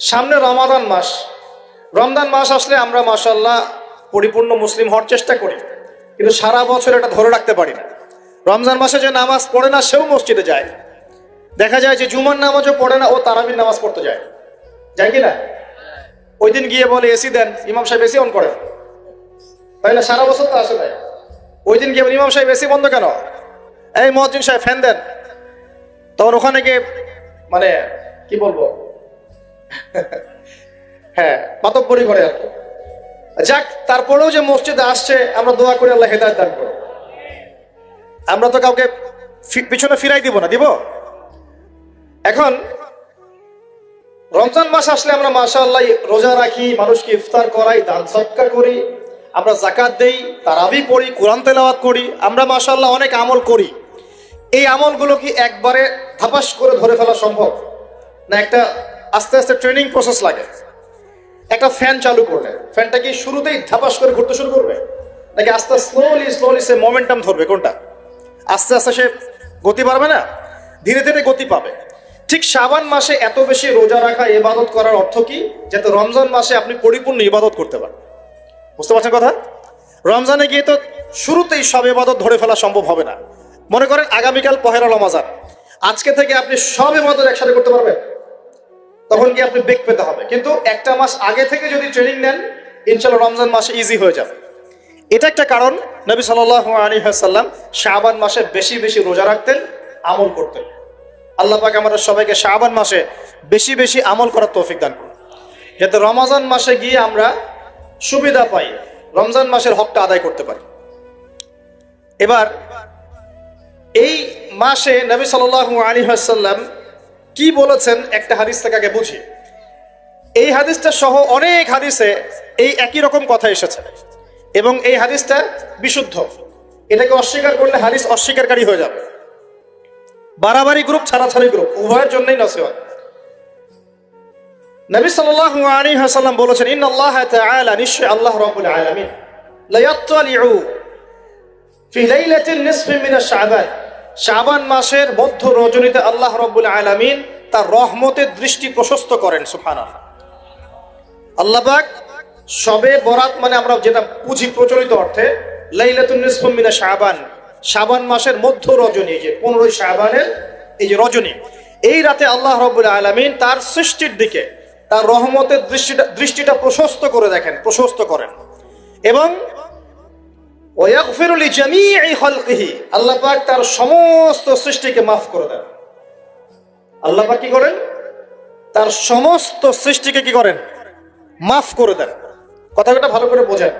সামনে রমাদান মাস। রমজান মাস আসলে আমরা মাশাআল্লাহ পরিপূর্ণ মুসলিম হওয়ার চেষ্টা করি, কিন্তু সারা বছর এটা ধরে রাখতে পারি না। রমজান মাসে যে নামাজ পড়ে না সেও মসজিদে যায়। দেখা যায় যে জুমার নামাজও পড়ে না, ও তারাবির নামাজ পড়তে যায়, যায় কি না? ওই দিন গিয়ে বলে এসি দেন, ইমাম সাহেব এসি অন করেন, তাই না? সারা বছর তো আসে নাই। ওই দিন গিয়ে ইমাম সাহেব এসি বন্ধ কেন, এই মুয়াজ্জিন সাহেব ফ্যান দেন। তখন ওখানে গিয়ে মানে কি বলবো, হ্যাঁ মাতব্বরি করে আর কি। যাক, তারপরেও যে মসজিদে আসছে আমরা দোয়া করি আল্লাহ হেদায়েত দান করুন। আমরা তো কাউকে পিছনে ফিরাই দিব না, দিব? এখন রমজান মাস আসলে আমরা মাশাআল্লাহ রোজা রাখি, মানুষকে ইফতার করাই, দান সদকা করি, আমরা যাকাত দেই, তারাবি পড়ি, কোরআন তেলাওয়াত করি, আমরা মাশাআল্লাহ অনেক আমল করি। এই আমলগুলো কি একবারে ধাপাস করে ধরে ফেলা সম্ভব না? একটা আস্তে আস্তে ট্রেনিং প্রসেস লাগে। একটা ফ্যান চালু করলে ফ্যানটা কি শুরুতেই ধাপাস করে ঘুরতে শুরু করবে, নাকি আস্তে স্লোলি সে মোমেন্টাম ধরবে? কোনটা? আস্তে আস্তে সে গতি পাবে না, ধীরে ধীরে গতি পাবে। ঠিক শাবান মাসে এত বেশি রোজা রাখা, ইবাদত করার অর্থ কি? যাতে রমজান মাসে আপনি পরিপূর্ণ ইবাদত করতে পারেন। বুঝতে পারছেন কথা? রমজানে গিয়ে তো শুরুতেই সব ইবাদত ধরে ফেলা সম্ভব হবে না। মনে করেন আগামীকাল পহেলা রমজান, আজকে থেকে আপনি সব ইবাদত একসাথে করতে পারবেন? তখন কি আপনি বেগ পেতে হবে। কিন্তু একটা মাস আগে থেকে যদি ট্রেনিং নেন, ইনশাআল্লাহ রমজান মাসে ইজি হয়ে যাবে। এটা একটা কারণ নবী সাল্লাল্লাহু আলাইহি ওয়াসাল্লাম শাবান মাসে বেশি বেশি রোজা রাখতেন, আমল করতেন। আল্লাহ পাক আমাদের সবাইকে শাবান মাসে বেশি বেশি আমল করার তৌফিক দান করুন, যাতে রমজান মাসে গিয়ে আমরা সুবিধা পাই, রমজান মাসের হকটা আদায় করতে পারি। এবার এই মাসে নবী সাল্লাল্লাহু আলাইহি ওয়াসাল্লাম কি বলেছেন একটা হাদিস থেকে আগে বুঝি। এই হাদিসটা সহ অনেক হাদিসে এই একই রকম কথা এসেছে এবং এই হাদিসটা বিশুদ্ধ। এটাকে অস্বীকার করলে হাদিস অস্বীকারী হয়ে যাবে। বাড়াবাড়ি গ্রুপ, ছাড়াছাড়ি গ্রুপ, উভয়ের জন্যই নসিহত। নবী সাল্লাল্লাহু আলাইহি ওয়াসাল্লাম বলেছেন, ইন্নাল্লাহা তাআলা, নিশ্চয় আল্লাহ রাব্বুল আলামিন, লা ইয়াত্তালিউ ফি লাইলাতিন নিসফি মিন শাবান, শাবান মাসের মধ্য রজনীতে আল্লাহ রাব্বুল আলামিন তার রহমতের দৃষ্টি প্রশস্ত করেন। সুবহানাল্লাহ। আল্লাহ পাক শবে বরাত মানে আমরা যেটা বুঝি প্রচলিত অর্থে, লাইলাতুন নিসফি মিন শাবান, শাবান মাসের মধ্য রজনী, যে 15 শাবানের এই যে রজনী, এই রাতে আল্লাহ রাব্বুল আলামিন তার সৃষ্টির দিকে তার রহমতের দৃষ্টিটা প্রশস্ত করে দেখেন, প্রশস্ত করেন। এবং ওয়াগফিরু লিজামিই খালকিহি, আল্লাহ পাক তার সমস্ত সৃষ্টিকে মাফ করে দেন। আল্লাহ পাক কি করেন? তার সমস্ত সৃষ্টিকে কি করেন? মাফ করে দেন। কথাটা ভালো করে বোঝেন।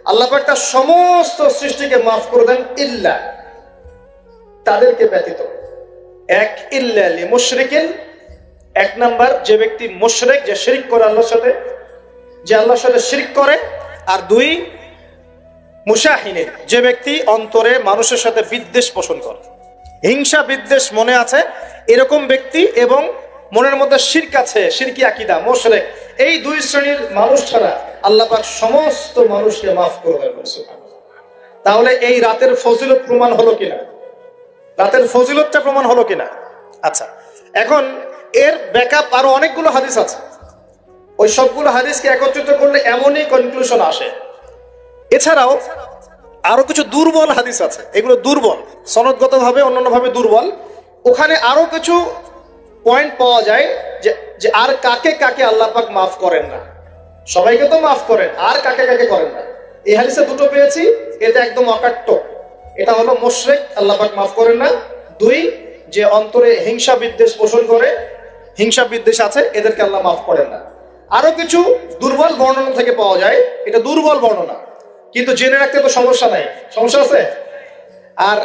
আল্লাহ পাক তার সমস্ত সৃষ্টিকে মাফ করে দেন, ইল্লা, তাদেরকে ব্যতীত। এক, ইল্লা লিমুশরিকিন, এক নাম্বার যে ব্যক্তি মুশরিক, যে শিরক করে আল্লাহর সাথে, যে আল্লাহর সাথে শিরক করে। আর দুই, মুশাহিনে, যে ব্যক্তি অন্তরে মানুষের সাথে বিদ্বেষ পোষণ করে, হিংসা বিদ্বেষ মনে আছে এরকম ব্যক্তি, এবং মনের মধ্যে শিরক আছে, শিরকি আকীদা, মুশরিক, এই দুই শ্রেণীর মানুষ ছাড়া আল্লাহ পাক সমস্ত মানুষকে মাফ করে দেন। তাহলে এই রাতের ফজিলত প্রমাণ হলো কিনা? রাতের ফজিলতটা প্রমাণ হলো কিনা? আচ্ছা, এখন এর ব্যাকআপ আরো অনেকগুলো হাদিস আছে। ওই সবগুলো হাদিসকে একত্রিত করলে এমনই কনক্লুশন আসে। এছাড়াও আরো কিছু দুর্বল হাদিস আছে, এগুলো দুর্বল, সনদগতভাবে অন্যান্যভাবে দুর্বল। ওখানে আরো কিছু পয়েন্ট পাওয়া যায় যে আর কাকে কাকে আল্লাহ পাক মাফ করেন না। সবাইকে তো মাফ করেন, আর কাকে কাকে করেন না। এই হাদিসে দুটো পেয়েছি, এটা একদম অকাট্য। এটা হলো মুশরিক, আল্লাহ পাক মাফ করেন না। দুই, যে অন্তরে হিংসা বিদ্বেষ পোষণ করে, হিংসা বিদ্বেষ আছে, এদেরকে আল্লাহ মাফ করেন না। আরো কিছু দুর্বল বর্ণনা থেকে পাওয়া যায়, এটা দুর্বল বর্ণনা, কিন্তু জেনে রাখতে তো সমস্যা নাই। সমস্যা আছে? আর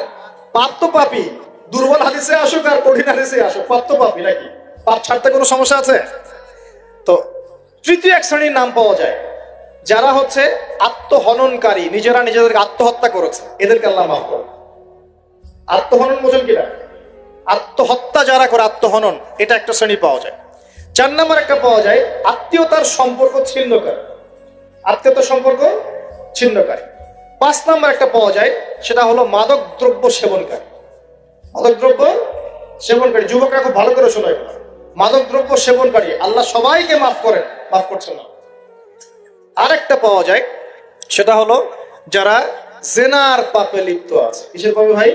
পাপ তো পাপী, দুর্বল হাদিসে আসুক আর কঠিন হাদিসে আসুক, পাপ তো পাপী, নাকি? পাপ ছাড়তে কোনো সমস্যা আছে? তো তৃতীয় এক শ্রেণীর নাম পাওয়া যায়, যারা হচ্ছে আত্মহননকারী, নিজেরা নিজেদেরকে আত্মহত্যা করেছে, এদেরকে আল্লাহ মাফ করে। আত্মহনন বোঝেন কিনা? আত্মহত্যা যারা করে, আত্মহনন, এটা একটা শ্রেণী পাওয়া যায়। 4 নম্বর একটা পাওয়া যায় আত্মীয়তার সম্পর্ক ছিন্নকারী, আত্মীয়তার সম্পর্ক ছিন্নকারী। 5 নম্বর একটা পাওয়া যায়, সেটা হলো মাদক দ্রব্য সেবনকারী। মাদক দ্রব্য সেবনকারী, যুবকরা খুব ভালো করে শোনায়। মাদকদ্রব্য সেবনকারী, আল্লাহ সবাইকে মাফ করেন, মাফ করছেন না। আরেকটা পাওয়া যায়, সেটা হলো যারা জেনার পাপে লিপ্ত আছে। কিসের পাপে ভাই?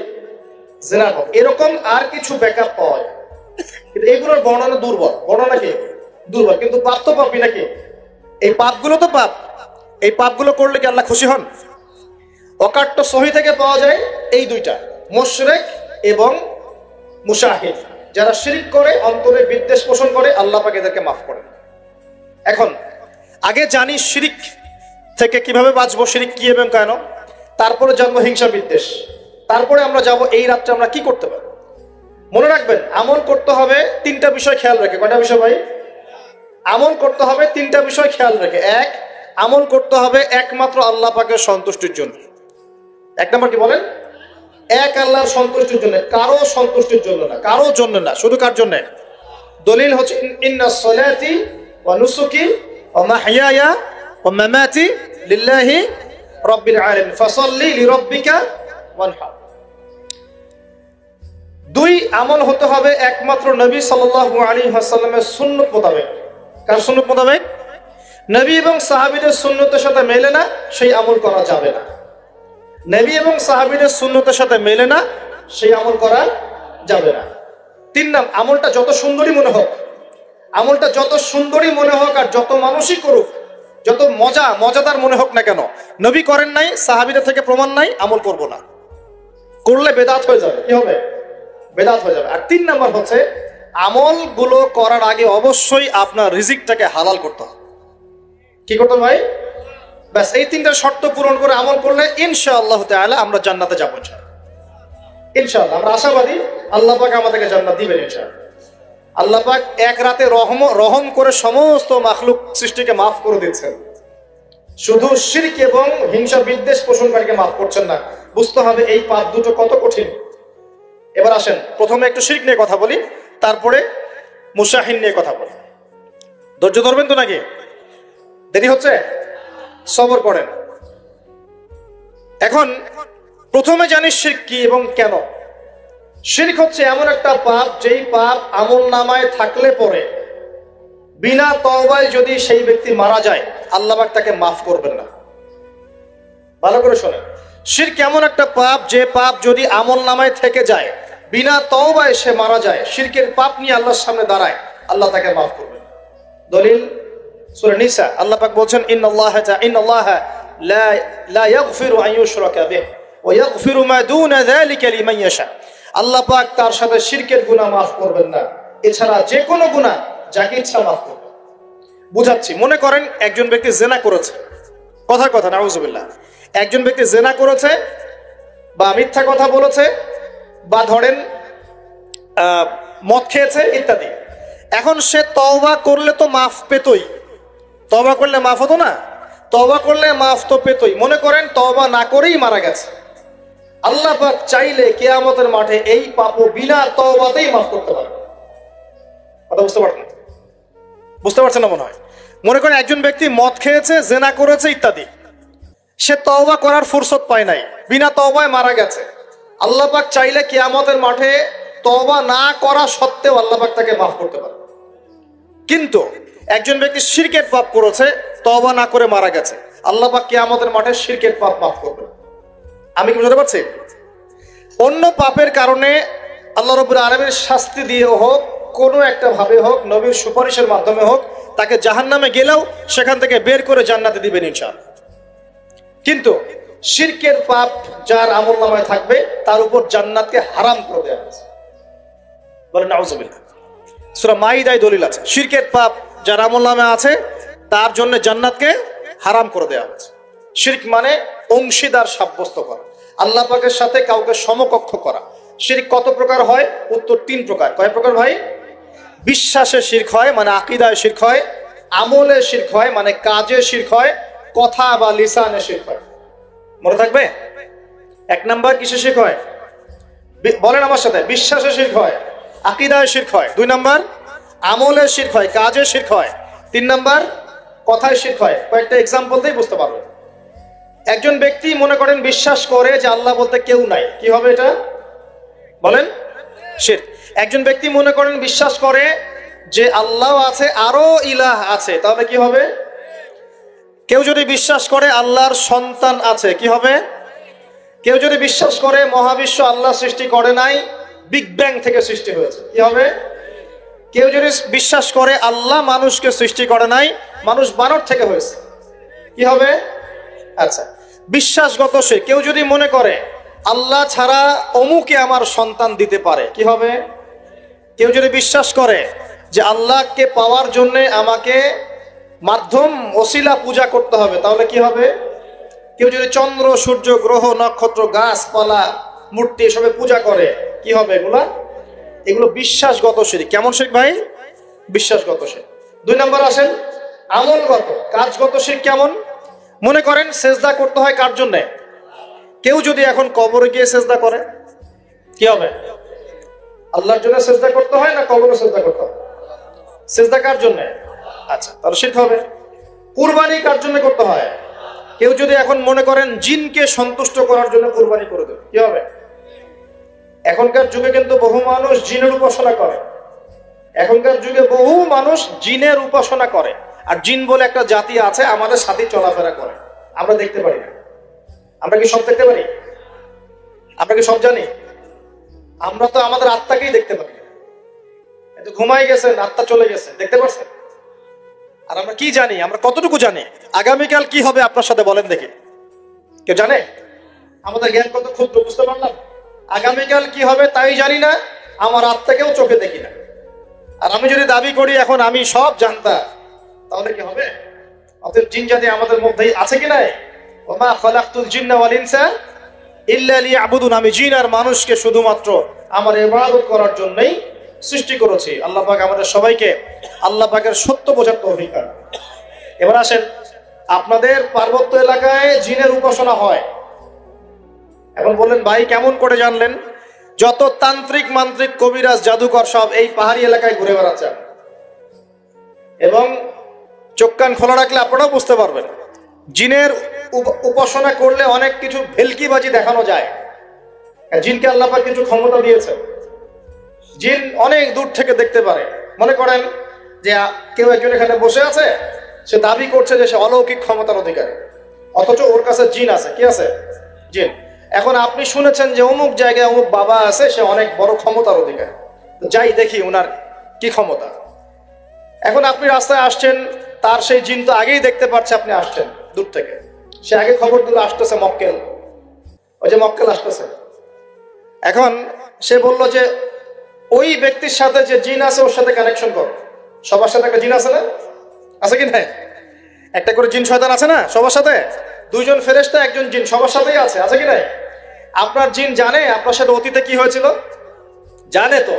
জেনার পাপ। এরকম আর কিছু ব্যাকআপ পাওয়া যায়, কিন্তু এগুলোর বর্ণনা দুর্বল। বর্ণনা কি? দুর্বল। কিন্তু পাপ তো পাপই নাকি? এই পাপগুলো তো পাপ। এই পাপগুলো করলে কি আল্লাহ খুশি হন? অকাট্য সহি থেকে পাওয়া যায় এই দুইটা, মুশরিক এবং মুশাহিদ। যারা শিরক করে, অন্তরে বিদ্বেষ পোষণ করে, আল্লাহ পাক এদেরকে মাফ করেন। এখন আগে জানি শিরক থেকে কিভাবে বাঁচবো, শিরক কি এবং কেন, তারপরে জানবো হিংসা বিদ্বেষ, তারপরে আমরা যাব এই রাত্রে আমরা কি করতে পারি। মনে রাখবেন, আমল করতে হবে তিনটা বিষয় খেয়াল রেখে। কয়টা বিষয় ভাই? আমল করতে হবে তিনটা বিষয় খেয়াল রেখে। এক, আমল করতে হবে একমাত্র আল্লাহ পাকের সন্তুষ্টির জন্য। এক নম্বর কি বলেন? এক আল্লাহর সন্তুষ্টির জন্য, কারো সন্তুষ্টির জন্য না, কারো জন্য না, শুধু কার জন্য? দলিল হচ্ছে ইন্নাস সালাতি ওয়া নুসুকি ওয়া মাহইয়ায়া ওয়া মামাতি লিল্লাহি রাব্বিল আলামিন ফাসাল্লি লিরাব্বিকা ওয়ানহার। দুই, আমল হতে হবে একমাত্র নবী সাল্লাল্লাহু আলাইহি ওয়াসাল্লামের সুন্নাত মোতাবেক। কার সুন্নাত মোতাবেক? নবী এবং সাহাবীদের সুন্নতের সাথে মেলে না, সেই আমল করা যাবে না। নবী এবং সাহাবীদের সুন্নতের সাথে মেলে না, সেই আমল করা যাবে না। তিন নাম্বার, আমলটা যত সুন্দরী মনে হোক, আমলটা যত সুন্দরী মনে হোক আর যত মানুষই করুক, যত মজাদার মনে হোক না কেন, নবী করেন নাই, সাহাবীদের থেকে প্রমাণ নাই, আমল করব না। করলে বেদাত হয়ে যাবে। কি হবে? বেদাত হয়ে যাবে। আর তিন নাম্বার হচ্ছে, আমলগুলো করার আগে অবশ্যই আপনার রিজিকটাকে হালাল করতে হবে। কি করতে হবে ভাই? ব্যাস এই তিনটা শর্ত পূরণ করে আমল করলে ইনশাআল্লাহ তাআলা আমরা জান্নাতে যাবো। ইনশাআল্লাহ আমরা আশাবাদী, আল্লাহ পাক আমাদেরকে জান্নাত দিবেন ইনশাআল্লাহ। আল্লাহ পাক এক রাতে রহম করে সমস্ত মাখলুক সৃষ্টিকে মাফ করে দিচ্ছেন, শুধু শিরক এবং হিংসা বিদ্বেষ পোষণকারীকে মাফ করছেন না। বুঝতে হবে এই পাপ দুটো কত কঠিন। এবার আসেন, প্রথমে একটু শিরক নিয়ে কথা বলি, তারপরে মুশাহিন নিয়ে কথা বলি। ধৈর্য ধরবেন তো নাকি? দেরি হচ্ছে? সবর করেন। এখন প্রথমে জানি শিরক কি এবং কেন। শিরক হচ্ছে এমন একটা পাপ, যেই পাপ আমল নামায় থাকলে পরে বিনা তওবায় যদি সেই ব্যক্তি মারা যায়, আল্লাহ পাক তাকে মাফ করবেন না। ভালো করে শোনেন, শিরক এমন একটা পাপ, যে পাপ যদি আমল নামায় থেকে যায়, বিনা তওবায় সে মারা যায়, শিরকের পাপ নিয়ে আল্লাহর সামনে দাঁড়ায়, আল্লাহ তাকে মাফ করবেন। দলিল সূরা নিসা, আল্লাহ পাক বলছেন ইন্নাল্লাহা লা ইয়াগফিরু আন ইউশরাকা বিহি ওয়া ইয়াগফিরু মা দুনা যালিকা লিমান ইয়াশা। আল্লাহ পাক তার সাথে শিরকের গুনাহ মাফ করবেন না, এছাড়া যে কোনো গুনাহ যাকে ইচ্ছা মাফ করবেন। বুঝাচ্ছি, মনে করেন একজন ব্যক্তি জিনা করেছে, কথার কথা নাউযুবিল্লাহ, একজন ব্যক্তি জিনা করেছে বা মিথ্যা কথা বলেছে বা ধরেন মদ খেয়েছে ইত্যাদি। এখন সে তওবা করলে তো মাফ পেতই, তওবা করলে মাফ হতো না? তওবা করলে মাফ তো পেতই। মনে করেন তওবা না করেই মারা গেছে, আল্লাহ পাক চাইলে কিয়ামতের মাঠে এই পাপও বিনা তওবাতেই মাফ করতে পারে। কথা বুঝতে পারছেন? বুঝতে পারছেন না মনে হয়। মনে করেন একজন ব্যক্তি মদ খেয়েছে, জিনা করেছে ইত্যাদি, সে তওবা করার ফুরসত পায় নাই, বিনা তওবায় মারা গেছে। আল্লাহ পাক চাইলে কিয়ামতের মাঠে তওবা না করা সত্ত্বেও আল্লাহ পাক তাকে মাফ করতে পারে। কিন্তু একজন ব্যক্তি শিরকের পাপ করেছে, তওবা না করে মারা গেছে, আল্লাহ পাক কিয়ামতের মাঠে শিরকের পাপ মাফ করবে। আমি কি বুঝতে পারছি? অন্য পাপের কারণে আল্লাহ রাব্বুল আলামিন শাস্তি দিয়ে হোক, কোনো একটা ভাবে হোক, নবীর সুপারিশের মাধ্যমে হোক, তাকে জাহান্নামে গেলেও সেখান থেকে বের করে জান্নাতে দিবেন ইনশাআল্লাহ। কিন্তু শিরকের পাপ যার আমলনামায় থাকবে, তার উপর জান্নাতকে হারাম করে দেওয়া হয়েছে। বলেন নাউযুবিল্লাহ। সূরা মাইদায় দলিল আছে, শিরকের পাপ যার আমলনামায় আছে তার জন্য জান্নাতকে হারাম করে দেওয়া হয়েছে। শিরক মানে অংশীদার সাব্যস্ত করা, আল্লাহ পাকের সাথে কাউকে সমকক্ষ করা। শিরক কত প্রকার হয়? উত্তর 3 প্রকার। কয় প্রকার ভাই? বিশ্বাসে শিরক হয়, মানে আকীদায় শিরক হয়; আমলে শিরক হয়, মানে কাজে শিরক হয়; কথা বা লিসানে শিরক হয়। মনে থাকবে? 1 নাম্বার কিসে শিরক হয়? বলেন আমার সাথে। বিশ্বাসে শিরক হয়, আকীদায় শিরক হয়। 2 নাম্বার আমলে শিরক হয়, কাজে শিরক হয়। 3 নাম্বার কথায় শিরক হয়। কয়েকটা এক্সাম্পল দিয়ে বুঝতে পারবেন। একজন ব্যক্তি মনে করেন বিশ্বাস করে যে আল্লাহ বলতে কেউ নাই, কি হবে এটা? বলেন শিরক। একজন ব্যক্তি মনে করেন বিশ্বাস করে যে আল্লাহ আছে আরো ইলাহ আছে, তাহলে কি হবে? কেউ যদি বিশ্বাস করে আল্লাহর সন্তান আছে, কি হবে? কেউ যদি বিশ্বাস করে মহাবিশ্ব আল্লাহ সৃষ্টি করে নাই, বিগ ব্যাং থেকে সৃষ্টি হয়েছে, কি হবে? কেউ যদি বিশ্বাস করে আল্লাহ মানুষকে সৃষ্টি করে নাই, মানুষ বানর থেকে হয়েছে, কি হবে? আচ্ছা, বিশ্বাসগত সে কেউ যদি মনে করে আল্লাহ ছাড়া অমুকে আমার সন্তান দিতে পারে, কি হবে? কেউ যদি বিশ্বাস করে যে আল্লাহকে পাওয়ার জন্য আমাকে মাধ্যম ওসিলা পূজা করতে হবে, তাহলে কি হবে? কেউ যদি চন্দ্র সূর্য গ্রহ নক্ষত্র গাছপালা মূর্তি এসবে পূজা করে, কি হবে? এগুলো বিশ্বাসগত শিরক। কেমন শিরক ভাই? বিশ্বাসগত শিরক। 2 নম্বর আসেন আমলগত কাজগত শিরক। কেমন? মনে করেন সেজদা করতে হয় কার জন্য? কেউ যদি এখন কবরে গিয়ে সেজদা করে, কি হবে? আল্লাহর জন্য সেজদা করতে হয় না কবরে সেজদা করতে হয়? সেজদা কার জন্য? আচ্ছা, তাহলে শিরক হবে। কুরবানি কার জন্য করতে হয়? কেউ যদি এখন মনে করেন জিনকে সন্তুষ্ট করার জন্য কুরবানি করে দেবে, কি হবে? এখনকার যুগে কিন্তু বহু মানুষ জিনের উপাসনা করে। এখনকার যুগে বহু মানুষ জিনের উপাসনা করে, আর জিন বলে একটা জাতি আছে আমাদের সাথে চলাফেরা করে, আমরা দেখতে পারি না। আমরা কি সব দেখতে পারি? আমরা কি সব জানি? আমরা তো আমাদের আত্মাকেই দেখতে পারি। এতো ঘুমাই গেছেন, আত্মা চলে গেছে, দেখতে পাচ্ছেন? আর আমরা কি জানি? আমরা কতটুকু জানি আগামীকাল কি হবে আপনার সাথে, বলেন দেখি। কেউ জানে? আমাদের জ্ঞান কত ক্ষুদ্র, বুঝতে পারলাম। আগামীকাল কি হবে তাই জানি না, আমার আত্মাকেও চোখে দেখি না। আর আমি যদি দাবি করি এখন আমি সব জানতাম, তাহলে কি হবে? অতএব জিন জাতি আমাদের মধ্যেই আছে কি নাই? ওমা খালাকতুল জিন্না ওয়াল ইনসা ইল্লা লিয়াবুদুন, আমি জিন আর মানুষকে শুধুমাত্র আমার ইবাদত করার জন্যই সৃষ্টি করেছি। আল্লাহ পাক আমাদের সবাইকে আল্লাহ পাকের সত্য বোঝার তৌফিক দান। এবার আসেন, আপনাদের পার্বত্য এলাকায় জিনের উপাসনা হয়। এখন বললেন ভাই কেমন করে জানলেন? যত তান্ত্রিক মান্ত্রিক কবিরাজ জাদুকর সব এই পাহাড়ি এলাকায় ঘুরে বেড়াচ্ছে, এবং চোখ কান খোলা রাখলে আপনারাও বুঝতে পারবেন। জিনের উপাসনা করলে অনেক কিছু ভেলকিবাজি দেখানো যায়। জিনকে আল্লাহ পাক কিছু ক্ষমতা দিয়েছে। জিন অনেক দূর থেকে দেখতে পারে। মনে করেন যে কেউ একজন এখানে বসে আছে, সে দাবি করছে যে সে অলৌকিক ক্ষমতার অধিকারী, অথচ ওর কাছে জিন আছে। কি আছে? জিন। এখন আপনি শুনেছেন যে অমুক জায়গায় অমুক বাবা আছে, সে অনেক বড় ক্ষমতার অধিকারী, যাই দেখি ওনার কি ক্ষমতা। এখন আপনি রাস্তায় আসছেন, তার সেই জিন তো আগেই দেখতে পাচ্ছে আপনি আসছেন দূর থেকে, সে আগে খবর দিল আসতেছে মক্কেল, ওই যে মক্কেল আসতেছে। এখন সে বলল যে ওই ব্যক্তির সাথে যে জিন আছে ওর সাথে কানেকশন করো। সবার সাথে একটা জিন আছে না? আছে কি না? একটা করে জিন শয়তান আছে না সবার সাথে? 2 জন ফেরেশতা, 1 জন জিন, সবার সাথেই আছে। আছে কি না? আপনার জিন জানে আপনার সাথে অতীতে কি হয়েছিল? জানে তো।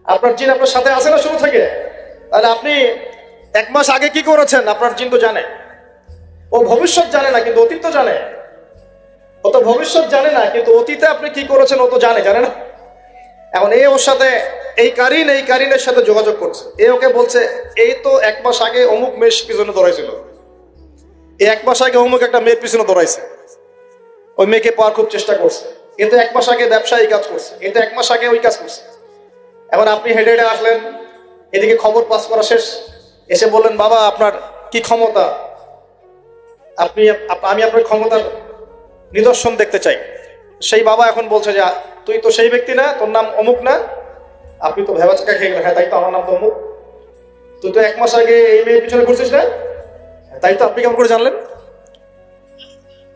আপনার জিন আপনার সাথে আছে না শুরু থেকে? তাহলে আপনি 1 মাস আগে কি করেছেন আপনার জিন তো জানে। ও ভবিষ্যৎ জানে না কিন্তু অতীত তো জানে। ও তো ভবিষ্যৎ জানে না কিন্তু অতীতে আপনি কি করেছেন ও তো জানে না? এখন এ ওর সাথে এই কারিনের সাথে যোগাযোগ করছে। এ ওকে বলছে এই তো 1 মাস আগে অমুক মেয়ের পিছনে দৌড়াইছিল, এই 1 মাস আগে অমুক একটা মেয়ের পিছনে দৌড়াইছে, ওই মেয়েকে পাওয়ার খুব চেষ্টা করছে। এ তো 1 মাস আগে ব্যবসায়ী কাজ করছে, এ তো 1 মাস আগে ওই কাজ করছে। এখন আপনি হেঁটে হেঁটে আসলেন, এদিকে খবর পাস করা শেষ, এসে বললেন বাবা আপনার কি ক্ষমতা, আমি আপনার ক্ষমতার নিদর্শন দেখতে চাই। সেই বাবা এখন বলছে যে তুই তো সেই ব্যক্তি না, তোর নাম অমুক না, আপনি তো ভেবা চাকা খেয়ে গেলেন। হ্যাঁ তাই তো, আমার নাম তো অমুক। তুই তো 1 মাস আগে এই মেয়ের পিছনে ঘুরছিস না? তাই তো, আপনি কেমন করে জানলেন?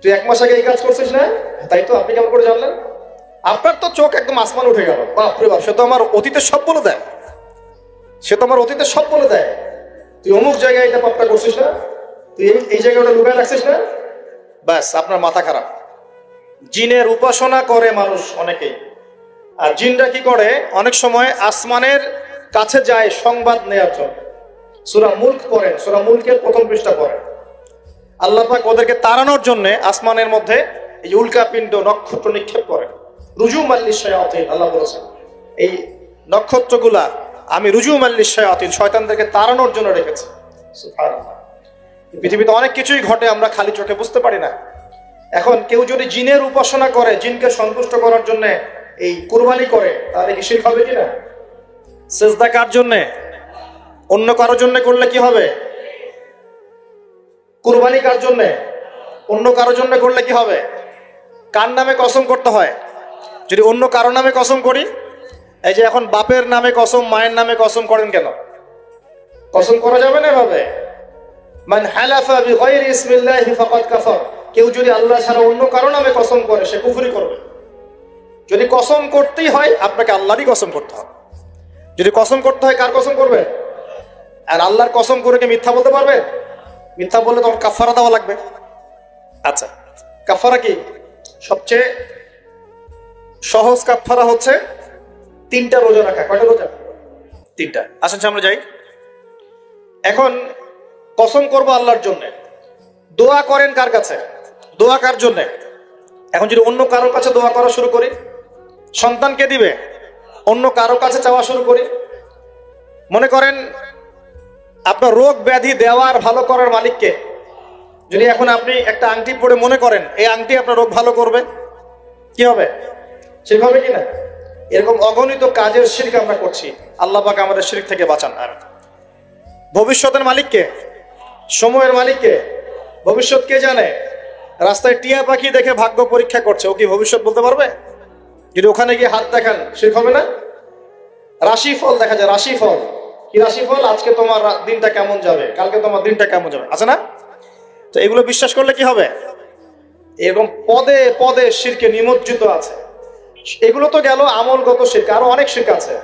তুই 1 মাস আগে এই কাজ করছিস না? তাই তো, আপনি কেমন করে জানলেন? আপনার তো চোখ একদম আসমান উঠে গেল। বাপরে বাপ, সে তো আমার অতীতের সব বলে দেয়, তুই অমুক জায়গায় এটা পাপটা করছিস না, তুই এই জায়গায় ওটা লুকায় রাখছিস না, ব্যাস আপনার মাথা খারাপ। জিনের উপাসনা করে মানুষ অনেকেই। আর জিনরা কি করে, অনেক সময় আসমানের কাছে যায় সংবাদ নেওয়ার জন্য। সূরা মুলক পড়েন, সূরা মুলকের 1ম পৃষ্ঠা পড়েন। আল্লাহ পাক ওদেরকে তাড়ানোর জন্য আসমানের মধ্যে এই উল্কাপিণ্ড নক্ষত্র নিক্ষেপ করেন। রুজুম আল্লিশ শায়াতিন, আল্লাহ বলেছেন এই নক্ষত্রগুলা আমি রুজুম আল্লিশ শায়াতিন, শয়তানদেরকে তাড়ানোর জন্য রেখেছি। সুবহানাল্লাহ। পৃথিবীতে অনেক কিছুই ঘটে, আমরা খালি চোখে বুঝতে পারি না। এখন কেউ যদি জিনের উপাসনা করে, জিনকে সন্তুষ্ট করার জন্য এই কুরবানি করে, তাহলে কি শিরক হবে কিনা? সেজদা কার জন্য? অন্য কারোর জন্য করলে কি হবে? কুরবানি কার জন্য? অন্য কারোর জন্য করলে কি হবে? কার নামে কসম করতে হয়? যদি অন্য কারো নামে কসম করি, এই যে এখন বাপের নামে কসম, মায়ের নামে কসম করেন কেন? কসম করা যাবে না এভাবে। মান হালাফা বিগাইরি ইসমিল্লাহি ফাকাদ কাফার, কেউ যদি আল্লাহ ছাড়া অন্য কারো নামে কসম করে সে কুফরি করবে। যদি কসম করতেই হয় আপনাকে আল্লাহরই কসম করতে হবে। যদি কসম করতে হয় কার কসম করবে? আর আল্লাহর কসম করে কি মিথ্যা বলতে পারবে? মিথ্যা বললে তখন কাফারা দেওয়া লাগবে। আচ্ছা, কাফারা কি? সবচেয়ে সহজ কাফারা হচ্ছে 3টা রোজা রাখা। কয়টা রোজা? 3টা। আসেন সামনে যাই। এখন কসম করবো আল্লাহর জন্য, দোয়া করেন কার কাছে? দোয়া কার জন্য? এখন যদি অন্য কারোর কাছে দোয়া করা শুরু করি, সন্তানকে দিবে, অন্য কারোর কাছে চাওয়া শুরু করি, মনে করেন আপনার রোগ ব্যাধি দেওয়ার ভালো করার মালিককে যদি এখন আপনি একটা আংটি পরে মনে করেন এই আংটি আপনার রোগ ভালো করবে, কি হবে? ঠিক হবে কিনা? এরকম অগণিত কাজের শিরক আমরা করছি। আল্লাহ পাক আমাদের শিরক থেকে বাঁচান। আর ভবিষ্যতের মালিককে, সময়ের মালিককে, ভবিষ্যৎ কে জানে? রাস্তায় টিয়া পাখি দেখে ভাগ্য পরীক্ষা করছে, ও কি ভবিষ্যৎ বলতে পারবে? যদি ওখানে গিয়ে হাত দেখান শিরক হবে না? রাশিফল দেখা যায়, রাশিফল কি? রাশিফল আজকে তোমার দিনটা কেমন যাবে, কালকে তোমার দিনটা কেমন যাবে, আছে না? তো এগুলো বিশ্বাস করলে কি হবে? এরকম পদে পদে শিরকে নিমজ্জিত আছে। এগুলো তো গেল আমলগত শিরক, আরো অনেক শিরক আছে।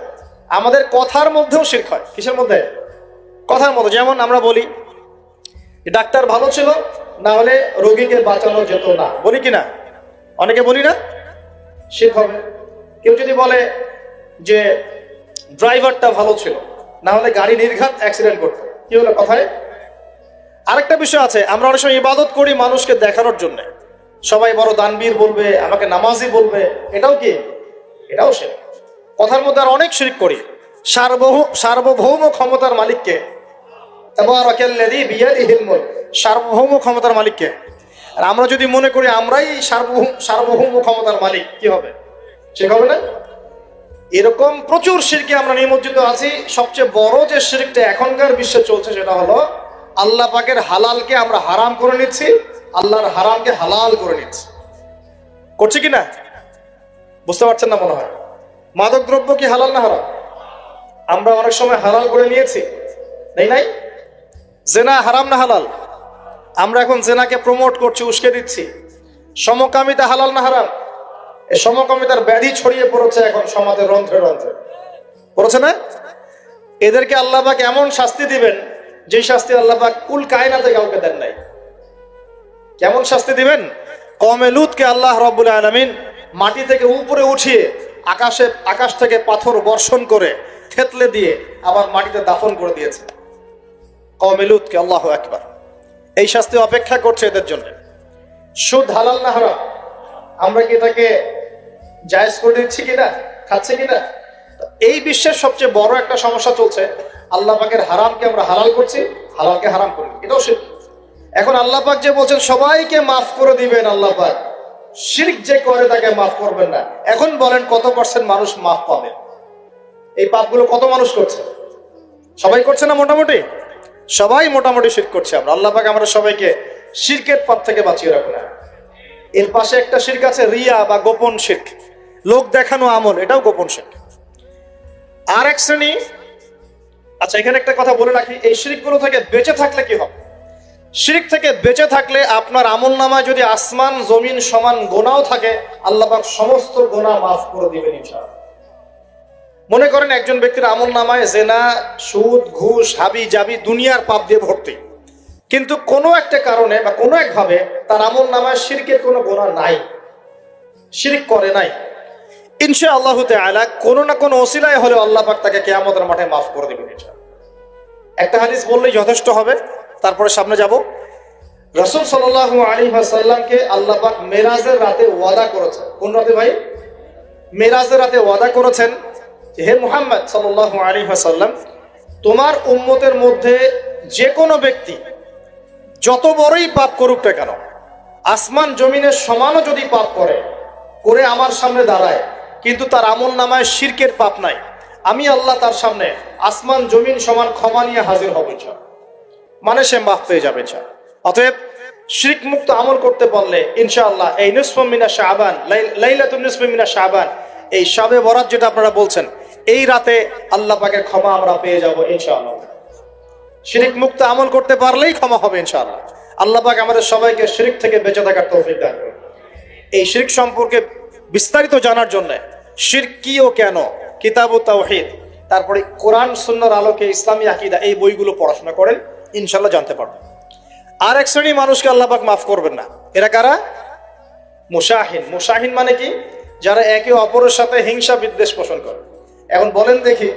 আমাদের কথার মধ্যেও শিরক হয়। কিসের মধ্যে? কথার মধ্যে। যেমন আমরা বলি ডাক্তার ভালো ছিল, না হলে রোগীকে বাঁচানো যেত না, বলি কিনা? অনেকে বলি না? শিরক হবে। কেউ যদি বলে যে ড্রাইভারটা ভালো ছিল, না হলে গাড়ি নির্ঘাত অ্যাক্সিডেন্ট করতো, কি হলো কথায়? আরেকটা বিষয় আছে, আমরা অনেক সময় ইবাদত করি মানুষকে দেখানোর জন্য, সবাই বড় দানবীর বলবে, আমাকে নামাজি বলবে, এটাও কি? এটাও শিরক। কথার মধ্যে আর অনেক শিরক করি। সার্বভৌম ক্ষমতার মালিককে, তাবারাকাল্লাযী বিয়াদিহিল মুলক, সার্বভৌম ক্ষমতার মালিককে, আর আমরা যদি মনে করি আমরাই সার্বভৌম ক্ষমতার মালিক, কি হবে? ঠিক হবে না? এরকম প্রচুর শিরকে আমরা নিমজ্জিত আছি। সবচেয়ে বড় যে শিরকটা এখনকার বিশ্বে চলছে সেটা হলো আল্লাহ পাকের হালালকে আমরা হারাম করে নিচ্ছি, আল্লাহর হারামকে হালাল করে নিচ্ছি। করছে কিনা? বুঝতে পারছেন না মনে হয়। মাদক দ্রব্য কি হালাল না হারাম? আমরা অনেক সময় হালাল করে নিয়েছি, নেই নাই? জেনা হারাম না হালাল? আমরা এখন জেনাকে প্রমোট করছি, উস্কে দিচ্ছি। সমকামিতা হালাল না হারাম? এই সমকামিতার ব্যাধি ছড়িয়ে পড়েছে এখন সমাজের রন্ধ্রে রন্ধ্রে, পড়েছে না? এদেরকে আল্লাহ পাক এমন শাস্তি দিবেন যে শাস্তি আল্লাহ পাক কুল কায়নাতে কাউকে দেন নাই। কেমন শাস্তি দিবেন? কওমে লূতকে আল্লাহ রাব্বুল আলামিন মাটি থেকে উপরে উঠিয়ে আকাশ থেকে পাথর বর্ষণ করে থেতলে দিয়ে আবার মাটিতে দাফন করে দিয়েছে কওমে লূতকে। আল্লাহু আকবার। এই শাস্তি অপেক্ষা করছে এদের জন্য। সুদ হালাল না হারাম? আমরা কি এটাকে জায়েজ করে দিচ্ছি কিনা, খাচ্ছি কিনা? এই বিশ্বের সবচেয়ে বড় একটা সমস্যা চলছে, আল্লাহ পাকের হারামকে আমরা হালাল করছি, হালালকে হারাম করি, এটাও শিরক। এখন আল্লাহ পাক যে বলছেন সবাইকে মাফ করে দিবেন, আল্লাহ পাক শিরক যে করে তাকে মাফ করবেন না। এখন বলেন কত % মানুষ মাফ পাবে? এই পাপগুলো কত মানুষ করছে? সবাই করছে না? মোটামুটি সবাই মোটামুটি শিরক করছে। আমরা আল্লাহ পাক আমরা সবাইকে শিরকের পাপ থেকে বাঁচিয়ে রাখুন। এর পাশে একটা শিরক আছে রিয়া বা গোপন শিরক, লোক দেখানো আমল, এটাও গোপন শিরক। আর এক শ্রেণী। আচ্ছা, এখানে একটা কথা বলে রাখি, এই শিরকগুলো থেকে বেঁচে থাকলে কি হবে? শিরক থেকে বেঁচে থাকলে আপনার আমল নামায় যদি আসমান জমিন সমান গোনাও থাকে, আল্লাহ পাক সমস্ত গোনা মাফ করে দিবেন ইনশাআল্লাহ। মনে করেন একজন ব্যক্তির আমল নামায় জেনা, সুদ, ঘুষ, হাবি জাবি দুনিয়ার পাপ দিয়ে ভর্তি, কিন্তু কোনো একটা কারণে বা কোনো একভাবে তার আমল নামায় শিরকের কোনো গোনা নাই, শিরক করে নাই, ইনশাআল্লাহ তাআলা কোনো না কোনো ওসিলায় হলেও আল্লাহ পাক তাকে কিয়ামতের মাঠে মাফ করে দিবেন ইনশাআল্লাহ। একটা হাদিস বললেই যথেষ্ট হবে, তারপরে সামনে যাব। রাসূল সাল্লাল্লাহু আলাইহি ওয়াসাল্লামকে আল্লাহ পাক মেরাজের রাতে ওয়াদা করেছেন। কোন রাতে ভাই? মেরাজের রাতে ওয়াদা করেছেন যে হে মুহাম্মদ সাল্লাল্লাহু আলাইহি ওয়াসাল্লাম, তোমার উম্মতের মধ্যে যে কোনো ব্যক্তি যত বড়ই পাপ করুক না কেন, আসমান জমিনের সমানও যদি পাপ করে আমার সামনে দাঁড়ায়, কিন্তু তার আমল নামায় শিরকের পাপ নাই, আমি আল্লাহ তার সামনে আসমান জমিন সমান ক্ষমা নিয়ে হাজির হব ইনশাআল্লাহ, মানে সে মাফ পেয়ে যাবে ইনশাআল্লাহ। অতএব শিরক মুক্ত আমল করতে পারলে ইনশাআল্লাহ এই নিসফু মিনা শাবান, লাইলাতুন নিসফি মিনা শাবান, এই শবে বরাত যেটা আপনারা বলছেন, এই রাতে আল্লাহ পাকের ক্ষমা আমরা পেয়ে যাব ইনশাআল্লাহ। শিরক মুক্ত আমল করতে পারলেই ক্ষমা হবে ইনশাআল্লাহ। আল্লাহ পাক আমাদের সবাইকে শিরক থেকে বেঁচে থাকার তৌফিক দান করুন। এই শিরক সম্পর্কে বিস্তারিত জানার জন্য শিরক কি ও কেন, কিতাবুত তাওহীদ, তারপরে কোরআন সুন্নাহর আলোকে ইসলামী আকীদা, এই বইগুলো পড়াশোনা করেন, ইনশাআল্লাহ জানতে পারবেন। আর এক শ্রেণী মানুষকে আল্লাহ পাক মাফ করবেন না। এরা কারা? মুশাহিন। মুশাহিন মানে কি? যারা একে অপরের সাথে হিংসা বিদ্বেষ পোষণ করে। এখন বলেন দেখি,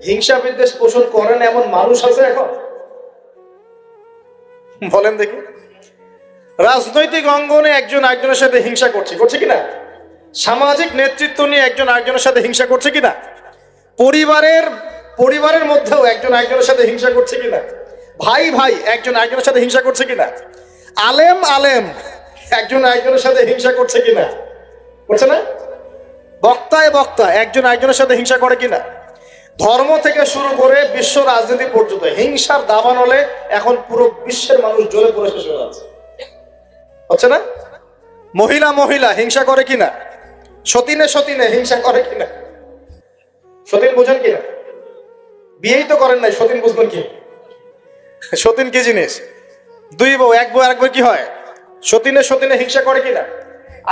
হিংসা বিদ্বেষ পোষণ করেন এমন মানুষ আছে এখন? বলেন দেখি। রাজনৈতিক অঙ্গনে একজন আরেকজনের সাথে হিংসা করছে কিনা? সামাজিক নেতৃত্ব নিয়ে একজন আরেকজনের সাথে হিংসা করছে কিনা? পরিবারের মধ্যেও একজন আরেকজনের সাথে হিংসা করছে কিনা? ভাই ভাই একজন আরেকজনের সাথে হিংসা করছে কিনা? আলেম একজন আরেকজনের সাথে হিংসা করছে কিনা? করছে না? বক্তা একজন আরেকজনের সাথে হিংসা করে কিনা? ধর্ম থেকে শুরু করে বিশ্ব রাজনীতি পর্যন্ত হিংসার দাবানলে এখন পুরো বিশ্বের মানুষ জ্বলে পড়ে শেষ হয়ে যাচ্ছে, হচ্ছে না? মহিলা হিংসা করে কিনা? সতীনে হিংসা করে কিনা? সতীন বোঝেন কিনা? বিয়েই তো করেন নাই, সতীন বুঝবেন কি? সতীন কি জিনিস? দুই বউ, এক বউ আরেক বউ কি হয়? সতীনে হিংসা করে কিনা?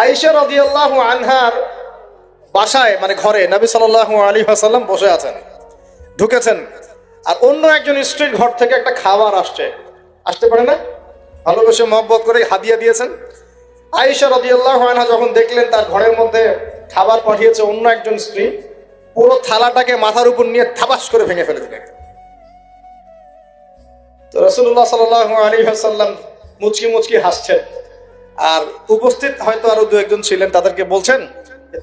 আয়েশা রাদিয়াল্লাহু আনহার বাসায়, মানে ঘরে নবী সাল্লাল্লাহু আলাইহি ওয়াসাল্লাম বসে আছেন, ঢুকেছেন, আর অন্য একজন স্ত্রীর ঘর থেকে একটা খাবার আসতে পারে না, ভালোবেসে মহব্বত করে হাদিয়া দিয়েছেন। আয়েশা রাদিয়াল্লাহু আনহা যখন দেখলেন তার ঘরের মধ্যে খাবার পাঠিয়েছে অন্য একজন স্ত্রী, পুরো থালাটাকে মাথার উপর নিয়ে থাবাস করে ভেঙে ফেলে দিলেন। তো রাসূলুল্লাহ সাল্লাল্লাহু আলাইহি ওয়াসাল্লাম মুচকি হাসছেন, আর উপস্থিত হয়তো আরো দু একজন ছিলেন, তাদেরকে বলছেন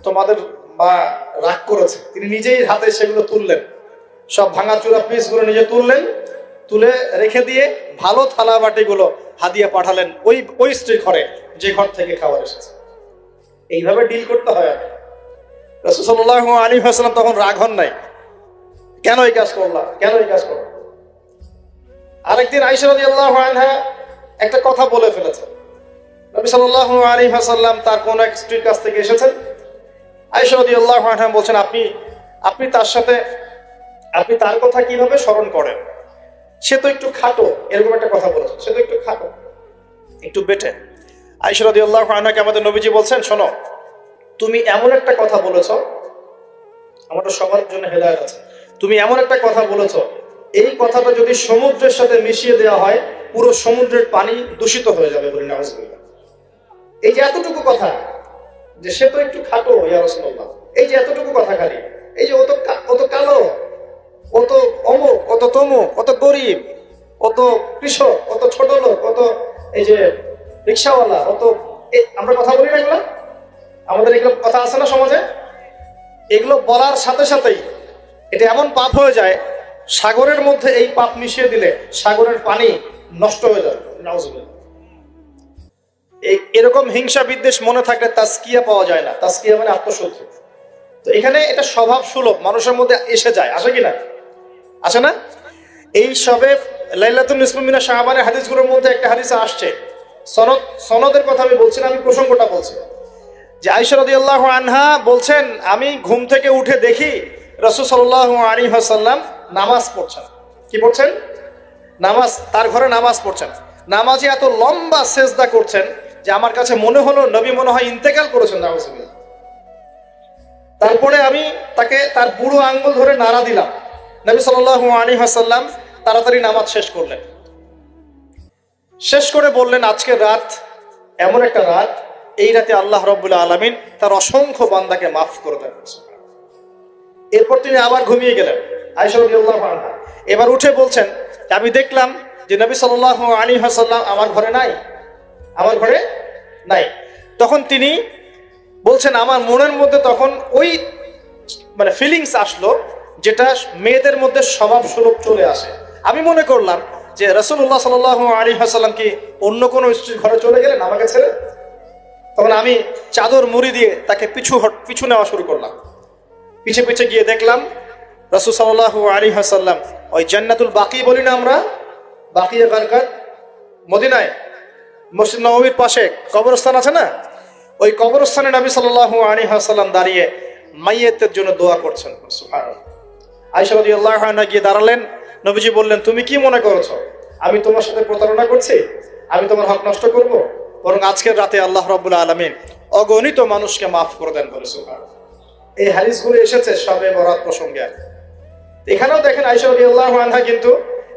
তোমাদের মা রাগ করেছে। তিনি নিজেই হাতে সেগুলো তুললেন, সব ভাঙাচোরা পিসগুলো নিজে তুলে রেখে দিয়ে ভালো থালা বাটিগুলো হাদিয়া পাঠালেন ওই স্ত্রীর ঘরে, যে ঘর থেকে খাবার এসেছে। এইভাবে ডিল করতে হয়। রাসূল সাল্লাল্লাহু আলাইহি ওয়াসাল্লাম তখন রাগ হন নাই, কেন এই কাজ করলাম। আরেকদিন আয়েশা রাদিয়াল্লাহু আনহা একটা কথা বলে ফেলেছেন। নবী সাল্লাল্লাহু আলাইহি ওয়াসাল্লাম তার কোন এক স্ত্রীর কাছ থেকে এসেছেন। আয়েশা রাদিয়াল্লাহু আনহা বলছেন, আপনি তার কথা কিভাবে স্মরণ করেন? সে তো একটু খাটো, এরকম একটা কথা বলেছেন, সে তো একটু খাটো, একটু বেটে। আয়েশা রাদিয়াল্লাহু আনহাকে আমাদের নবীজি বলছেন, শোনো, তুমি এমন একটা কথা বলেছো, আমাদের সবার জন্য হেদায়েত আছে, তুমি এমন একটা কথা বলেছো, এই কথাটা যদি সমুদ্রের সাথে মিশিয়ে দেওয়া হয়, পুরো সমুদ্রের পানি দূষিত হয়ে যাবে বলে নাউজুবিল্লাহ। এই যে এতটুকু কথা, যে সে তো একটু খাটো ইয়া রাসূলুল্লাহ, এই যে এতটুকু কথা খালি, এই যে অত কালো, অত অমুক, অত তমুক, অত গরিব, অত কৃষক, অত ছোট লোক, অত এই যে রিক্সাওয়ালা, আমরা কথা বলি না এগুলো? আমাদের এগুলো কথা আছে না সমাজে? এগুলো বলার সাথে সাথেই এটা এমন পাপ হয়ে যায়, সাগরের মধ্যে এই পাপ মিশিয়ে দিলে সাগরের পানি নষ্ট হয়ে যাবে। নাউজুবিল্লাহ। এরকম হিংসা বিদ্বেষ মনে থাকলে তাজকিয়া পাওয়া যায় না। তাজকিয়া মানে আত্মশুদ্ধি। তো এখানে এটা স্বভাব সুলভ, মানুষের মধ্যে এসে যায়, আসে কিনা? আসে না? এই সবে লাইলাতুন নিসফি মিনা শাবানের হাদিসগুলোর মধ্যে একটা হাদিসে আসছে, সনদের কথা আমি বলছি না, আমি প্রসঙ্গটা বলছি, যে আয়েশা রাদিয়াল্লাহু আনহা বলছেন, আমি ঘুম থেকে উঠে দেখি রাসূল সাল্লাল্লাহু আলাইহি ওয়াসাল্লাম নামাজ পড়ছেন। কি পড়ছেন? নামাজ, তার ঘরে নামাজ পড়ছেন। নামাজে এত লম্বা সেজদা করছেন যে আমার কাছে মনে হলো নবী মনে হয় ইন্তেকাল করেছেন। নাউজুবিল্লাহ। তারপরে আমি তাকে তার বুড়ো আঙ্গুল ধরে নাড়া দিলাম। নবী সাল্লাল্লাহু আলাইহি ওয়াসাল্লাম তাড়াতাড়ি নামাজ শেষ করলেন, শেষ করে বললেন, আজকের রাত এমন একটা রাত, এই রাতে আল্লাহ রাব্বুল আলামিন তার অসংখ্য বান্দাকে মাফ করে দেন। এরপর তিনি আবার ঘুমিয়ে গেলেন। আয়েশা রাদিয়াল্লাহু আনহা এবার উঠে বলছেন, আমি দেখলাম যে নবী সাল্লাল্লাহু আলাইহি ওয়াসাল্লাম আমার ঘরে নাই। তখন তিনি বলছেন, আমার মনের মধ্যে তখন ওই মানে ফিলিংস আসলো যেটা মেয়েদের মধ্যে স্বভাব সুলভ চলে আসে। আমি মনে করলাম যে রাসূলুল্লাহ সাল্লাল্লাহু আলাইহি ওয়াসাল্লাম কি অন্য কোনো স্ত্রীর ঘরে চলে গেলেন আমাকে ছেড়ে। তখন আমি চাদর মুড়ি দিয়ে তাকে পিছু নেওয়া শুরু করলাম। পিছে গিয়ে দেখলাম রাসূল সাল্লাল্লাহু আলাইহি ওয়াসাল্লাম ওই জান্নাতুল বাকি বলি না আমরা, বাকিয়ে গারকাত, মদিনায় মসজিদ নববীর পাশে কবরস্থান আছে না, ওই কবরস্থানে নবী সাল্লাল্লাহু আলাইহি ওয়াসাল্লাম দাঁড়িয়ে মাইয়েতের জন্য দোয়া করছেন। সুবহানাল্লাহ। আয়েশা রাদিয়াল্লাহু আনহা গিয়ে দাঁড়ালেন, নবীজি বললেন, তুমি কি মনে করছো আমি তোমার সাথে প্রতারণা করছি, আমি তোমার হক নষ্ট করব? বরং আজকের রাতে আল্লাহ রাব্বুল আলামিন অগণিত মানুষকে মাফ করে দেন বলে। সুবহানাল্লাহ। এই হাদিসগুলো এসেছে শবে বরাত প্রসঙ্গে। এখানেও দেখেন আয়েশা রাদিয়াল্লাহু আনহা কিন্তু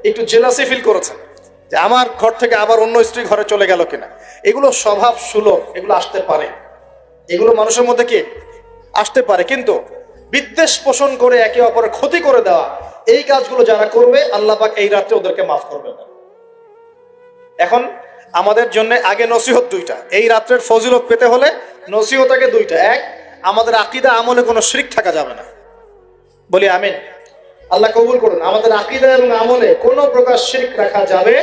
একটু জেলাসি ফিল করেছেন যে আমার ঘর থেকে আবার অন্য স্ত্রী ঘরে চলে গেল কিনা। এগুলো স্বভাব সুলভ, এগুলো আসতে পারে, এগুলো মানুষের মধ্যে কি আসতে পারে, কিন্তু বিদ্বেষ পোষণ করে একে অপরের ক্ষতি করে দেওয়া, এই কাজগুলো যারা করবে আল্লাহ পাক এই রাতে ওদেরকে মাফ করবে না। এখন আমাদের জন্য আগে নসিহত দুইটা, এই রাত্রের ফজিলত পেতে হলে নসিহত আগে দুইটা। এক, আমাদের আকীদা আমলে কোনো শিরক থাকা যাবে না, বলি আমিন। আল্লাহ কবুল করুন। আমাদের আকীদা এবং আমলে কোনো প্রকার শিরক রাখা যাবে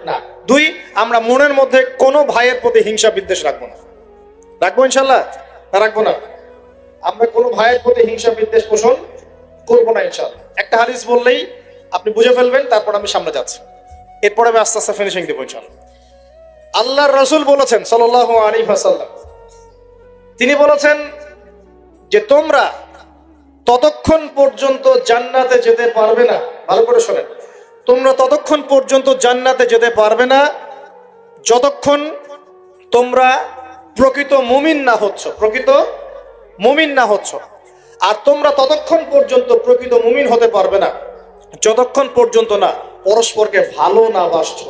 না। দুই, আমরা মনের মধ্যে কোনো ভাইয়ের প্রতি হিংসা বিদ্বেষ রাখবো না। রাখবো ইনশাল্লাহ? রাখবো না। আমরা কোনো ভাইয়ের প্রতি হিংসা বিদ্বেষ পোষণ করবো না ইনশাল্লাহ। একটা হাদিস বললেই আপনি বুঝে ফেলবেন, তারপর আমি সামনে যাচ্ছি, এরপরে আমি আস্তে আস্তে ফিনিশিং দেবো ইনশাল্লাহ। আল্লাহর রাসূল বলেছেন সাল্লাল্লাহু আলাইহি ওয়াসাল্লাম, তিনি বলেছেন যে তোমরা ততক্ষণ পর্যন্ত জান্নাতে যেতে পারবে না, ভালো করে শোনেন, তোমরা ততক্ষণ পর্যন্ত জান্নাতে যেতে পারবে না যতক্ষণ তোমরা প্রকৃত মুমিন না হচ্ছ, প্রকৃত মুমিন না হচ্ছ। আর তোমরা ততক্ষণ পর্যন্ত প্রকৃত মুমিন হতে পারবে না যতক্ষণ পর্যন্ত না পরস্পরকে ভালো না বাসছ,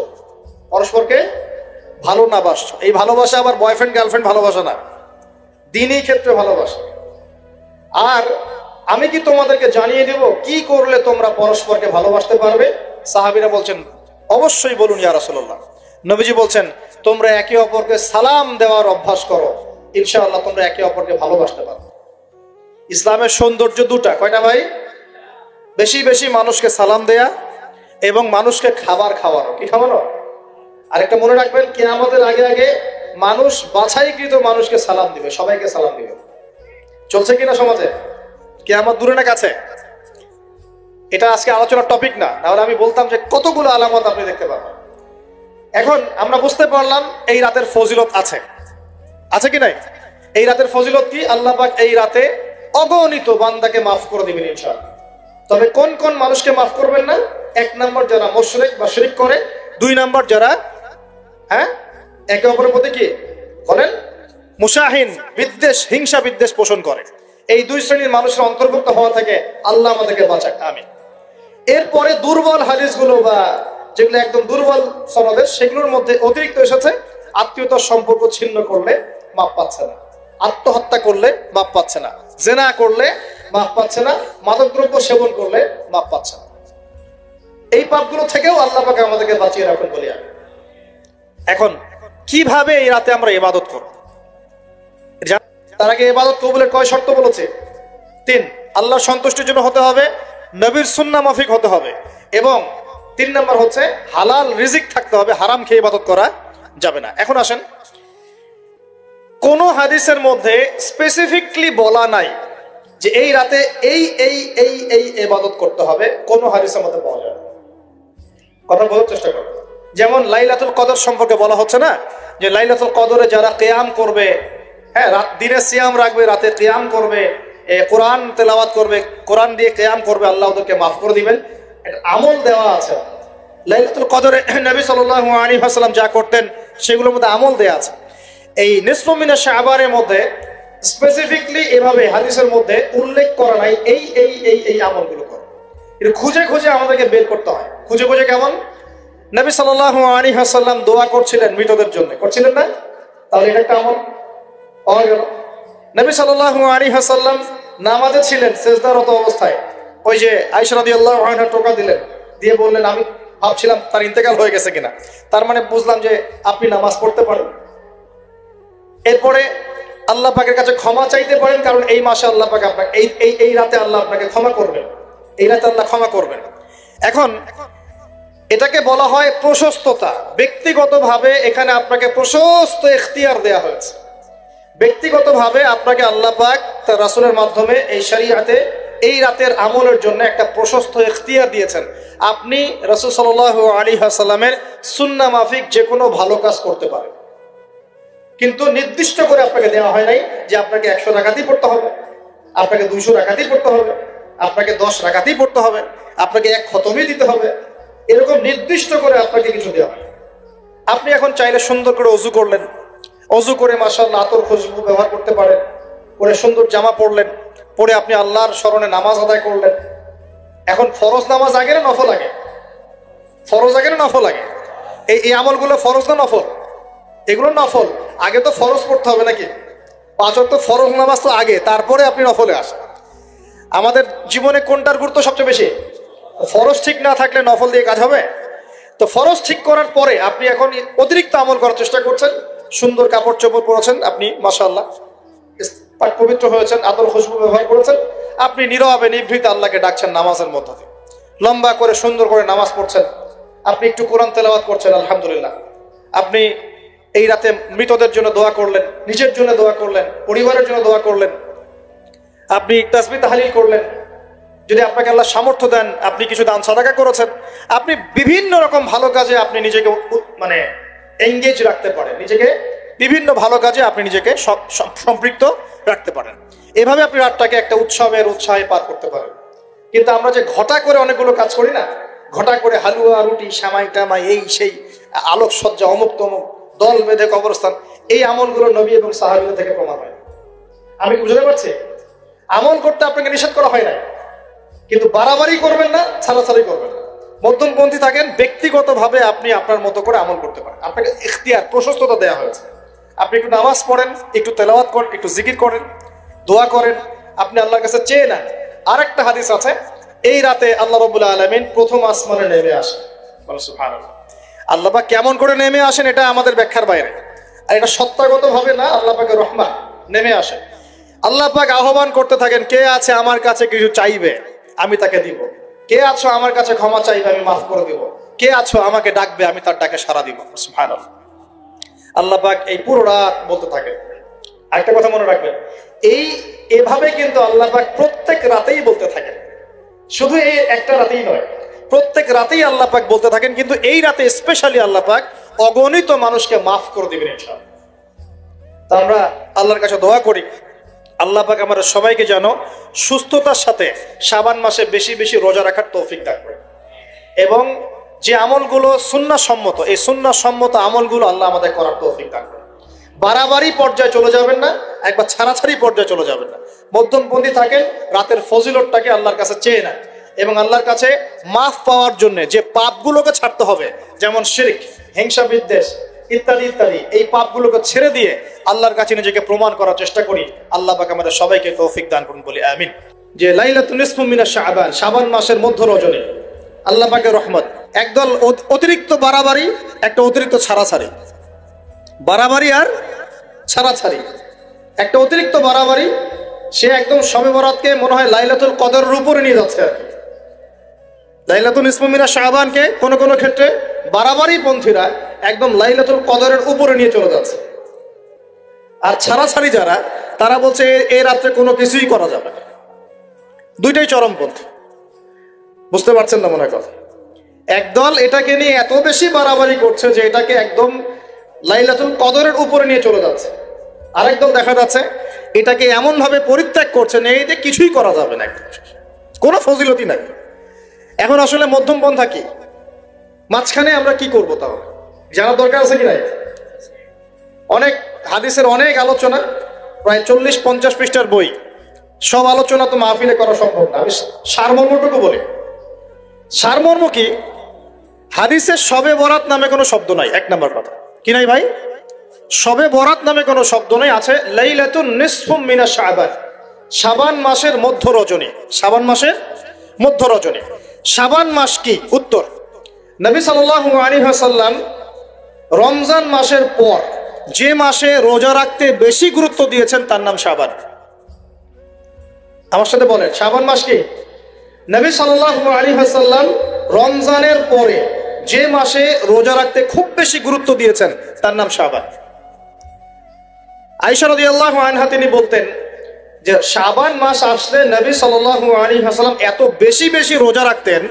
পরস্পরকে ভালো না বাসছ। এই ভালোবাসা আবার বয়ফ্রেন্ড গার্লফ্রেন্ড ভালোবাসা না, দিনই ক্ষেত্রে ভালোবাসা। আর আমি কি তোমাদেরকে জানিয়ে দেব কি করলে তোমরা পরস্পরকে ভালোবাসতে পারবে? সাহাবীরা বলছেন, অবশ্যই বলুন ইয়া রাসূলুল্লাহ। নবীজি বলছেন, তোমরা একে অপরকে সালাম দেওয়ার অভ্যাস করো, ইনশাআল্লাহ তোমরা একে অপরকে ভালোবাসতে পারবে। ইসলামের সৌন্দর্য দুটা, কয়টা ভাই? বেশি বেশি মানুষকে সালাম দেয়া এবং মানুষকে খাবার খাওয়ানো। কি খাওয়ানো? আরেকটা মনে রাখবেন, কিয়ামতের আগে আগে মানুষ বাছাইকৃত মানুষকে সালাম দিবে, সবাইকে সালাম দিবে। চলছে কিনা সমাজে? কিয়ামত দূরে না কাছে? এটা আজকে আলোচনার টপিক না, নাহলে আমি বলতাম যে কতগুলো আলামত আপনি দেখতে পাবেন। এখন আমরা বুঝতে পারলাম এই রাতের ফজিলত আছে, আছে কি নাই? এই রাতের ফজিলত কি? আল্লাহ পাক এই রাতে অগণিত বান্দাকে মাফ করে দিবেন ইনশাআল্লাহ। তবে কোন কোন মানুষকে মাফ করবেন না? এক নম্বর যারা মুশরিক বা শিরক করে, দুই নম্বর যারা একে অপরের প্রতি কি বলেন মুশাহিন, বিদ্বেষ, হিংসা বিদ্বেষ পোষণ করে। এই দুই শ্রেণীর মানুষের অন্তর্ভুক্ত হওয়া থেকে আল্লাহ আমাদেরকে বাঁচাক, আমিন। এরপরে দুর্বল হাদিসগুলো বা যেগুলো একদম দুর্বল সনদের, সেগুলোর মধ্যে অতিরিক্ত এসেছে আত্মীয়তার সম্পর্ক ছিন্ন করলে মাপ পাচ্ছে না, আত্মহত্যা করলে মাপ পাচ্ছে না, জেনা করলে মাপ পাচ্ছে না, মাদকদ্রব্য সেবন করলে মাপ পাচ্ছে না। এই পাপগুলো থেকেও আল্লাহ পাক আমাদেরকে বাঁচিয়ে রাখুন বলি আমি। এখন কিভাবে এই রাতে আমরা ইবাদত করব? তার আগে ইবাদত কবুলের কয় শর্ত বলেছে? 3। আল্লাহর সন্তুষ্টির জন্য হতে হবে, নবীর সুন্নাহ মাফিক হতে হবে, এবং 3 নম্বর হচ্ছে হালাল রিজিক থাকতে হবে, হারাম খেয়ে ইবাদত করা যাবে না। এখন আসেন, কোন হাদিসের মধ্যে স্পেসিফিকলি বলা নাই যে এই রাতে এই এই এই এই ইবাদত করতে হবে, কোন হাদিসের মধ্যে পাওয়া যায় না। কথা বোঝার চেষ্টা করো। যেমন লাইলাতুল কদর সম্পর্কে বলা হচ্ছে না, যে লাইলাতুল কদরে যারা কিয়াম করবে, দিনে সিয়াম রাখবে, রাতে কিয়াম করবে, কোরআন তেলাওয়াত করবে, কোরআন দিয়ে কিয়াম করবে, আল্লাহ ওদেরকে মাফ করে দিবেন। একটা আমল দেওয়া আছে লাইলাতুল কদরে। নবী সাল্লাল্লাহু আলাইহি ওয়াসাল্লাম যা করতেন সেগুলোর মধ্যে আমল দেওয়া আছে। এই নিসফু মিনা শাবানের মধ্যে স্পেসিফিকলি এভাবে হাদিসের মধ্যে উল্লেখ করা নাই এই এই এই এই আমলগুলো করো। এটা খুঁজে খুঁজে আমাদেরকে বের করতে হয়। খুঁজে খুঁজে কেমন? নবী সাল্লাল্লাহু আলাইহি ওয়াসাল্লাম দোয়া করছিলেন মৃতদের জন্য, করছিলেন না? তাহলে এটা একটা আমল পাওয়া গেল। নবী সাল্লাল্লাহু আলাইহি ওয়াসাল্লাম নামাজে ছিলেন, সিজদারত অবস্থায় ওই যে আয়েশা রাদিয়াল্লাহু আনহা টোকা দিলেন, দিয়ে বললেন আমি ভাবছিলাম তার ইন্তেকাল হয়ে গেছে কিনা, তার মানে বুঝলাম যে আপনি নামাজ পড়তে পারেন। এরপরে আল্লাহ পাকের কাছে ক্ষমা চাইতে পারেন, কারণ এই মাসে আল্লাহ পাক আপনাকে এই রাতে আল্লাহ আপনাকে ক্ষমা করবেন, এই রাতে আল্লাহ ক্ষমা করবেন। এখন এটাকে বলা হয় প্রশস্ততা। ব্যক্তিগতভাবে এখানে আপনাকে প্রশস্ত ইখতিয়ার দেয়া হয়েছে। ব্যক্তিগতভাবে আপনাকে আল্লাহ পাক তার রাসূলের মাধ্যমে এই শরীয়তে এই রাতের আমলের জন্য একটা প্রশস্ত ইখতিয়ার দিয়েছেন। আপনি রাসূল সাল্লাল্লাহু আলাইহি ওয়াসাল্লামের সুন্নাহ মাফিক যে কোনো ভালো কাজ করতে পারেন, কিন্তু নির্দিষ্ট করে আপনাকে দেওয়া হয় নাই যে আপনাকে 100 রাকাতই পড়তে হবে, আপনাকে 200 রাকাতই পড়তে হবে, আপনাকে 10 রাকাতই পড়তে হবে, আপনাকে 1 খতমই দিতে হবে। এরকম নির্দিষ্ট করে আপনাকে কিছু দেওয়া হয়। আপনি এখন চাইলে সুন্দর করে ওযু করলেন, ওযু করে মাশাআল্লাহ আতর খুশবু ব্যবহার করতে পারেন, পরে সুন্দর জামা পরলেন, পরে আপনি আল্লাহর স্মরণে নামাজ আদায় করলেন। এখন ফরজ নামাজ আগে না নফল আগে? ফরজ আগে না নফল আগে? এই আমলগুলো ফরজ না নফল? এগুলো নফল। আগে তো ফরজ পড়তে হবে নাকি? 5 ওয়াক্ত ফরজ নামাজ তো আগে, তারপরে আপনি নফলে আসেন। আমাদের জীবনে কোনটার গুরুত্ব সবচেয়ে বেশি? ফরজ ঠিক না থাকলে নফল দিয়ে কাজ হবে? তো ফরজ ঠিক করার পরে আপনি এখন অতিরিক্ত আমল করার চেষ্টা করছেন। সুন্দর কাপড় চোপড় পরেছেন, আপনি মাশাআল্লাহ পাক পবিত্র হয়েছেন, আতর খুশবু ব্যবহার করেছেন, আপনি নীরবে নিভৃতে আল্লাহকে ডাকছেন নামাজের মধ্য দিয়ে, লম্বা করে সুন্দর করে নামাজ পড়ছেন, আপনি একটু কোরআন তেলাওয়াত করছেন, আলহামদুলিল্লাহ। আপনি এই রাতে মৃতদের জন্য দোয়া করলেন, নিজের জন্য দোয়া করলেন, পরিবারের জন্য দোয়া করলেন, আপনি তাসবিহ তাহলিল করলেন, যদি আপনাকে আল্লাহ সামর্থ্য দেন আপনি কিছু দান সাদাকা করেছেন, আপনি বিভিন্ন রকম ভালো কাজে আপনি নিজেকে মানে এঙ্গেজ রাখতে পারেন, নিজেকে বিভিন্ন ভালো কাজে আপনি নিজেকে সম্পৃক্ত রাখতে পারেন। এভাবে আপনি রাতটাকে একটা উৎসাহে পার করতে পারেন। কিন্তু আমরা যে ঘটা করে অনেকগুলো কাজ করি না, ঘটা করে হালুয়া রুটি সামাই টামাই এই সেই আলোকসজ্জা অমুক তমুক দল বেঁধে কবরস্থান, এই আমলগুলো নবী এবং সাহাবীদের থেকে প্রমাণ হয়। আমি কি বুঝতে পারছি? আমল করতে আপনাকে নিষেধ করা হয় না, কিন্তু বাড়াবাড়ি করবেন না, ছাড়াছাড়ি করবেন না, মধ্যমপন্থী থাকেন। ব্যক্তিগতভাবে আপনি আপনার মতো করে আমল করতে পারেন, আপনাকে ইখতিয়ার প্রশস্ততা দেওয়া হয়েছে। আপনি একটু নামাজ পড়েন, একটু তেলাওয়াত করেন, একটু জিকির করেন, দোয়া করেন, আপনি আল্লাহর কাছে চেয়ে নেন। আরেকটা হাদিস আছে, এই রাতে আল্লাহ রাব্বুল আলামিন প্রথম আসমানে নেমে আসেন। সুবহানাল্লাহ। আল্লাহ পাক কেমন করে নেমে আসেন এটা আমাদের ব্যাখ্যার বাইরে, আর এটা সত্তাগতভাবে না, আল্লাহ পাকের রহমান নেমে আসেন। আল্লাহ পাক আহ্বান করতে থাকেন, কে আছে আমার কাছে কিছু চাইবে আমি তাকে দিব, কে আছো আমার কাছে ক্ষমা চাইবে আমি মাফ করে দিব, কে আছো আমাকে ডাকবে আমি তার ডাকে সাড়া দিব। সুবহানাল্লাহ। আল্লাহ পাক এই পুরো রাত বলতে থাকেন। আরেকটা কথা মনে রাখবেন, এভাবে কিন্তু আল্লাহ পাক প্রত্যেক রাতেই বলতে থাকেন, শুধু এই একটা রাতেই নয়, প্রত্যেক রাতেই আল্লাহ পাক বলতে থাকেন। কিন্তু এই রাতে স্পেশালি আল্লাহ পাক অগণিত মানুষকে মাফ করে দিবেন ইনশাআল্লাহ। তা আমরা আল্লাহর কাছে দোয়া করি আল্লাহ পাক আমাদের সবাইকে যেন সুস্থতার সাথে শাবান মাসে বেশি বেশি রোজা রাখার তৌফিক দান করেন, এবং যে আমলগুলো সুন্নাহ সম্মত, এই সুন্নাহ সম্মত আমলগুলো আল্লাহ আমাদের করার তৌফিক দান করেন। বাড়াবাড়ি পর্যায়ে চলে যাবেন না, একবার ছাড়াছাড়ি পর্যায়ে চলে যাবেন না, মধ্যমপন্থী থাকেন। রাতের ফজিলতটাকে আল্লাহর কাছে চেয়ে নেন, এবং আল্লাহর কাছে মাফ পাওয়ার জন্য যে পাপগুলোকে ছাড়তে হবে, যেমন শিরক, হিংসা বিদ্বেষ ইত্যাদি ইত্যাদি, এই পাপগুলোকে ছেড়ে দিয়ে আল্লাহর কাছে নিজেকে প্রমাণ করার চেষ্টা করি। আল্লাহ পাক আমাদের সবাইকে তৌফিক দান করুন বলি আমিন। যে লাইলাতুন নিসফু মিনাশ শাবান, শাবান মাসের মধ্য রজনী, আল্লাহ পাকের রহমত। একদল অতিরিক্ত বাড়াবাড়ি, একটা অতিরিক্ত ছাড়াছাড়ি, বাড়াবাড়ি আর ছাড়াছাড়ি, একটা অতিরিক্ত বাড়াবাড়ি, সে একদম শবে বরাতকে মনে হয় লাইলাতুল কদরের উপরে নিয়ে যাচ্ছে আর কি। লাইলাতুন নিসফু মিনাশ শাবানকে কোন কোন ক্ষেত্রে বাড়াবাড়ি পন্থীরা একদম লাইলাতুল কদরের উপরে নিয়ে চলে যাচ্ছে। আর ছাড়াছাড়ি যারা, তারা বলছে এই রাত্রে কোনো কিছুই করা যাবে না। দুইটাই চরমপন্থী, বুঝতে পারছেন না মনে হয় কথা। একদল এটাকে নিয়ে এত বেশি বাড়াবাড়ি করছে যে এটাকে একদম লাইলাতুল কদরের উপরে নিয়ে চলে যাচ্ছে, আরেক দল দেখা যাচ্ছে এটাকে এমন ভাবে পরিত্যাগ করছে এই যে কিছুই করা যাবে না, কোনো ফজিলতি নাই। এখন আসলে মধ্যমপন্থা কি, মাঝখানে আমরা কি করবো তাহলে জানার দরকার আছে কি নাই? অনেক হাদিসের অনেক আলোচনা, প্রায় 40-50 পৃষ্ঠার বই, সব আলোচনা তো মাহফিলে করা সম্ভব না। আমি সারমর্মটুকু বলি। সারমর্ম কি? হাদিসের শবে বরাত নামে কোনো শব্দ নাই, এক নাম্বার কথা। কি নাই ভাই? শবে বরাত নামে কোনো শব্দ নাই, আছে লাইলাতুন নিসফু মিনাশ শাবান, শাবান মাসের মধ্য রজনী। শাবান মাসের মধ্য রজনী। শাবান মাস কি? উত্তর, নবী সাল্লাল্লাহু আলাইহি ওয়াসাল্লাম রমজান মাসের পর যে মাসে রোজা রাখতে বেশি গুরুত্ব দিয়েছেন তার নাম শাবান। আমার সাথে বলেন, শাবান মাস কি? নবী সাল্লাল্লাহু আলাইহি ওয়াসাল্লাম রমজানের পরে যে মাসে রোজা রাখতে খুব বেশি গুরুত্ব দিয়েছেন তার নাম শাবান। আয়েশা রাদিয়াল্লাহু আনহা তিনি বলতেন, যে শাবান মাস আসলে নবী সাল্লাল্লাহু আলাইহি ওয়াসাল্লাম এত বেশি বেশি রোজা রাখতেন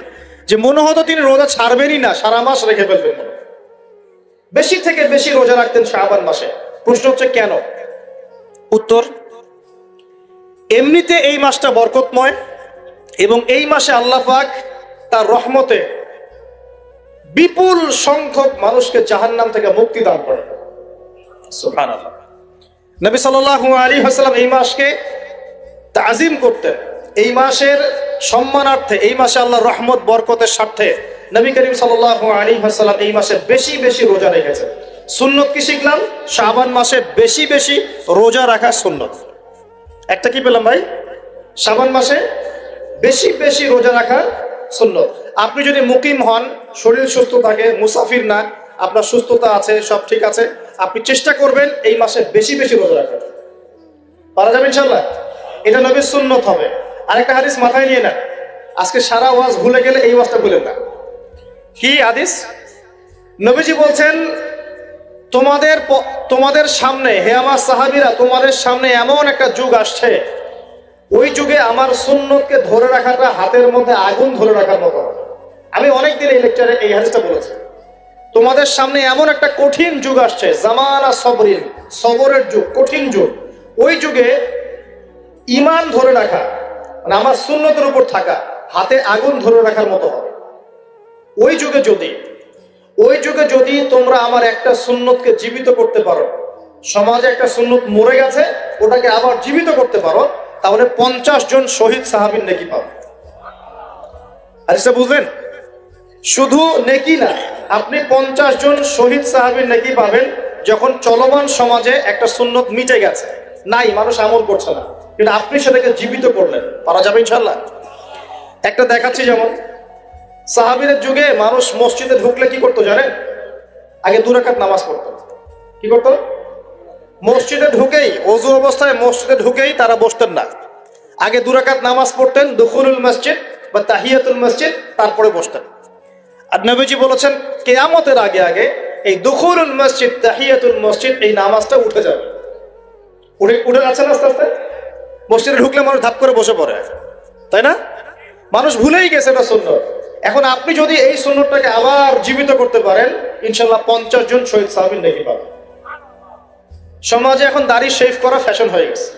যে মনে হতো তিনি রোজা ছাড়বেনই না, সারা মাস রেখে ফেলবেন। বেশি থেকে বেশি রোজা রাখতেন শাবান মাসে। প্রশ্ন হচ্ছে কেন? উত্তর, এমনিতে এই মাসটা বরকতময় এবং এই মাসে আল্লাহ পাক তার রহমতে বিপুল সংখ্যক মানুষকে জাহান্নাম থেকে মুক্তি দান করেন। সুবহানাল্লাহ। নবী সাল্লাল্লাহু আলাইহি ওয়াসাল্লাম এই মাসকে তাজিম করতেন। এই মাসের সম্মানার্থে, এই মাসে আল্লাহর রহমত বরকতের স্বার্থে নবী করিম সাল্লাল্লাহু আলাইহি ওয়াসাল্লাম এই মাসে বেশি বেশি রোজা রেখেছেন। সুন্নত কি শিখলাম? শাবান মাসে বেশি বেশি রোজা রাখা সুন্নত। একটা কি পেলাম ভাই? শাবান মাসে বেশি বেশি রোজা রাখা সুন্নত। আপনি যদি মুকিম হন, শরীর সুস্থ থাকে, মুসাফির না, আপনার সুস্থতা আছে, সব ঠিক আছে, আপনি চেষ্টা করবেন এই মাসে বেশি বেশি রোজা রাখার। পারা যাবে ইনশাআল্লাহ? এটা নবীর সুন্নত হবে। আরেকটা হাদিস মাথায় নিয়ে না, আজকে সারা ওয়াজ ভুলে গেলে এই ওয়াজটা ভুলেন না। কি হাদিস? নবীজি বলছেন, তোমাদের সামনে, হে আমার সাহাবীরা, তোমাদের সামনে এমন একটা যুগ আসছে, ওই যুগে আমার সুন্নতকে ধরে রাখাটা হাতের মধ্যে আগুন ধরে রাখার মতো হবে। আমি অনেকদিন এই লেকচারে এই হাদিসটা বলেছি। তোমাদের সামনে এমন একটা কঠিন যুগ আসছে, জামানা সবরিন, সবরের যুগ, কঠিন যুগ। ওই যুগে ঈমান ধরে রাখা, মানে আমার সুন্নতের উপর থাকা, হাতে আগুন ধরে রাখার মতো হবে। ওই যুগে যদি তোমরা আমার একটা সুন্নতকে জীবিত করতে পারো, সমাজে একটা সুন্নত মরে গেছে, ওটাকে আবার জীবিত করতে পারো, তাহলে 50 জন শহীদ সাহাবীর নেকি পাবে। হাদিসটা বুঝলেন? শুধু নেকি না, আপনি 50 জন শহীদ সাহাবীর নেকি পাবেন যখন চলমান সমাজে একটা সুন্নত মিটে গেছে, নাই, মানুষ আমল করছে না, কিন্তু আপনি সেটাকে জীবিত করলেন। পারা যাবে ইনশাআল্লাহ? একটা দেখাচ্ছি, যেমন সাহাবীদের যুগে মানুষ মসজিদে ঢুকলে কি করতো জানেন? আগে 2 রাকাত নামাজ পড়তো। কি করতো? মসজিদে ঢুকেই, ওযু অবস্থায় মসজিদে ঢুকেই তারা বসতেন না, আগে 2 রাকাত নামাজ পড়তেন, দুখুলুল মসজিদ বা তাহিয়াতুল মসজিদ, তারপরে বসতেন। আর নবীজি বলেছেন, কিয়ামতের আগে আগে এই দুখুলুল মসজিদ, তাহিয়াতুল মসজিদ, এই নামাজটা উঠে যাবে। উঠে যাচ্ছে না আস্তে আস্তে। মসজিদে ঢুকলে মানুষ ধাপ করে বসে পড়ে, তাই না? মানুষ ভুলেই গেছে এটা সুন্নত। এখন আপনি যদি এই সুন্নতটাকে আবার জীবিত করতে পারেন, ইনশাআল্লাহ 50 জন শহীদ সাহাবীর নেকি পাবেন। সমাজে এখন দাড়ি শেভ করা ফ্যাশন হয়ে গেছে,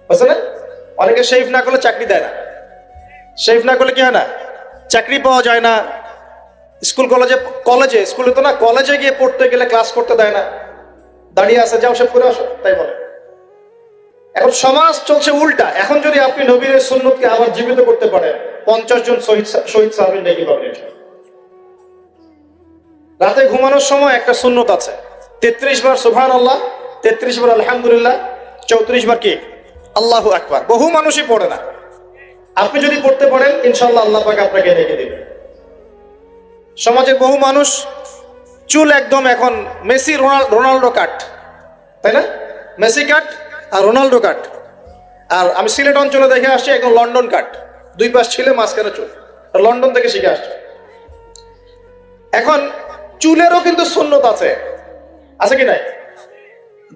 বুঝছেন না? অনেকে শেভ না করলে চাকরি দেয় না। শেভ না করলে কি হয় না? চাকরি পাওয়া যায় না। স্কুলে তো না, কলেজে গিয়ে পড়তে গেলে ক্লাস করতে দেয় না। দাঁড়িয়ে আছে, যাও শেভ করে আসো, তাই বলে। এখন সমাজ চলছে উল্টা। এখন যদি আপনি নবীর সুন্নতকে আবার জীবিত করতে পারেন, 50 জন শহীদ সাহাবীর নেকি পাবেন। রাতে ঘুমানোর সময় একটা সুন্নত আছে, 33 বার সুবহানাল্লাহ, 33 বার আলহামদুলিল্লাহ, 34 বার কি আল্লাহু আকবার। বহু মানুষই পড়ে না। আপনি যদি পড়তে পারেন, ইনশাআল্লাহ আল্লাহ পাক আপনাকে নেকি দিবেন। সমাজে বহু মানুষ চুল একদম এখন মেসি রোনাল্ডো কাট, তাই না? মেসি কাট আর রোনাল্ডো কাট। আর আমি সিলেট অঞ্চলে দেখে আসছি একদম লন্ডন কাট, 2 পাশ ছিলে, মাঝখানে চুল। লন্ডন থেকে শিখে আসছে। এখন চুলেরও কিন্তু সুন্নত আছে, আছে কি নাই?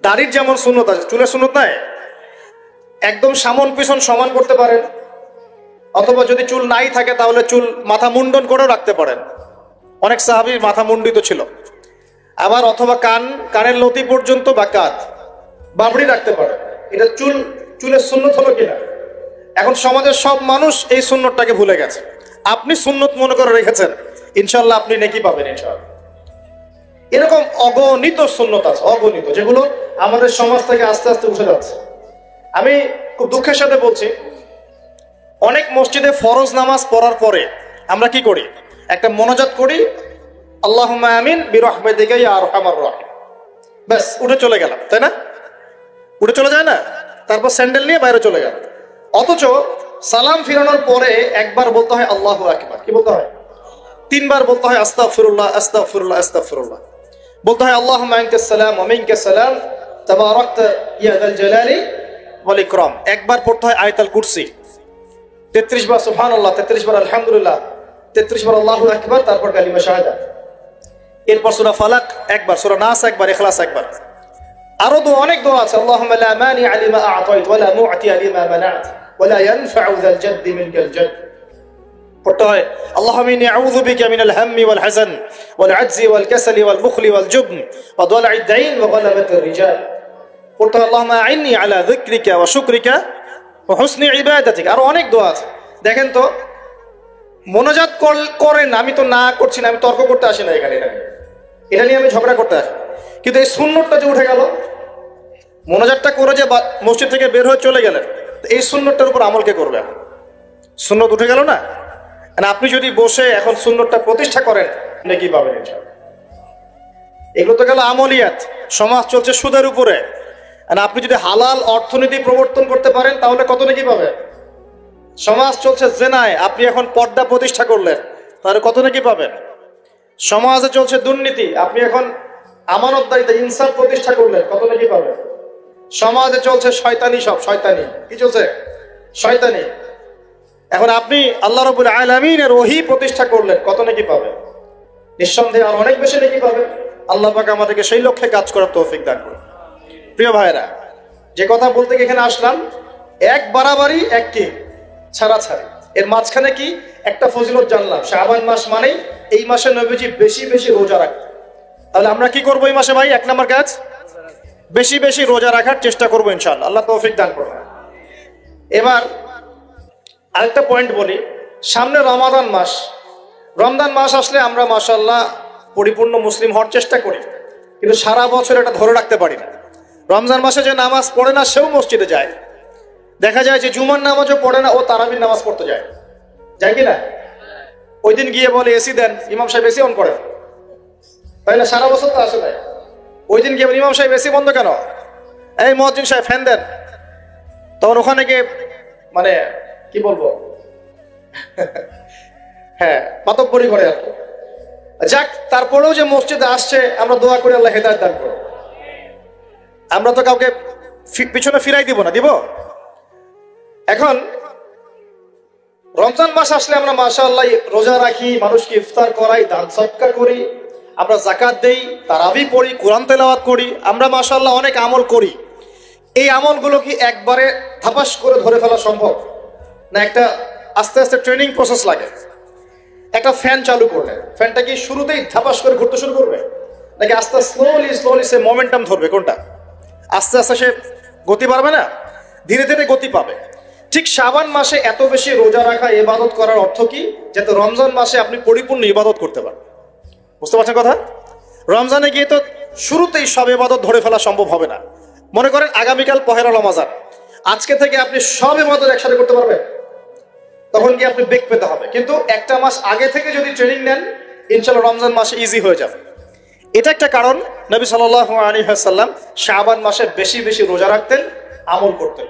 দাড়ির যেমন সুন্নত আছে, চুলের সুন্নত নাই। একদম সামন পিছন সমান করতে পারেন, অথবা যদি চুল নাই থাকে তাহলে চুল মাথা মুন্ডন করেও রাখতে পারেন। অনেক সাহাবীর মাথা মুন্ডিত ছিল। আবার অথবা কানের লতি পর্যন্ত বা কাঁধ বাবড়ি রাখতে পারেন। এটা চুলের সুন্নত হলো কিনা? এখন সমাজের সব মানুষ এই সুন্নতটাকে ভুলে গেছে। আপনি সুন্নত মনে করে রেখেছেন, ইনশাআল্লাহ আপনি নেকি পাবেন ইনশাআল্লাহ। এরকম অগণিত সুন্নত আছে, অগণিত, যেগুলো আমাদের সমাজ থেকে আস্তে আস্তে উঠে যাচ্ছে। আমি খুব দুঃখের সাথে বলছি, অনেক মসজিদে ফরজ নামাজ পড়ার পরে আমরা কি করি? একটা মোনাজাত করি, আল্লাহুম্মা আমিন বিরহমাতিকা ইয়া আরহামার রাহিম, ব্যাস উঠে চলে গেলাম, তাই না? উঠে চলে যায় না? তারপর স্যান্ডেল নিয়ে বাইরে চলে গেল। অথচ সালাম ফিরানোর পরে একবার বলতে হয় আল্লাহু আকবার। কি বলতে হয়? 3 বার বলতে হয় আস্তাগফিরুল্লাহ, আস্তাগফিরুল্লাহ, আস্তাগফিরুল্লাহ। বলতে হয় আল্লাহুম্মা আনতাস সালাম ওয়া মিনকাস সালাম তাবারাকতা ইয়া যাল জালালি ওয়াল ইকরাম। একবার পড়তে হয় আয়াতুল কুরসি, 33 বার সুবহানাল্লাহ, 33 বার আলহামদুলিল্লাহ, 33 বার আল্লাহু আকবার, তারপর কালিমা শাহাদাত। এরপর সূরা ফালাক একবার, সূরা নাস একবার, ইখলাস একবার। আরো দোয়া, অনেক দোয়া আছে। আল্লাহুম্মা লা মানিআ লিমা আ'তাইত ওয়া লা মু'তিয়া লিমা মানা'ত ওয়া লা ইয়ানফা'ু যাল জাদ্দি মিনকাল জাদ। পড়তে হয় আল্লাহুম্মা ইন্নী আউযু বিকা মিনাল হাম্মি ওয়াল হাযান ওয়াল আজজি ওয়াল কাসালি ওয়াল বুখলি ওয়াল জুবন ওয়া দালা'id দাইন ওয়া গালাবাতির রিজাল। পড়তে হয় আল্লাহুম্মা আ'ইন্নী আলা যিকরিকা ওয়া শুকরিকা ওয়া হুসনি ইবাদাতিক। আরো অনেক দোয়া আছে। দেখেন তো, মোনাজাত করেন, আমি তো না করছি না, আমি তর্ক করতে আসি না এখানে, এটা নিয়ে আমি ঝগড়া করতে আসি, কিন্তু এই সুন্নতটা যে উঠে গেল, মোনাজাতটা করে যে মসজিদ থেকে বের হয়ে চলে গেলেন, এই সুন্নতটার উপর আমল কে করবে? সুন্নত উঠে গেল না? আপনি যদি বসে এখন সুন্নতটা প্রতিষ্ঠা করেন, কি পাবেন ইনশাআল্লাহ? এগুলো তো গেল আমলিয়াত। সমাজ চলছে সুদের উপরে, আপনি যদি হালাল অর্থনীতি প্রবর্তন করতে পারেন তাহলে কত নাকি পাবেন? সমাজ চলছে জেনায়, আপনি এখন পর্দা প্রতিষ্ঠা করলেন তাহলে কত নাকি পাবেন? সমাজে চলছে দুর্নীতি, আপনি এখন আমানতদারিতা ইনসাফ প্রতিষ্ঠা করলেন, কত নাকি পাবেন? সমাজে চলছে শয়তানি, সব শয়তানি, কি চলছে? শয়তানি। এখন আপনি আল্লাহ রাব্বুল আলামিনের ওহী প্রতিষ্ঠা করলেন, কত নাকি পাবেন? নিঃসন্দেহে আর অনেক বেশি নাকি পাবেন। আল্লাহ পাক আমাদেরকে সেই লক্ষ্যে কাজ করার তৌফিক দান করুন। প্রিয় ভাইরা, যে কথা বলতে এখানে আসলাম, এক বাড়াবাড়ি এক কি ছাড়াছাড়ি, এর মাঝখানে কি একটা ফজিলত জানলাম। শাবান মাস মানেই এই মাসে নবীজি বেশি বেশি রোজা রাখতেন। তাহলে আমরা কি করবো এই মাসে ভাই? এক নম্বর কাজ, বেশি বেশি রোজা রাখার চেষ্টা করবো ইনশাআল্লাহ। আল্লাহ তৌফিক দান করবেন। এবার আরেকটা পয়েন্ট বলি, সামনে রমাদান মাস। রমজান মাস আসলে আমরা মাশাআল্লাহ পরিপূর্ণ মুসলিম হওয়ার চেষ্টা করি, কিন্তু সারা বছর এটা ধরে রাখতে পারি না। রমজান মাসে যে নামাজ পড়ে না সেও মসজিদে যায়। দেখা যায় যে জুমার নামাজও পড়ে না, ও তারাবির নামাজ পড়তে যায়, যায় কি না? ওই দিন গিয়ে বলে এসি দেন, ইমাম সাহেব এসি অন করে, তাই না? সারা বছর তো আসে নাই। ওই দিন গিয়ে ইমাম সাহেব এসি বন্ধ কেন? এই মুয়াজ্জিন সাহেব ফ্যান দেন। তখন ওখানে গিয়ে মানে কি বলবো, হ্যাঁ মাতব্বরি করে আর কি। যাক, তারপরেও যে মসজিদে আসছে আমরা দোয়া করি আল্লাহ হেদায়েত দান করুন। আমরা তো কাউকে পিছনে ফিরাই দিব না, দিব? এখন রমজান মাস আসলে আমরা মাশাআল্লাহ রোজা রাখি, মানুষকে ইফতার করাই, দান সদকা করি, আমরা যাকাত দেই, তারাবি পড়ি, কোরআন তেলাওয়াত করি, আমরা মাশাআল্লাহ অনেক আমল করি। এই আমলগুলো কি একবারে ধাপাস করে ধরে ফেলা সম্ভব না? একটা আস্তে আস্তে ট্রেনিং প্রসেস লাগে। একটা ফ্যান চালু করলে ফ্যানটা কি শুরুতেই ধাপাস করে ঘুরতে শুরু করবে, নাকি আস্তে স্লোলি স্লোলি সে মোমেন্টাম ধরবে? কোনটা? আস্তে আস্তে সে গতি পাবে না, ধীরে ধীরে গতি পাবে। ঠিক শাবান মাসে এত বেশি রোজা রাখা, ইবাদত করার অর্থ কি? যাতে রমজান মাসে আপনি পরিপূর্ণ ইবাদত করতে পারেন। বুঝতে পারছেন কথা? রমজানে গিয়ে তো শুরুতেই সব ইবাদত ধরে ফেলা সম্ভব হবে না। মনে করেন আগামীকাল পহেলা রমজান, আজকে থেকে আপনি সব ইবাদত একসাথে করতে পারবেন? তখন কি আপনি বেগ পেতে হবে। কিন্তু একটা মাস আগে থেকে যদি ট্রেনিং নেন, ইনশাআল্লাহ রমজান মাসে ইজি হয়ে যাবে। এটা একটা কারণ নবী সাল্লাল্লাহু আলাইহি ওয়াসাল্লাম শাবান মাসে বেশি বেশি রোজা রাখতেন, আমল করতেন।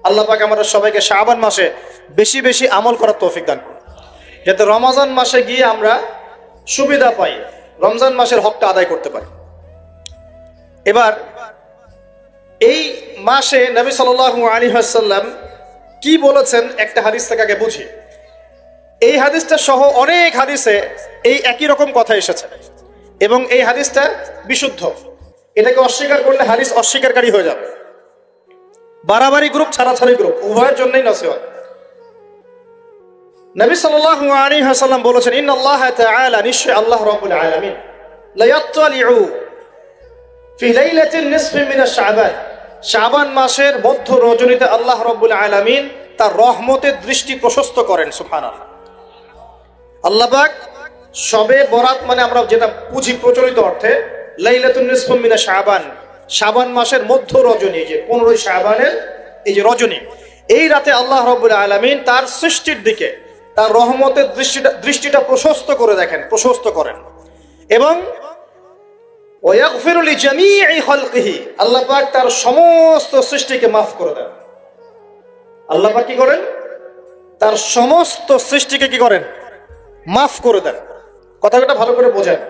আল্লাহ পাক আমাদের সবাইকে শাবান মাসে বেশি বেশি আমল করার তৌফিক দান করুন, যাতে রমজান মাসে গিয়ে আমরা সুবিধা পাই, রমজান মাসের হকটা আদায় করতে পারি। এবার এই মাসে নবী সাল্লাল্লাহু আলাইহি ওয়াসাল্লাম কি বলেছেন একটা হাদিস থেকে আগে বুঝি। এই হাদিসটা সহ অনেক হাদিসে এই একই রকম কথা এসেছে এবং এই হাদিসটা বিশুদ্ধ। এটাকে অস্বীকার করলে হাদিস অস্বীকারী হয়ে যাবে। বাড়াবাড়ি গ্রুপ, ছাড়াছাড়ি গ্রুপ, উভয়ের জন্যই নসিহত। নবী সাল্লাল্লাহু আলাইহি ওয়াসাল্লাম বলেছেন, ইন্নাল্লাহ তাআলা, নিশ্চয় আল্লাহ রাব্বুল আলামিন, লা ইয়াত্তালিউ ফি লাইলাতিন নিসফি মিন শাবান, শাবান মাসের মধ্য রজনীতে আল্লাহ রাব্বুল আলামিন তার রহমতের দৃষ্টি প্রশস্ত করেন। সুবহানাল্লাহ। আল্লাহ পাক শবে বরাত মানে আমরা যেটা বুঝি প্রচলিত অর্থে, লাইলাতুন নিসফি মিন শাবান, শাবান মাসের মধ্য রজনী, যে 15 শাবানের এই যে রজনী, এই রাতে আল্লাহ রাব্বুল আলামিন তার সৃষ্টির দিকে তার রহমতের দৃষ্টিটা প্রশস্ত করে দেখেন, প্রশস্ত করেন। এবং ওয়াগফিরু লিজামিই খালকিহি, আল্লাহ পাক তার সমস্ত সৃষ্টিকে মাফ করে দেন। আল্লাহ পাক কি করেন? তার সমস্ত সৃষ্টিকে কি করেন? মাফ করে দেন। কথাটা ভালো করে বোঝেন।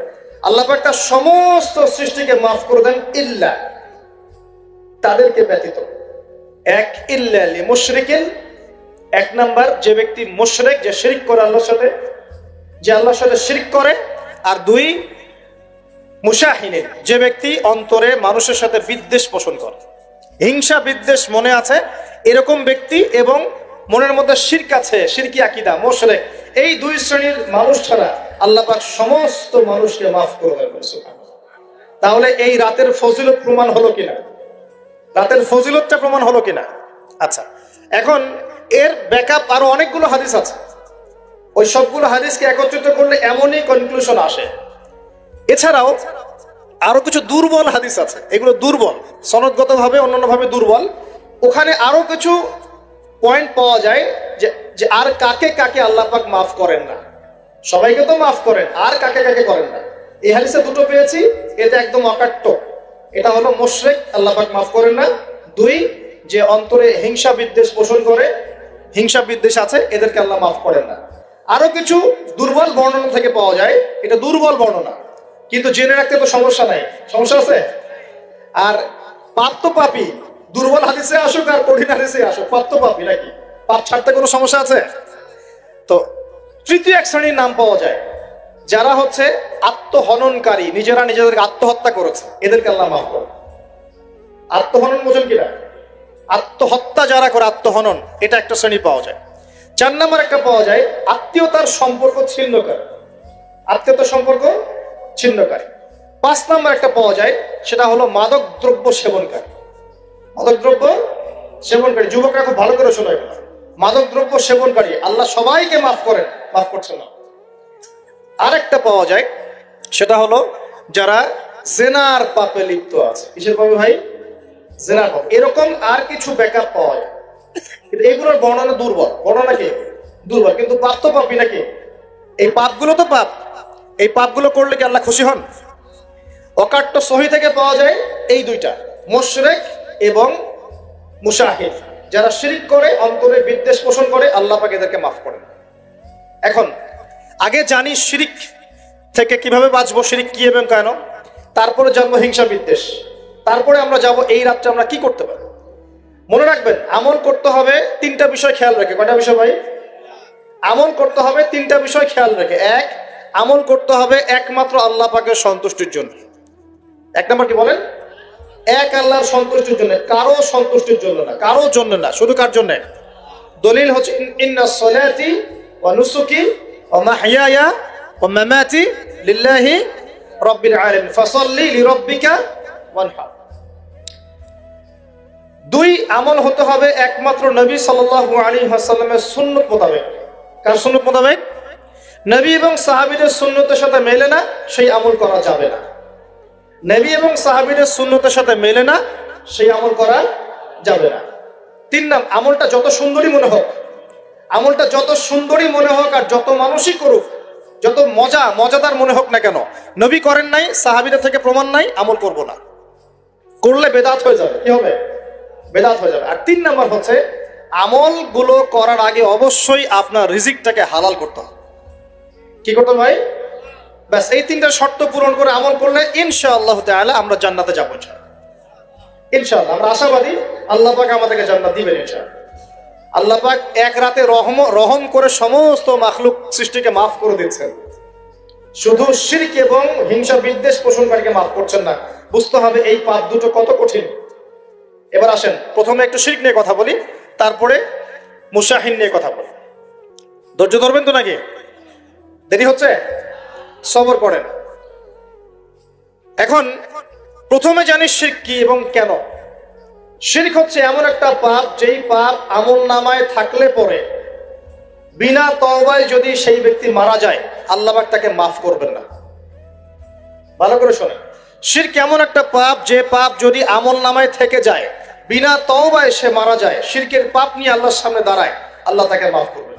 আল্লাহ পাক তার সমস্ত সৃষ্টিকে মাফ করে দেন, ইল্লা, তাদেরকে ব্যতীত। এক, ইল্লা লিমুশরিকিন, এক নাম্বার যে ব্যক্তি মুশরিক, যে শিরক করে আল্লাহর সাথে, যে আল্লাহর সাথে শিরক করে। আর দুই, মুশাহিনিন, যে ব্যক্তি অন্তরে মানুষের সাথে বিদ্বেষ পোষণ করে, হিংসা বিদ্বেষ মনে আছে এরকম ব্যক্তি, এবং মনের মধ্যে শিরক আছে, শিরকি আকীদা, মুশরিক, এই দুই শ্রেণীর মানুষ ছাড়া আল্লাহ পাক সমস্ত মানুষকে মাফ করে দেবেন। সুবহানাল্লাহ। তাহলে এই রাতের ফজিলত প্রমাণ হলো কিনা? রাতের ফজিলতটা প্রমাণ হলো কিনা? আচ্ছা, এখন এর ব্যাকআপ আরো অনেকগুলো হাদিস আছে। ওই সবগুলো হাদিসকে একত্রিত করলে এমনই কনক্লুশন আসে। এছাড়াও আরো কিছু দুর্বল হাদিস আছে, এগুলো দুর্বল, সনদগতভাবে অন্যান্যভাবে দুর্বল। ওখানে আরো কিছু পয়েন্ট পাওয়া যায় যে আর কাকে কাকে আল্লাহ পাক মাফ করেন না। সবাইকে তো মাফ করেন, আর কাকে কাকে করেন না। এই হাদিসে দুটো পেয়েছি, এটা একদম অকাট্য। এটা হলো মুশরিক, আল্লাহ পাক মাফ করেন না। দুই, যে অন্তরে হিংসা বিদ্বেষ পোষণ করে, হিংসা বিদ্বেষ আছে, এদেরকে আল্লাহ মাফ করেন না। আরো কিছু দুর্বল বর্ণনা থেকে পাওয়া যায়, এটা দুর্বল বর্ণনা, কিন্তু জেনে রাখতে তো সমস্যা নাই। সমস্যা আছে? আর পাপ তো পাপি, দুর্বল হাদিসে আসুক আর কঠিন হাদিসে আসুক, পাপ তো পাপি নাকি? পাপ ছাড়তে কোনো সমস্যা আছে? তো তৃতীয় এক শ্রেণীর নাম পাওয়া যায়, যারা হচ্ছে আত্মহননকারী, নিজেরা নিজেদেরকে আত্মহত্যা করেছে, এদেরকে আল্লাহ মাফ করে। আত্মহনন বোঝেন কিনা? আত্মহত্যা যারা করে, আত্মহনন, এটা একটা শ্রেণী পাওয়া যায়। 4 নম্বর একটা পাওয়া যায় আত্মীয়তার সম্পর্ক ছিন্নকারী, আত্মীয়তার সম্পর্ক ছিন্নকারী। 5 নম্বর একটা পাওয়া যায়, সেটা হলো মাদক দ্রব্য সেবনকারী। মাদক দ্রব্য সেবনকারী, যুবকরা খুব ভালো করে শোনায়, মাদক দ্রব্য সেবনকারী আল্লাহ সবাইকে মাফ করেন, মাফ করছেন না। আরেকটা পাওয়া যায়, সেটা হলো যারা জেনার পাপে লিপ্ত আছে। কিসের পাপে ভাই? জেনার পাপ। এরকম আর কিছু ব্যাকআপ পাওয়া যায়, কিন্তু এগুলোর বর্ণনা দুর্বল। বর্ণনা কি? দুর্বল। কিন্তু পাপ তো পাপই নাকি? এই পাপগুলো তো পাপ, এই পাপগুলো করলে কি আল্লাহ খুশি হন? অকাট্য সহিহ থেকে পাওয়া যায় এই দুইটা, মুশরিক এবং মুশাহিদ। যারা শিরক করে, অন্তরে বিদ্বেষ পোষণ করে, আল্লাহ পাক এদেরকে মাফ করেন। এখন আগে জানি শিরক থেকে কিভাবে বাঁচবো, শিরক কি এবং কেন, তারপরে জানবো হিংসা বিদ্বেষ, তারপরে আমরা যাব এই রাত্রে আমরা কি করতে পারি। মনে রাখবেন, আমল করতে হবে 3টা বিষয় খেয়াল রেখে। কয়টা বিষয় ভাই? আমল করতে হবে 3টা বিষয় খেয়াল রেখে। 1, আমল করতে হবে একমাত্র আল্লাহ পাকের সন্তুষ্টির জন্য। 1 নম্বর কি বলেন? এক আল্লাহর সন্তুষ্টির জন্য, কারো সন্তুষ্টির জন্য না, কারো জন্য না। শুধু কার জন্য? দলিল হচ্ছে ইন্নাস সালাতি ওয়া নুসুকি ওয়া মাহইয়ায়া ওয়া মামাতি লিল্লাহি রাব্বিল আলামিন ফাসাল্লি লিরাব্বিকা ওয়ানহার। 2, আমল হতে হবে একমাত্র নবী সাল্লাল্লাহু আলাইহি ওয়াসাল্লামের সুন্নাত মোতাবেক। কার সুন্নাত মোতাবেক? নবী এবং সাহাবীদের সুন্নতের সাথে মেলে না, সেই আমল করা যাবে না। নবী এবং সাহাবীদের সুন্নতের সাথে মেলে না, সেই আমল করা যাবে না। 3 নম্বর, আমলটা যত সুন্দরী মনে হোক, আমলটা যত সুন্দরী মনে হোক আর যত মানুষই করুক, যত মজাদার মনে হোক না কেন, নবী করেন নাই, সাহাবীদের থেকে প্রমাণ নাই, আমল করব না। করলে বেদাত হয়ে যাবে। কি হবে? বেদাত হয়ে যাবে। আর 3 নম্বর হচ্ছে, আমলগুলো করার আগে অবশ্যই আপনার রিজিকটাকে হালাল করতে হবে। কি করতে হবে ভাই? ব্যাস, এই 3টা শর্ত পূরণ করে আমল করলে ইনশাআল্লাহ তাআলা আমরা জান্নাতে যাবো। ইনশাআল্লাহ আমরা আশাবাদী, আল্লাহ পাক আমাদেরকে জান্নাত দিবেন ইনশাআল্লাহ। আল্লাহ পাক এক রাতে রহম করে সমস্ত মাখলুক সৃষ্টিকে মাফ করে দিচ্ছেন, শুধু শিরক এবং হিংসা বিদ্বেষ পোষণকারীকে মাফ করছেন না। বুঝতে হবে এই পাপ দুটো কত কঠিন। এবার আসেন, প্রথমে একটু শিরক নিয়ে কথা বলি, তারপরে মুশাহিন নিয়ে কথা বলি। ধৈর্য ধরবেন তো নাকি? দেরি হচ্ছে? সবর করেন। এখন প্রথমে জানি শিরক কি এবং কেন। শিরক হচ্ছে এমন একটা পাপ, যেই পাপ আমল নামায় থাকলে পরে বিনা তওবায় যদি সেই ব্যক্তি মারা যায়, আল্লাহ পাক তাকে মাফ করবেন না। ভালো করে শোনেন, শিরক এমন একটা পাপ, যে পাপ যদি আমল নামায় থেকে যায়, বিনা তওবায় সে মারা যায়, শিরকের পাপ নিয়ে আল্লাহর সামনে দাঁড়ায়, আল্লাহ তাকে মাফ করবেন।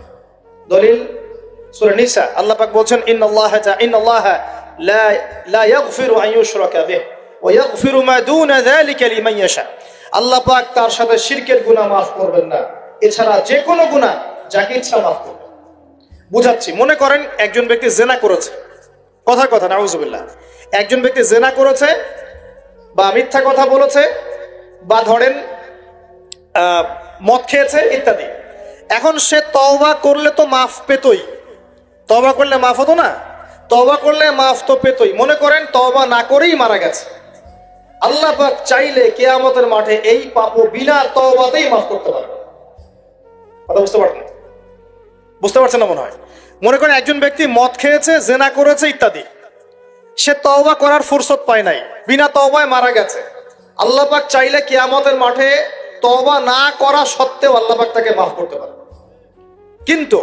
দলিল সূরা নিসা, আল্লাহ পাক বলছেন ইন্নাল্লাহা লা ইয়াগফিরু আন ইউশরাকা বিহি ওয়া ইয়াগফিরু মা দুনা যালিকা লিমান ইয়াশা। আল্লাহ পাক তার সাথে শিরকের গুনাহ মাফ করবেন না, এছাড়া যে কোনো গুনাহ যাকে ইচ্ছা মাফ করবেন। বুঝাচ্ছি, মনে করেন একজন ব্যক্তি জিনা করেছে, কথার কথা নাউযুবিল্লাহ, একজন ব্যক্তি জিনা করেছে বা মিথ্যা কথা বলেছে বা ধরেন মদ খেয়েছে ইত্যাদি। এখন সে তওবা করলে তো মাফ পেতই, তওবা করলে মাফ হতো না। তওবা করলে মাফ তো পেতই, মনে করেন তওবা না করেই মারা গেছে, আল্লাহ পাক চাইলে কিয়ামতের মাঠে এই পাপও বিনা তওবাতেই মাফ করতে পারবে। কথা বুঝতে পারছেন? বুঝতে পারছেন না মনে হয়। মনে করেন একজন ব্যক্তি মদ খেয়েছে, জেনা করেছে ইত্যাদি, সে তওবা করার ফুরসত পায় নাই, বিনা তওবায় মারা গেছে, আল্লাহ পাক চাইলে কিয়ামতের মাঠে তওবা না করা সত্ত্বেও আল্লাহ পাক তাকে মাফ করতে পারে। কিন্তু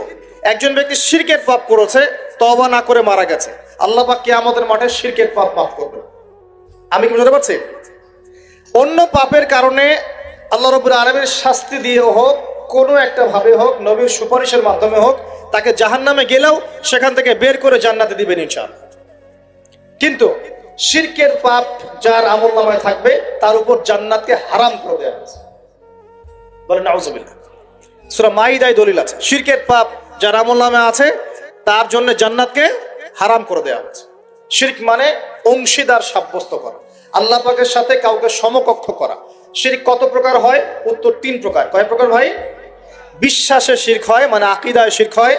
একজন ব্যক্তি শিরকের পাপ করেছে, তওবা না করে মারা গেছে, আল্লাহ পাক কিয়ামতের মাঠে শিরকের পাপ মাফ করবে। আমি কি বুঝতে পারছি? অন্য পাপের কারণে আল্লাহ রাব্বুল আলামিন শাস্তি দিয়ে হোক, কোনো একটা ভাবে হোক, নবীর সুপারিশের মাধ্যমে হোক, তাকে জাহান্নামে গেলেও সেখান থেকে বের করে জান্নাতে দিবেন ইনশাআল্লাহ। কিন্তু শিরকের পাপ যার আমলনামায় থাকবে তার উপর জান্নাতকে হারাম করে দেওয়া হয়েছে। বলেন নাউজুবিল্লাহ। সূরা মাইদায় দলিল আছে, শিরকের পাপ যার আমলনামায় আছে তার জন্য জান্নাতকে হারাম করে দেওয়া হয়েছে। শিরক মানে অংশীদার সাব্যস্ত করা, আল্লাহ পাকের সাথে কাউকে সমকক্ষ করা। শিরক কত প্রকার হয়? উত্তর 3 প্রকার। কয় প্রকার ভাই? বিশ্বাসে শিরক হয়, মানে আকীদায় শিরক হয়,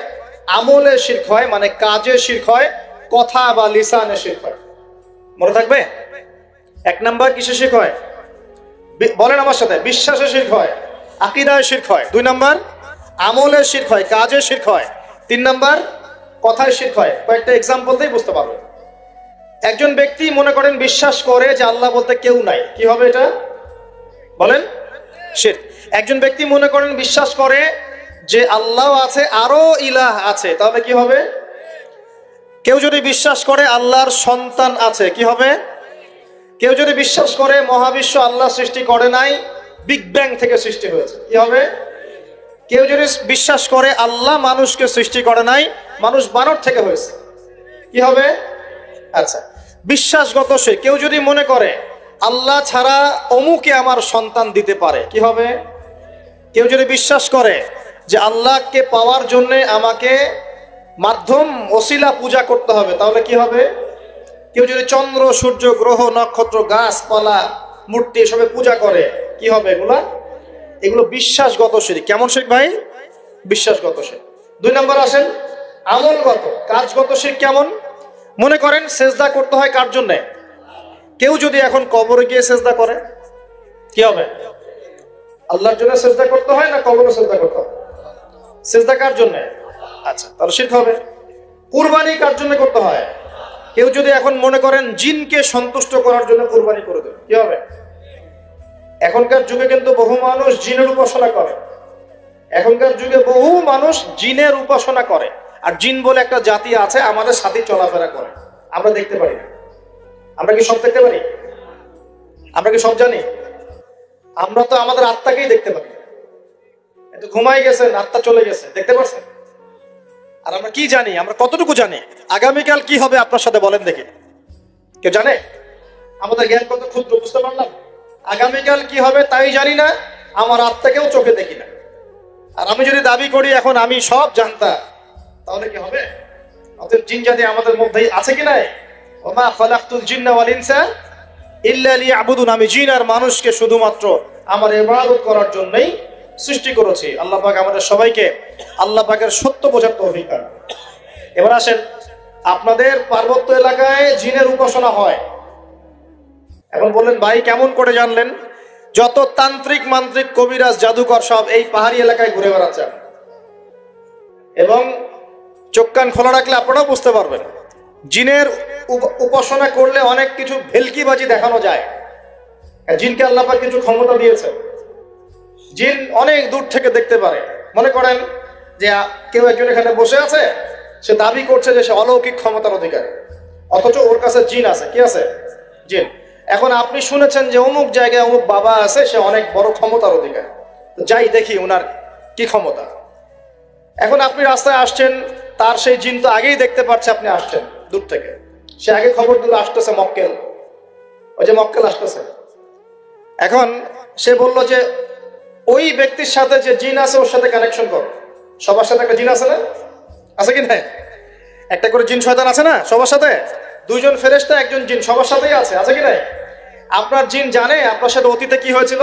আমলে শিরক হয়, মানে কাজে শিরক হয়, কথা বা লিসানে শিরক হয়। মনে থাকবে? 1 নাম্বার কিসে শিরক হয়? বলেন আমার সাথে। বিশ্বাসে শিরক হয়, আকীদায় শিরক হয়। 2 নাম্বার আমলে শিরক হয়, কাজে শিরক হয়। 3 নাম্বার কথায় শিরক হয়। কয়েকটা এক্সাম্পল দিয়ে বুঝতে পারবেন। একজন ব্যক্তি মনে করেন বিশ্বাস করে যে আল্লাহ বলতে কেউ নাই, কি হবে এটা? বলেন শিরক। একজন ব্যক্তি মনে করেন বিশ্বাস করে যে আল্লাহ আছে, আরো ইলাহ আছে, তাহলে কি হবে? কেউ যদি বিশ্বাস করে আল্লাহর সন্তান আছে, কি হবে? কেউ যদি বিশ্বাস করে মহাবিশ্ব আল্লাহ সৃষ্টি করে নাই, বিগ ব্যাং থেকে সৃষ্টি হয়েছে, কি হবে? কেউ যদি বিশ্বাস করে আল্লাহ মানুষকে সৃষ্টি করে নাই, মানুষ বানর থেকে হয়েছে, কি হবে? আচ্ছা, বিশ্বাসগত সে। কেউ যদি মনে করে আল্লাহ ছাড়া অমুকে আমার সন্তান দিতে পারে, কি হবে? কেউ যদি বিশ্বাস করে যে আল্লাহকে পাওয়ার জন্য আমাকে মাধ্যম ওসিলা পূজা করতে হবে, তাহলে কি হবে? কেউ যদি চন্দ্র, সূর্য, গ্রহ, নক্ষত্র, গাছপালা, মূর্তি এসবে পূজা করে, কি হবে? এগুলো বিশ্বাসগত শিরক। কেমন শিরক ভাই? বিশ্বাসগত শিরক। 2 নম্বর আসেন আমলগত, কাজগত শিরক। কেমন? মনে করেন সেজদা করতে হয় কার জন্য? কেউ যদি এখন কবরে গিয়ে সেজদা করে, কি হবে? আল্লাহর জন্য সেজদা করতে হয় না কবরে সেজদা করতে হয়? সেজদা কার জন্য? আচ্ছা, তাহলে শিরক হবে। কুরবানি কার জন্য করতে হয়? কেউ যদি এখন মনে করেন জিনকে সন্তুষ্ট করার জন্য কুরবানি করে দেবে, কি হবে? এখনকার যুগে কিন্তু বহু মানুষ জিনের উপাসনা করে। এখনকার যুগে বহু মানুষ জিনের উপাসনা করে, আর জিন বলে একটা জাতি আছে আমাদের সাথে চলাফেরা করে, আমরা দেখতে পারি না। আমরা কি সব দেখতে পারি? আমরা কি সব জানি? আমরা তো আমাদের আত্মাকেই দেখতে পারি। এত ঘুমাই গেছেন, আত্মা চলে গেছে, দেখতে পাচ্ছেন? আর আমরা কি জানি? আমরা কতটুকু জানি আগামীকাল কি হবে আপনার সাথে? বলেন দেখি, কেউ জানে? আমাদের জ্ঞান কত ক্ষুদ্র, বুঝতে পারলাম। আগামীকাল কি হবে তাই জানি না, আমার আত্মাকেও চোখে দেখি না। আর আমি যদি দাবি করি এখন আমি সব জানতাম, তাহলে কি হবে? অতএব জিন জাতি আমাদের মধ্যেই আছে কি নাই? ওমা খালাকতুল জিন্না ওয়াল ইনসা ইল্লা লিয়াবুদুন। আমি জিন আর মানুষকে শুধুমাত্র আমার ইবাদত করার জন্যই সৃষ্টি করেছি। আল্লাহ পাক আমাদের সবাইকে আল্লাহ পাকের সত্য বোঝার তৌফিক দান। এবার আসেন, আপনাদের পার্বত্য এলাকায় জিনের উপাসনা হয়। এখন বললেন ভাই কেমন করে জানলেন? যত তান্ত্রিক, মান্ত্রিক, কবিরাজ, জাদুকর সব এই পাহাড়ি এলাকায় ঘুরে বেড়াচ্ছে, এবং চোখ কান খোলা রাখলে আপনারাও বুঝতে পারবেন। জিনের উপাসনা করলে অনেক কিছু ভেলকিবাজি দেখানো যায়। জিনকে আল্লাহ পাক কিছু ক্ষমতা দিয়েছে। জিন অনেক দূর থেকে দেখতে পারে। মনে করেন যে কেউ একজন এখানে বসে আছে, সে দাবি করছে যে সে অলৌকিক ক্ষমতার অধিকারী, অথচ ওর কাছে জিন আছে। কি আছে? জিন। এখন আপনি শুনেছেন যে অমুক জায়গায় অমুক বাবা আছে, সে অনেক বড় ক্ষমতার অধিকারী, যাই দেখি ওনার কি ক্ষমতা। এখন আপনি রাস্তায় আসছেন, তার সেই জিন তো আগেই দেখতে পাচ্ছে আপনি আসছেন দূর থেকে, সে আগে খবর দিল আসতেছে মক্কেল, ওই যে মক্কেল আসতেছে। এখন সে বলল যে ওই ব্যক্তির সাথে যে জিন আছে ওর সাথে কানেকশন করো। সবার সাথে একটা জিন আছে না? আছে কি না? একটা করে জিন শয়তান আছে না সবার সাথে? 2 জন ফেরেশতা, 1 জন জিন, সবার সাথেই আছে। আছে কি না? আপনার জিন জানে আপনার সাথে অতীতে কি হয়েছিল?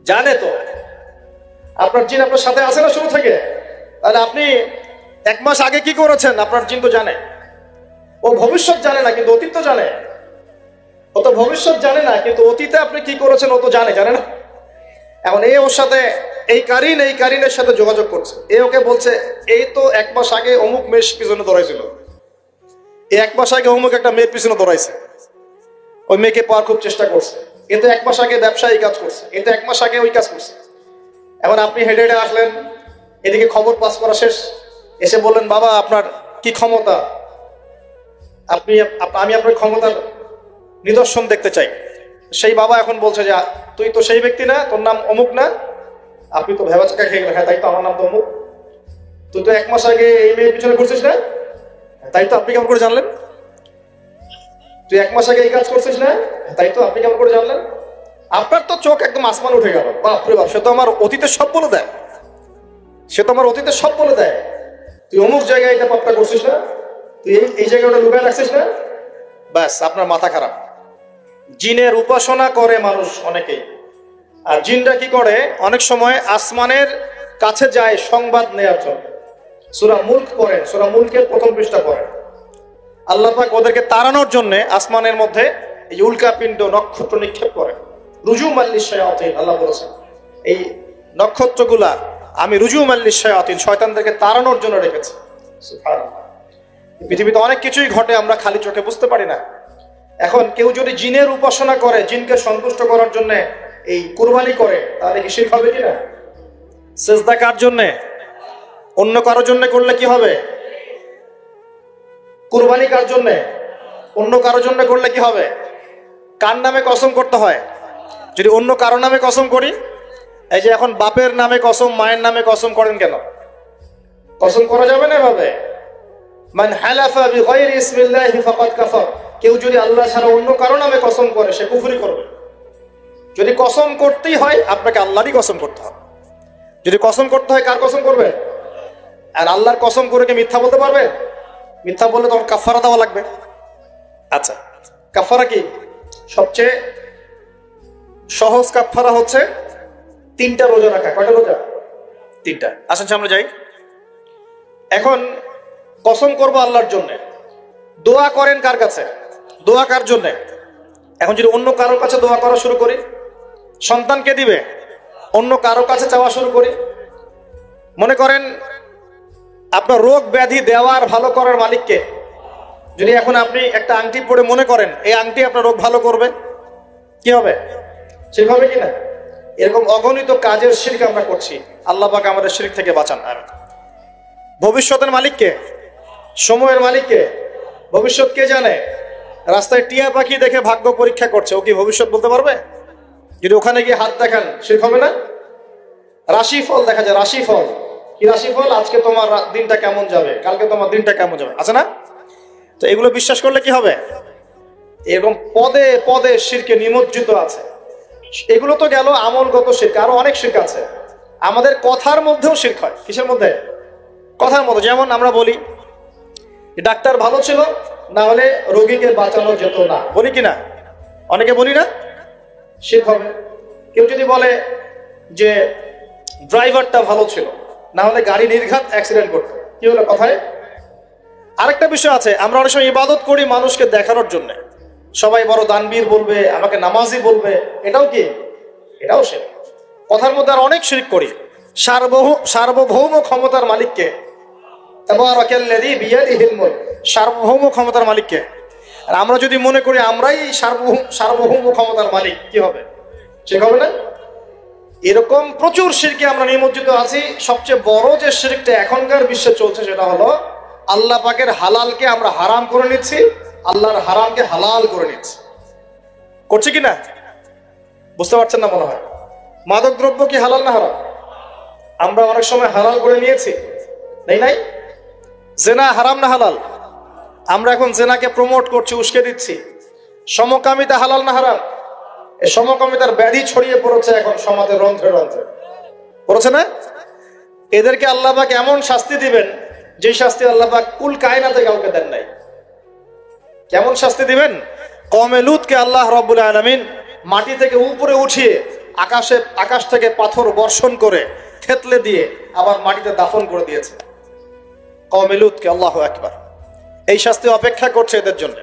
জানে তো। আপনার জিন আপনার সাথে আছে না শুরু থেকে? তাহলে আপনি 1 মাস আগে কি করেছেন আপনার জিন তো জানে। ও ভবিষ্যৎ জানে না, কিন্তু অতীত তো জানে। ও তো ভবিষ্যৎ জানে না, কিন্তু অতীতে আপনি কি করেছেন ও তো জানে না। এখন ওর সাথে এই কারিনের সাথে যোগাযোগ করছে। ওকে বলছে এই তো 1 মাস আগে অমুক মেয়ের পিছনে দৌড়াইছিল, 1 মাস আগে অমুক একটা মেয়ের পিছনে দৌড়াইছে, ওই মেয়েকে পাওয়ার খুব চেষ্টা করছে। তো 1 মাস আগে ব্যবসায়ী কাজ করছে, তো 1 মাস আগে ওই কাজ করছে। এখন আপনি হেঁটে হেঁটে আসলেন, এদিকে খবর পাস করা শেষ, এসে বললেন বাবা আপনার কি ক্ষমতা, আমি আপনার ক্ষমতার নিদর্শন দেখতে চাই। সেই বাবা এখন বলছে যে তুই তো সেই ব্যক্তি না, তোর নাম অমুক না, আপনি তো ভেবা চাকা খেয়ে গেলেন। হ্যাঁ তাই তো, আমার নাম তো অমুক। তুই তো 1 মাস আগে এই মেয়ের পিছনে ঘুরছিস না, তাই তো, আপনি কেমন করে জানলেন? তুই 1 মাস আগে এই কাজ করছিস না, তাই তো, আপনি কেমন করে জানলেন? আপনার তো চোখ একদম আসমান উঠে গেল, বাপরে বাপ, সে তো আমার অতীতের সব বলে দেয়, তুই অমুক জায়গায় এটা পাপটা করছিস না, তুই এই জায়গায় ওটা লুকায় রাখছিস না, ব্যাস আপনার মাথা খারাপ। জিনের উপাসনা করে মানুষ অনেকেই, আর জিনরা কি করে অনেক সময় আসমানের কাছে যায় সংবাদ নেওয়ার জন্য। সূরা মুলক পড়েন, সূরা মুলকের 1ম পৃষ্ঠা পড়েন। আল্লাহ পাক ওদেরকে তাড়ানোর জন্য আসমানের মধ্যে এই উল্কাপিণ্ড নক্ষত্র নিক্ষেপ করেন। রুজুমান লিশ-শায়াতিন, আল্লাহ বলেছেন এই নক্ষত্রগুলা আমি রুজুমান লিশ-শায়াতিন, শয়তানদেরকে তাড়ানোর জন্য রেখেছি। সুবহানাল্লাহ। পৃথিবীতে অনেক কিছুই ঘটে, আমরা খালি চোখে বুঝতে পারি না। এখন কেউ যদি জিনের উপাসনা করে, জিনকে সন্তুষ্ট করার জন্য এই কুরবানি করে, তাহলে কি শিরক হবে কিনা? সিজদা কার জন্য? অন্য কারোর জন্য করলে কি হবে? কুরবানি কার জন্য? অন্য কারোর জন্য করলে কি হবে? কার নামে কসম করতে হয়? যদি অন্য কারো নামে কসম করি, এই যে এখন বাপের নামে কসম, মায়ের নামে কসম করেন কেন? কসম করা যাবে না এভাবে। মান হালাফা বিগাইরি ইসমিল্লাহি ফাকাদ কাফার, কেউ যদি আল্লাহ ছাড়া অন্য কারো নামে কসম করে সে কুফরি করবে। যদি কসম করতেই হয় আপনাকে আল্লাহরই কসম করতে হবে। যদি কসম করতে হয় কার কসম করবে? আর আল্লাহর কসম করে কি মিথ্যা বলতে পারবে? মিথ্যা বললে তখন কাফারা দেওয়া লাগবে। আচ্ছা, কাফারা কি? সবচেয়ে সহজ কাফারা হচ্ছে 3টা রোজা রাখা। কয়টা রোজা? 3টা। আসেন সামনে যাই। এখন কসম করব আল্লাহর জন্য, দোয়া করেন কার কাছে? দোয়া কার জন্য? এখন যদি অন্য কারোর কাছে দোয়া করা শুরু করি, সন্তানকে দিবে, অন্য কারোর কাছে চাওয়া শুরু করি, মনে করেন আপনার রোগ ব্যাধি দেওয়ার ভালো করার মালিককে। যদি এখন আপনি একটা আংটি পরে মনে করেন এই আংটি আপনার রোগ ভালো করবে, কি হবে? শিরক হবে কিনা? এরকম অগণিত কাজের শিরক আমরা করছি। আল্লাহ পাক আমাদের শিরক থেকে বাঁচান। আর ভবিষ্যতের মালিককে, সময়ের মালিককে, ভবিষ্যৎ কে জানে? রাস্তায় টিয়া পাখি দেখে ভাগ্য পরীক্ষা করছে, ও কি ভবিষ্যৎ বলতে পারবে? যদি ওখানে গিয়ে হাত দেখান শিরক হবে না? রাশিফল দেখা যায়, রাশিফল কি? রাশিফল আজকে তোমার দিনটা কেমন যাবে, কালকে তোমার দিনটা কেমন যাবে, আছে না? তো এগুলো বিশ্বাস করলে কি হবে? এরকম পদে পদে শিরকে নিমজ্জিত আছে। এগুলো তো গেল আমলগত শিরক, আরো অনেক শিরক আছে। আমাদের কথার মধ্যেও শিরক হয়। কিসের মধ্যে? কথার মধ্যে। যেমন আমরা বলি ডাক্তার ভালো ছিল, না হলে রোগীকে বাঁচানো যেত না, বলি কিনা? অনেকে বলি না? শিরক হবে। কেউ যদি বলে যে ড্রাইভারটা ভালো ছিল, না হলে গাড়ি নির্ঘাত অ্যাক্সিডেন্ট করতো, কি হলো কথায়? আরেকটা বিষয় আছে, আমরা অনেক সময় ইবাদত করি মানুষকে দেখানোর জন্য, সবাই বড় দানবীর বলবে, আমাকে নামাজি বলবে, এটাও কি? এটাও শিরক। কথার মধ্যে আর অনেক শিরক করি। সার্বভৌম ক্ষমতার মালিককে, তাবারাকাল্লাযী বিয়াদিহিল মুলক, সার্বভৌম ক্ষমতার মালিককে। আর আমরা যদি মনে করি আমরাই সার্বভৌম ক্ষমতার মালিক, কি হবে? শিরক হবে না? এরকম প্রচুর শিরকে আমরা নিমজ্জিত আছি। সবচেয়ে বড় যে শিরকটা এখনকার বিশ্বে চলছে সেটা হলো আল্লাহ পাকের হালালকে আমরা হারাম করে নিচ্ছি, আল্লাহর হারামকে হালাল করে নিচ্ছি। করছে কিনা বুঝতে পারছেন না মনে হয়। মাদক দ্রব্য কি হালাল না হারাম? আমরা অনেক সময় হালাল করে নিয়েছি, নাই? জেনা হারাম না হালাল? আমরা এখন জেনাকে প্রমোট করছি, উস্কে দিচ্ছি। সমকামিতা হালাল না হারাম? এই সমকামিতার ব্যাধি ছড়িয়ে পড়েছে এখন সমাজের রন্ধ্রে রন্ধ্রে, পড়েছে না? এদেরকে আল্লাহ পাক এমন শাস্তি দিবেন যে শাস্তি আল্লাহ পাক কুল কায়নাতে কাউকে দেন নাই। কেমন শাস্তি দিবেন? কওমে লূতকে আল্লাহ রাব্বুল আলামিন মাটি থেকে উপরে উঠিয়ে আকাশ থেকে পাথর বর্ষণ করে থেতলে দিয়ে আবার মাটিতে দাফন করে দিয়েছে কওমে লূতকে। আল্লাহু আকবার। এই শাস্তি অপেক্ষা করছে এদের জন্য।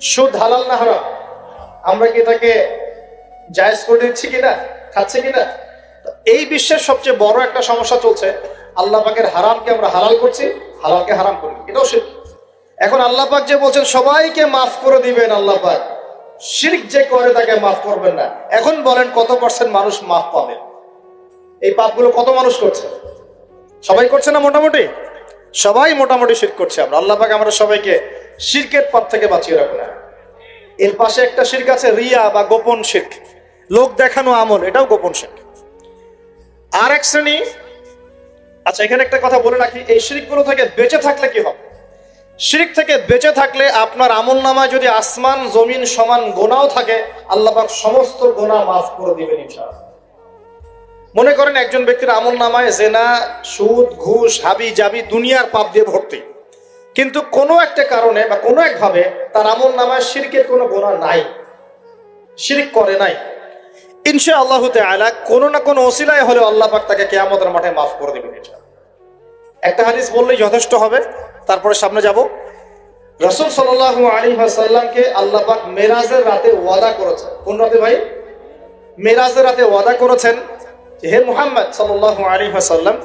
সুদ হালাল না হারাম? আমরা কি এটাকে জায়েজ করে দিচ্ছি কিনা, খাচ্ছি কিনা? এই বিশ্বের সবচেয়ে বড় একটা সমস্যা চলছে, আল্লাহ পাকের হারামকে আমরা হালাল করছি, হালালকে হারাম করি, এটাও শিরক। এখন আল্লাহ পাক যে বলছেন সবাইকে মাফ করে দিবেন, আল্লাহ পাক শিরক যে করে তাকে মাফ করবেন না। এখন বলেন কত পার্সেন্ট মানুষ মাফ পাবে? এই পাপগুলো কত মানুষ করছে? সবাই করছে না? মোটামুটি সবাই মোটামুটি শিরক করছে। আমরা আল্লাহ পাক আমরা সবাইকে শিরকের পাপ থেকে বাঁচিয়ে রাখুন। এর পাশে একটা শিরক আছে রিয়া বা গোপন শিরক, লোক দেখানো আমল, এটাও গোপন শিরক। আর এক শ্রেণী, আচ্ছা এখানে একটা কথা বলে রাখি, এই শিরকগুলো থেকে বেঁচে থাকলে কি হবে? শিরক থেকে বেঁচে থাকলে আপনার আমলনামায় যদি আসমান জমিন সমান গোনাও থাকে, আল্লাহ পাক সমস্ত গোনা মাফ করে দিবেন ইনশাআল্লাহ। মনে করেন একজন ব্যক্তির আমলনামায় জেনা, সুদ, ঘুষ, হাবি জাবি দুনিয়ার পাপ দিয়ে ভর্তি, কিন্তু কোনো একটা কারণে বা কোনো একভাবে তার আমলনামায় শিরকের কোনো গোনা নাই, শিরক করে নাই, ইনশাআল্লাহু তাআলা কোনো না কোনো ওসিলায় হলেও আল্লাহ পাক তাকে কিয়ামতের মাঠে মাফ করে দিবেন ইনশাআল্লাহ। একটা হাদিস বললেই যথেষ্ট হবে, তারপরে সামনে যাব। রাসূল সাল্লাল্লাহু আলাইহি ওয়াসাল্লামকে আল্লাহ পাক মেরাজের রাতে ওয়াদা করেছেন। কোন রাতে ভাই? মেরাজের রাতে ওয়াদা করেছেন যে হে মুহাম্মদ সাল্লাল্লাহু আলাইহি ওয়াসাল্লাম,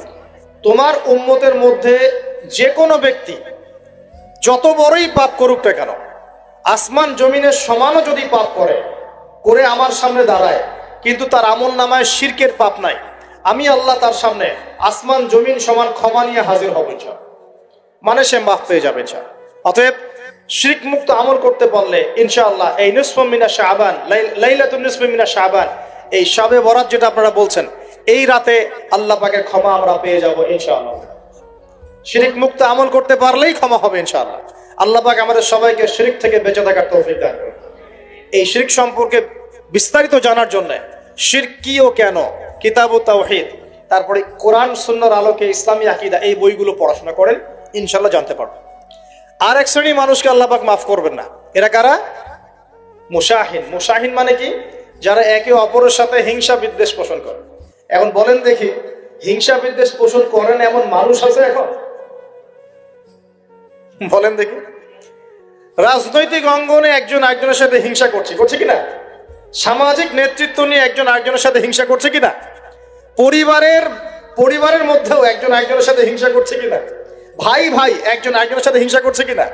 তোমার উম্মতের মধ্যে যে কোনো ব্যক্তি যত বড়ই পাপ করুক না কেন, আসমান জমিনের সমানও যদি পাপ করে আমার সামনে দাঁড়ায়, কিন্তু তার আমলনামায় শিরকের পাপ নাই, আমি আল্লাহ তার সামনে আসমান জমিন সমান ক্ষমা নিয়ে হাজির হব ইনশাআল্লাহ। মানে সে মাফ পেয়ে যাবে ইনশাআল্লাহ। অতএব শিরক মুক্ত আমল করতে পারলে ইনশাআল্লাহ এই নিসফ মিনা শাবান, লাইলাতুন নিসফ মিনা শাবান, এই শবে বরাত যেটা আপনারা বলছেন, এই রাতে আল্লাহ পাকের ক্ষমা আমরা পেয়ে যাব ইনশাআল্লাহ। শিরক মুক্ত আমল করতে পারলেই ক্ষমা হবে ইনশাআল্লাহ। আল্লাহ পাক আমাদের সবাইকে শিরক থেকে বেঁচে থাকার তৌফিক দান করুন। এই শিরক সম্পর্কে বিস্তারিত জানার জন্য শিরক কি ও কেন, কিতাব ও তাওহীদ, তারপরে কোরআন সুন্নাহর আলোকে ইসলামী আকীদা, এই বইগুলো পড়াশোনা করেন, ইনশাআল্লাহ জানতে পারবেন। আর এক শ্রেণী মানুষকে আল্লাহ পাক মাফ করবেন না, এরা কারা? মুশাহিন। মুশাহিন মানে কি? যারা একে অপরের সাথে হিংসা বিদ্বেষ পোষণ করে। এখন বলেন দেখি, হিংসা বিদ্বেষ পোষণ করেন এমন মানুষ আছে এখন? বলেন দেখি। রাজনৈতিক অঙ্গনে একজন আরেকজনের সাথে হিংসা করছে কিনা? সামাজিক নেতৃত্ব নিয়ে একজন আরেকজনের সাথে হিংসা করছে কিনা? পরিবারের মধ্যেও একজন আরেকজনের সাথে হিংসা করছে কিনা? ভাই একজন আরেকজনের সাথে হিংসা করছে কিনা?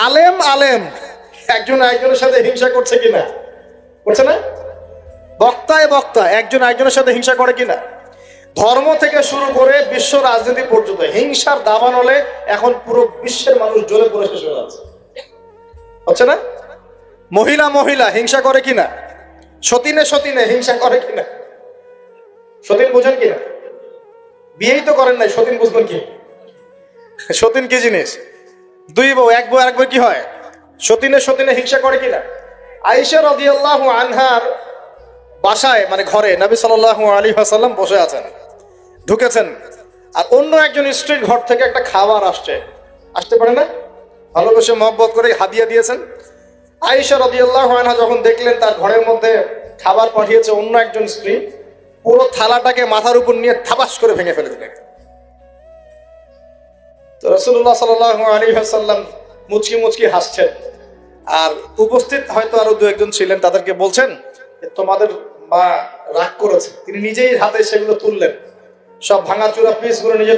আলেম একজন আরেকজনের সাথে হিংসা করছে কিনা? করছে না? বক্তা একজন আরেকজনের সাথে হিংসা করে কিনা? ধর্ম থেকে শুরু করে বিশ্ব রাজনীতি পর্যন্ত হিংসার দাবানলে এখন পুরো বিশ্বের মানুষ জ্বলে পুড়ে শেষ হয়ে যাচ্ছে, হচ্ছে না? মহিলা হিংসা করে কিনা? সতীনে হিংসা করে কিনা? সতীন বুঝেন কিনা? বিয়েই তো করেন নাই, সতীন বুঝবেন কি? সতীন কি জিনিস? দুই বউ, এক বউ আরেক বউ কি হয়? সতীনে হিংসা করে কিনা? আয়েশা রাদিয়াল্লাহু আনহার বাসায়, মানে ঘরে নবী সাল্লাল্লাহু আলাইহি ওয়াসাল্লাম বসে আছেন, ঢুকেছেন, আর অন্য একজন স্ত্রীর ঘর থেকে একটা খাবার আসতে পারে না, ভালোবেসে মহব্বত করে হাদিয়া দিয়েছেন। আয়েশা রাদিয়াল্লাহু আনহা যখন দেখলেন তার ঘরের মধ্যে খাবার পাঠিয়েছে অন্য একজন স্ত্রী, পুরো থালাটাকে মাথার উপর নিয়ে থাবাস করে ভেঙে ফেলে দিলেন। তো রাসূলুল্লাহ সাল্লাল্লাহু আলাইহি ওয়াসাল্লাম মুচকি হাসছেন, আর উপস্থিত হয়তো আরো দু একজন ছিলেন, তাদেরকে বলছেন তোমাদের মা রাগ করেছে। তিনি নিজেই হাতে সেগুলো তুললেন, সব ভাঙাচোরা পিসগুলো নিজে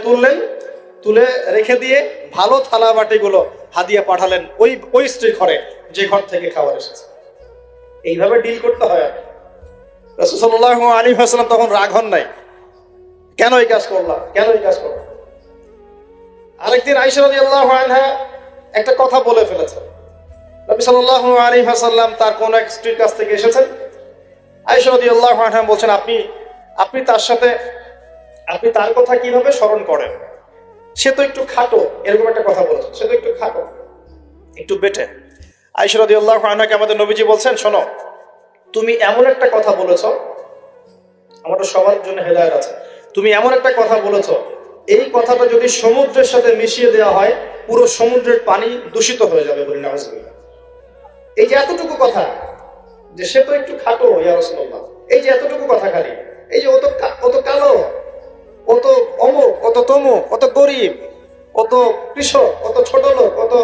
তুলে রেখে দিয়ে ভালো থালা বাটিগুলো হাদিয়া পাঠালেন ওই স্ত্রীর ঘরে, যে ঘর থেকে খাবার এসেছে। এইভাবে ডিল করতে হয়। রাসূল সাল্লাল্লাহু আলাইহি ওয়াসাল্লাম তখন রাগ হন নাই, কেন এই কাজ করলাম। আরেকদিন আয়েশা রাদিয়াল্লাহু আনহা একটা কথা বলে ফেলেছেন। নবী সাল্লাল্লাহু আলাইহি ওয়াসাল্লাম তার কোন এক স্ত্রীর কাছ থেকে এসেছেন। আয়েশা রাদিয়াল্লাহু আনহা বলছেন, আপনি তার কথা কিভাবে স্মরণ করেন? সে তো একটু খাটো, এরকম একটা কথা বলেছেন, সে তো একটু খাটো, একটু বেটে। আয়েশা রাদিয়াল্লাহু আনহাকে আমাদের নবীজি বলছেন, শোনো, তুমি এমন একটা কথা বলেছো, আমাদের সবার জন্য হেদায়েত আছে, তুমি এমন একটা কথা বলেছো, এই কথাটা যদি সমুদ্রের সাথে মিশিয়ে দেওয়া হয়, পুরো সমুদ্রের পানি দূষিত হয়ে যাবে বলে নাউজুবিল্লাহ। এই যে এতটুকু কথা, যে সে তো একটু খাটো ইয়া রাসূলুল্লাহ, এই যে এতটুকু কথা খালি, এই যে অত কালো, অত অমুক, অত তমুক, অত গরিব, অত কৃষক, অত ছোট লোক, অত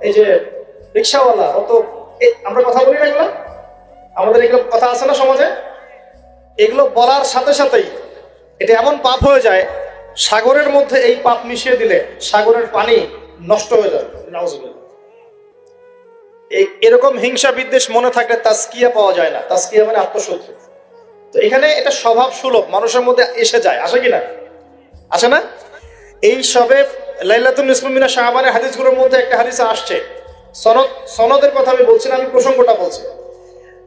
এই যে রিক্সাওয়ালা অত, আমরা কথা বলি না এগুলো, আমাদের এগুলো কথা আছে না সমাজে, এগুলো বলার সাথে সাথেই এটা এমন পাপ হয়ে যায়, সাগরের মধ্যে এই পাপ মিশিয়ে দিলে সাগরের পানি নষ্ট হয়ে যাবে। এরকম হিংসা বিদ্বেষ মনে থাকলে তাজকিয়া পাওয়া যায় না। তাজকিয়া মানে আত্মশুদ্ধি। তো এখানে এটা স্বভাব সুলভ মানুষের মধ্যে এসে যায়, আসে কিনা? আসে না? এই সবে লাইলাতুন নিসফু মিনাশ শাবানের হাদিসগুলোর মধ্যে একটা হাদিসে আসছে, সনদের কথা আমি বলছি না, আমি প্রসঙ্গটা বলছি,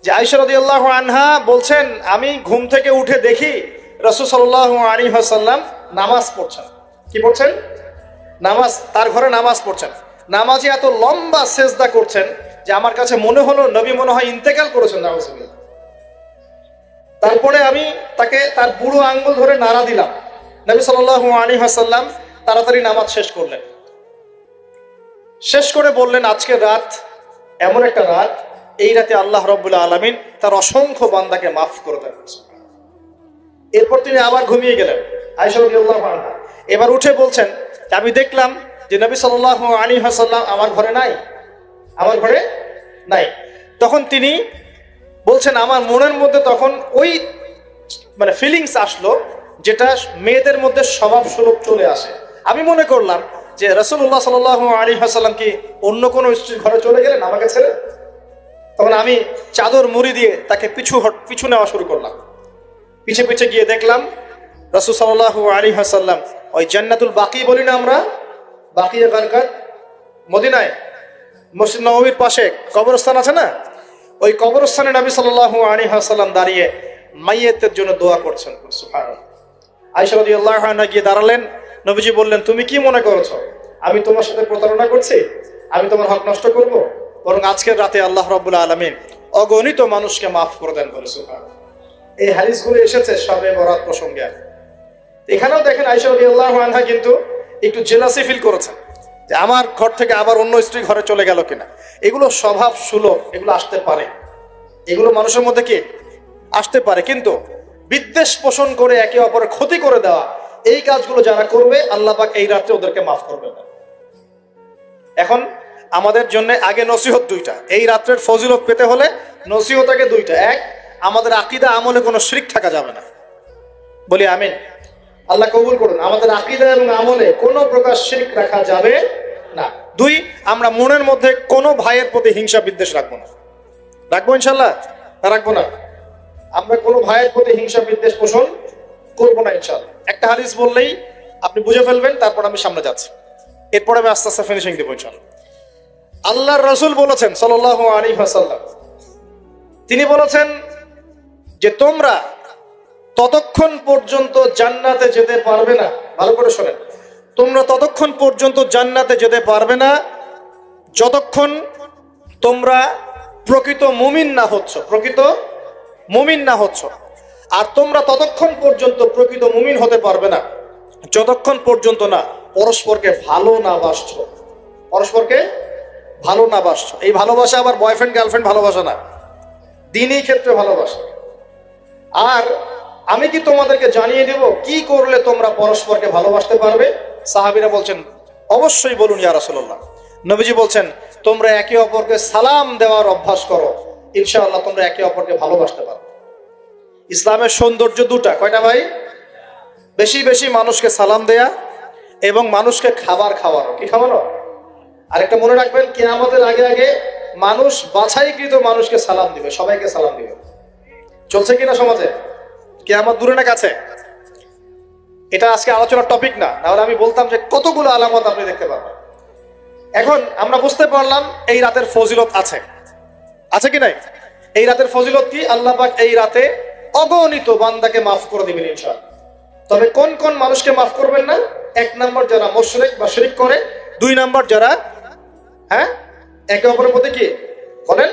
যে আয়েশা রাদিয়াল্লাহু আনহা বলছেন, আমি ঘুম থেকে উঠে দেখি রাসূল সাল্লাল্লাহু আলাইহি ওয়াসাল্লাম নামাজ পড়ছেন। কি পড়ছেন? নামাজ, তার ঘরে নামাজ পড়ছেন। নামাজে এত লম্বা সেজদা করছেন যে আমার কাছে মনে হলো নবী মনে হয় ইন্তেকাল করেছেন। নাউজুবিল্লাহ। তারপরে আমি তাকে তার বুড়ো আঙ্গুল ধরে নাড়া দিলাম। নবী সাল্লাল্লাহু আলাইহি ওয়াসাল্লাম তাড়াতাড়ি নামাজ শেষ করলেন। শেষ করে বললেন, আজকের রাত এমন একটা রাত, এই রাতে আল্লাহ রাব্বুল আলামিন তার অসংখ্য বান্দাকে মাফ করে দেন। এরপর তিনি আবার ঘুমিয়ে গেলেন। আয়েশা রাদিয়াল্লাহু আনহা এবার উঠে বলছেন, আমি দেখলাম যে নবী সাল্লাল্লাহু আলাইহি ওয়াসাল্লাম আমার ঘরে নাই, আমার ঘরে নাই। তখন তিনি বলছেন, আমার মনের মধ্যে তখন ওই মানে ফিলিংস আসলো যেটা মেয়েদের মধ্যে স্বভাব স্বরূপ চলে আসে। আমি মনে করলাম যে রাসূলুল্লাহ সাল্লাল্লাহু আলাইহি ওয়াসাল্লাম কি অন্য কোনো স্ত্রীর ঘরে চলে গেলেন আমাকে ছেড়ে। তখন আমি চাদর মুড়ি দিয়ে তাকে পিছু নেওয়া শুরু করলাম। পিছে পিছে গিয়ে দেখলাম রাসূল সাল্লাল্লাহু আলাইহি ওয়াসাল্লাম ওই জান্নাতুল বাকি বলি না আমরা, বাকিয়ে গারকাত, মদিনায় মসজিদ নববীর পাশে কবরস্থান আছে না, ওই কবরস্থানে নবী সাল্লাল্লাহু আলাইহি ওয়াসাল্লাম দাঁড়িয়ে মাইয়েতের জন্য দোয়া করছেন। সুবহানাল্লাহ। আয়েশা রাদিয়াল্লাহু আনহা গিয়ে দাঁড়ালেন। নবীজি বললেন, তুমি কি মনে করছো আমি তোমার সাথে প্রতারণা করছি? আমি তোমার হক নষ্ট করব? বরং আজকের রাতে আল্লাহ রাব্বুল আলামিন অগণিত মানুষকে মাফ করে দেন বলে। সুবহানাল্লাহ। এই হাদিসগুলো এসেছে শবে বরাত প্রসঙ্গে। এখানেও দেখেন আয়েশা রাদিয়াল্লাহু আনহা কিন্তু একটু জেলাসি ফিল করেছেন যে আমার ঘর থেকে আবার অন্য স্ত্রী ঘরে চলে গেল কিনা। এগুলো স্বভাব সুলভ, এগুলো আসতে পারে, এগুলো মানুষের মধ্যে কি আসতে পারে, কিন্তু বিদ্বেষ পোষণ করে একে অপরের ক্ষতি করে দেওয়া, এই কাজগুলো যারা করবে আল্লাহ পাক এই রাতে ওদেরকে মাফ করবে না। এখন আমাদের জন্য আগে নসিহত দুইটা। এই রাত্রের ফজিলত পেতে হলে নসিহত আগে দুইটা। এক, আমাদের আকীদা আমলে কোনো শিরক থাকা যাবে না, বলি আমিন। আল্লাহ কবুল করুন। আমাদের আকীদা এবং আমলে কোনো প্রকার শিরক রাখা যাবে না। দুই, আমরা মনের মধ্যে কোনো ভাইয়ের প্রতি হিংসা বিদ্বেষ রাখবো না। রাখবো ইনশাল্লাহ? রাখবো না। আমরা কোনো ভাইয়ের প্রতি হিংসা বিদ্বেষ পোষণ করবো না ইনশাল্লাহ। একটা হাদিস বললেই আপনি বুঝে ফেলবেন, তারপর আমি সামনে যাচ্ছি, এরপরে আমি আস্তে আস্তে ফিনিশিং দেবো ইনশাল্লাহ। আল্লাহর রাসূল বলেছেন সাল্লাল্লাহু আলাইহি ওয়াসাল্লাম, তিনি বলেছেন যে তোমরা ততক্ষণ পর্যন্ত জান্নাতে যেতে পারবে না, ভালো করে শোনেন, তোমরা ততক্ষণ পর্যন্ত জান্নাতে যেতে পারবে না যতক্ষণ তোমরা প্রকৃত মুমিন না হচ্ছ, প্রকৃত মুমিন না হচ্ছ। আর তোমরা ততক্ষণ পর্যন্ত প্রকৃত মুমিন হতে পারবে না যতক্ষণ পর্যন্ত না পরস্পরকে ভালো না বাসছো, পরস্পরকে ভালো না বাসছো। এই ভালোবাসা আবার বয়ফ্রেন্ড গার্লফ্রেন্ড ভালোবাসা না, দিনই ক্ষেত্রে ভালোবাসা। আর আমি কি তোমাদেরকে জানিয়ে দেব কি করলে তোমরা পরস্পরকে ভালোবাসতে পারবে? সাহাবীরা বলছেন, অবশ্যই বলুন ইয়া রাসূলুল্লাহ। নবীজি বলছেন, তোমরা একে অপরকে সালাম দেওয়ার অভ্যাস করো, ইনশাআল্লাহ তোমরা একে অপরকে ভালোবাসতে পারবে। ইসলামের সৌন্দর্য দুটা, কয়টা ভাই? বেশি বেশি মানুষকে সালাম দেয়া এবং মানুষকে খাবার খাওয়ানো। কি খাওয়ানো? আরেকটা মনে রাখবেন, কিয়ামতের আগে আগে মানুষ বাছাইকৃত মানুষকে সালাম দিবে, সবাইকে সালাম দিবে। চলছে কিনা সমাজে? কিয়ামত দূরে না কাছে? এটা আজকে আলোচনার টপিক না, নাহলে আমি বলতাম যে কতগুলো আলামত আপনি দেখতে পাবেন। এখন আমরা বুঝতে পারলাম এই রাতের ফজিলত আছে, আছে কি নাই? এই রাতের ফজিলত কি? আল্লাহ পাক এই রাতে অগণিত বান্দাকে মাফ করে দিবেন ইনশাআল্লাহ। তবে কোন কোন মানুষকে মাফ করবেন না? এক নম্বর যারা মুশরিক বা শিরক করে, দুই নম্বর যারা একে অপরের প্রতি কি বলেন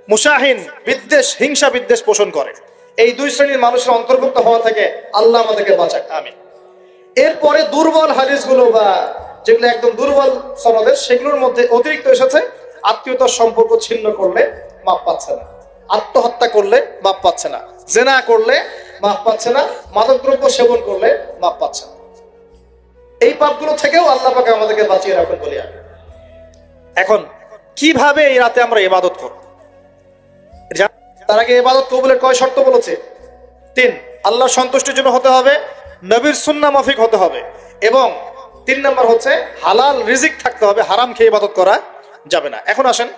মুশাহিন, বিদ্বেষ, হিংসা বিদ্বেষ পোষণ করে। এই দুই শ্রেণীর মানুষের অন্তর্ভুক্ত হওয়া থেকে আল্লাহ আমাদেরকে বাঁচাক, আমিন। এরপরে দুর্বল হাদিসগুলো বা যেগুলো একদম দুর্বল সনদের, সেগুলোর মধ্যে অতিরিক্ত এসেছে আত্মীয়তার সম্পর্ক ছিন্ন করলে মাপ পাচ্ছে না, আত্মহত্যা করলে মাপ পাচ্ছে না, জেনা করলে মাপ পাচ্ছে না, মাদকদ্রব্য সেবন করলে মাপ পাচ্ছে না। এই পাপগুলো থেকেও আল্লাহ পাক আমাদেরকে বাঁচিয়ে রাখুন বলি আমি। এখন কিভাবে এই রাতে আমরা ইবাদত করব? তার আগে ইবাদত কবুলের কয় শর্ত বলেছে? 3। আল্লাহর সন্তুষ্টির জন্য হতে হবে, নবীর সুন্নাহ মাফিক হতে হবে, এবং 3 নম্বর হচ্ছে হালাল রিজিক থাকতে হবে, হারাম খেয়ে ইবাদত করা যাবে না। এখন আসেন,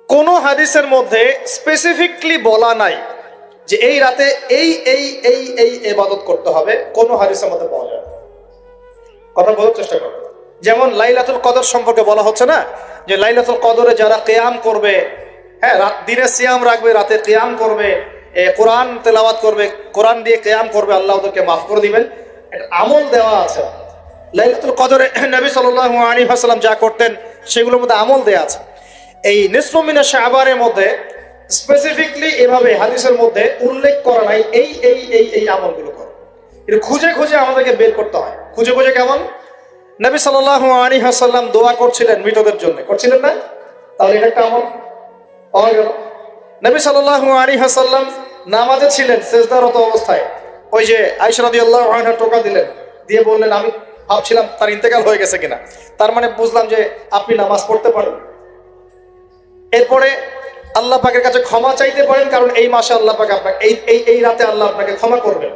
কোন হাদিসের মধ্যে স্পেসিফিকলি বলা নাই যে এই রাতে এই এই এই এই ইবাদত করতে হবে, কোন হাদিসের মধ্যে পাওয়া যায়? কথা বলার চেষ্টা করো। যেমন লাইলাতুল কদর সম্পর্কে বলা হচ্ছে না, যে লাইলাতুল কদরে যারা কিয়াম করবে, হ্যাঁ, রাত দিনে সিয়াম রাখবে, রাতে কিয়াম করবে, কোরআন তেলাওয়াত করবে, কোরআন দিয়ে কিয়াম করবে, আল্লাহ ওদেরকে মাফ করে দিবেন। একটা আমল দেওয়া আছে লাইলাতুল কদরে। নবী সাল্লাল্লাহু আলাইহি ওয়াসাল্লাম যা করতেন সেগুলোর মধ্যে আমল দেওয়া আছে। এই নিসফু মিনা শাবানের মধ্যে স্পেসিফিকলি এভাবে হাদিসের মধ্যে উল্লেখ করা নাই এই এই এই এই আমলগুলো করো। এটা খুঁজে খুঁজে আমাদেরকে বের করতে হয়। খুঁজে খুঁজে কেমন? নবী সাল্লাল্লাহু আলাইহি ওয়াসাল্লাম দোয়া করছিলেন মৃতদের জন্য, করছিলেন না? তাহলে এটা একটা আমল পাওয়া গেল। নবী সাল্লাল্লাহু আলাইহি ওয়াসাল্লাম নামাজে ছিলেন, সিজদারত অবস্থায় ওই যে আয়েশা রাদিয়াল্লাহু আনহা টোকা দিলেন, দিয়ে বললেন আমি ভাবছিলাম তার ইন্তেকাল হয়ে গেছে কিনা, তার মানে বুঝলাম যে আপনি নামাজ পড়তে পারেন। এরপরে আল্লাহ পাকের কাছে ক্ষমা চাইতে পারেন, কারণ এই মাসে আল্লাহ পাক আপনাকে এই রাতে আল্লাহ আপনাকে ক্ষমা করবেন,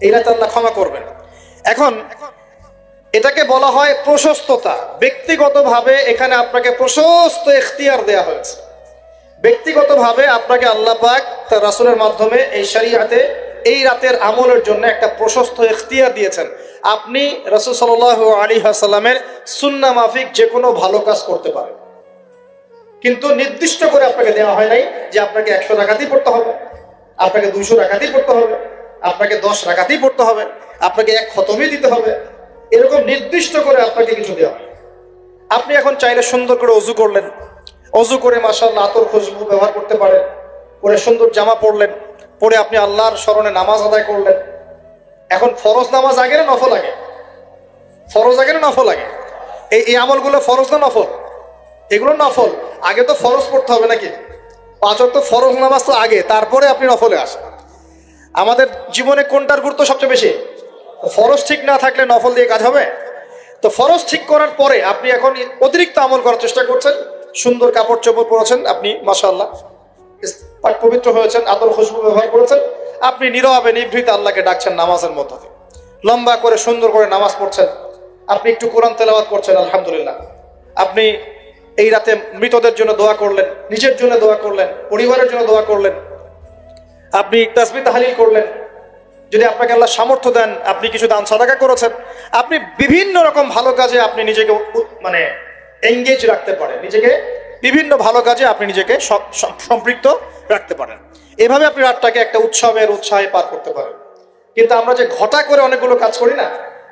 এই রাতে আল্লাহ ক্ষমা করবেন। এখন এটাকে বলা হয় প্রশস্ততা। ব্যক্তিগতভাবে এখানে আপনাকে প্রশস্ত ইখতিয়ার দেয়া হয়েছে। ব্যক্তিগতভাবে আপনাকে আল্লাহ পাক তার রাসূলের মাধ্যমে এই শরীয়তে এই রাতের আমলের জন্য একটা প্রশস্ত ইখতিয়ার দিয়েছেন। আপনি রাসূল সাল্লাল্লাহু আলাইহি ওয়াসাল্লামের সুন্নাহ মাফিক যে কোনো ভালো কাজ করতে পারেন, কিন্তু নির্দিষ্ট করে আপনাকে দেওয়া হয় নাই যে আপনাকে 100 রাকাতই পড়তে হবে, আপনাকে 200 রাকাতই পড়তে হবে, আপনাকে 10 রাকাতই পড়তে হবে, আপনাকে 1 খতমই দিতে হবে, এরকম নির্দিষ্ট করে আপনাকে কিছু দেওয়া হয়। আপনি এখন চাইলে সুন্দর করে ওযু করলেন, ওযু করে মাশাআল্লাহ আতর খুশবু ব্যবহার করতে পারেন, পরে সুন্দর জামা পরলেন, পরে আপনি আল্লাহর স্মরণে নামাজ আদায় করলেন। এখন ফরজ নামাজ আগে না নফল আগে? ফরজ আগে না নফল আগে? এই আমলগুলো ফরজ না নফল? এগুলো নফল। আগে তো ফরজ পড়তে হবে নাকি? 5 ওয়াক্ত ফরজ নামাজ তো আগে, তারপরে আপনি নফলে আসেন। আমাদের জীবনে কোনটার গুরুত্ব সবচেয়ে বেশি? ফরজ ঠিক না থাকলে নফল দিয়ে কাজ হবে? তো ফরজ ঠিক করার পরে আপনি এখন অতিরিক্ত আমল করার চেষ্টা করছেন, সুন্দর কাপড় চোপড় পরেছেন, আপনি মাশাআল্লাহ পাক পবিত্র হয়েছেন, আতর খুশবু ব্যবহার করেছেন, আপনি নীরবে নিভৃতে আল্লাহকে ডাকছেন নামাজের মধ্যে দিয়ে, লম্বা করে সুন্দর করে নামাজ পড়ছেন, আপনি একটু কোরআন তেলাওয়াত করছেন, আলহামদুলিল্লাহ। আপনি এই রাতে মৃতদের জন্য দোয়া করলেন, নিজের জন্য দোয়া করলেন, পরিবারের জন্য দোয়া করলেন, আপনি তাসবিহ তাহলিল করলেন, যদি আপনাকে আল্লাহ সামর্থ্য দেন আপনি কিছু দান সাদাকা করেছেন, আপনি বিভিন্ন রকম ভালো কাজে আপনি নিজেকে মানে এঙ্গেজ রাখতে পারেন, নিজেকে বিভিন্ন ভালো কাজে আপনি নিজেকে সম্পৃক্ত রাখতে পারেন। এভাবে আপনি রাতটাকে একটা উৎসাহে পার করতে পারেন। কিন্তু আমরা যে ঘটা করে অনেকগুলো কাজ করি না,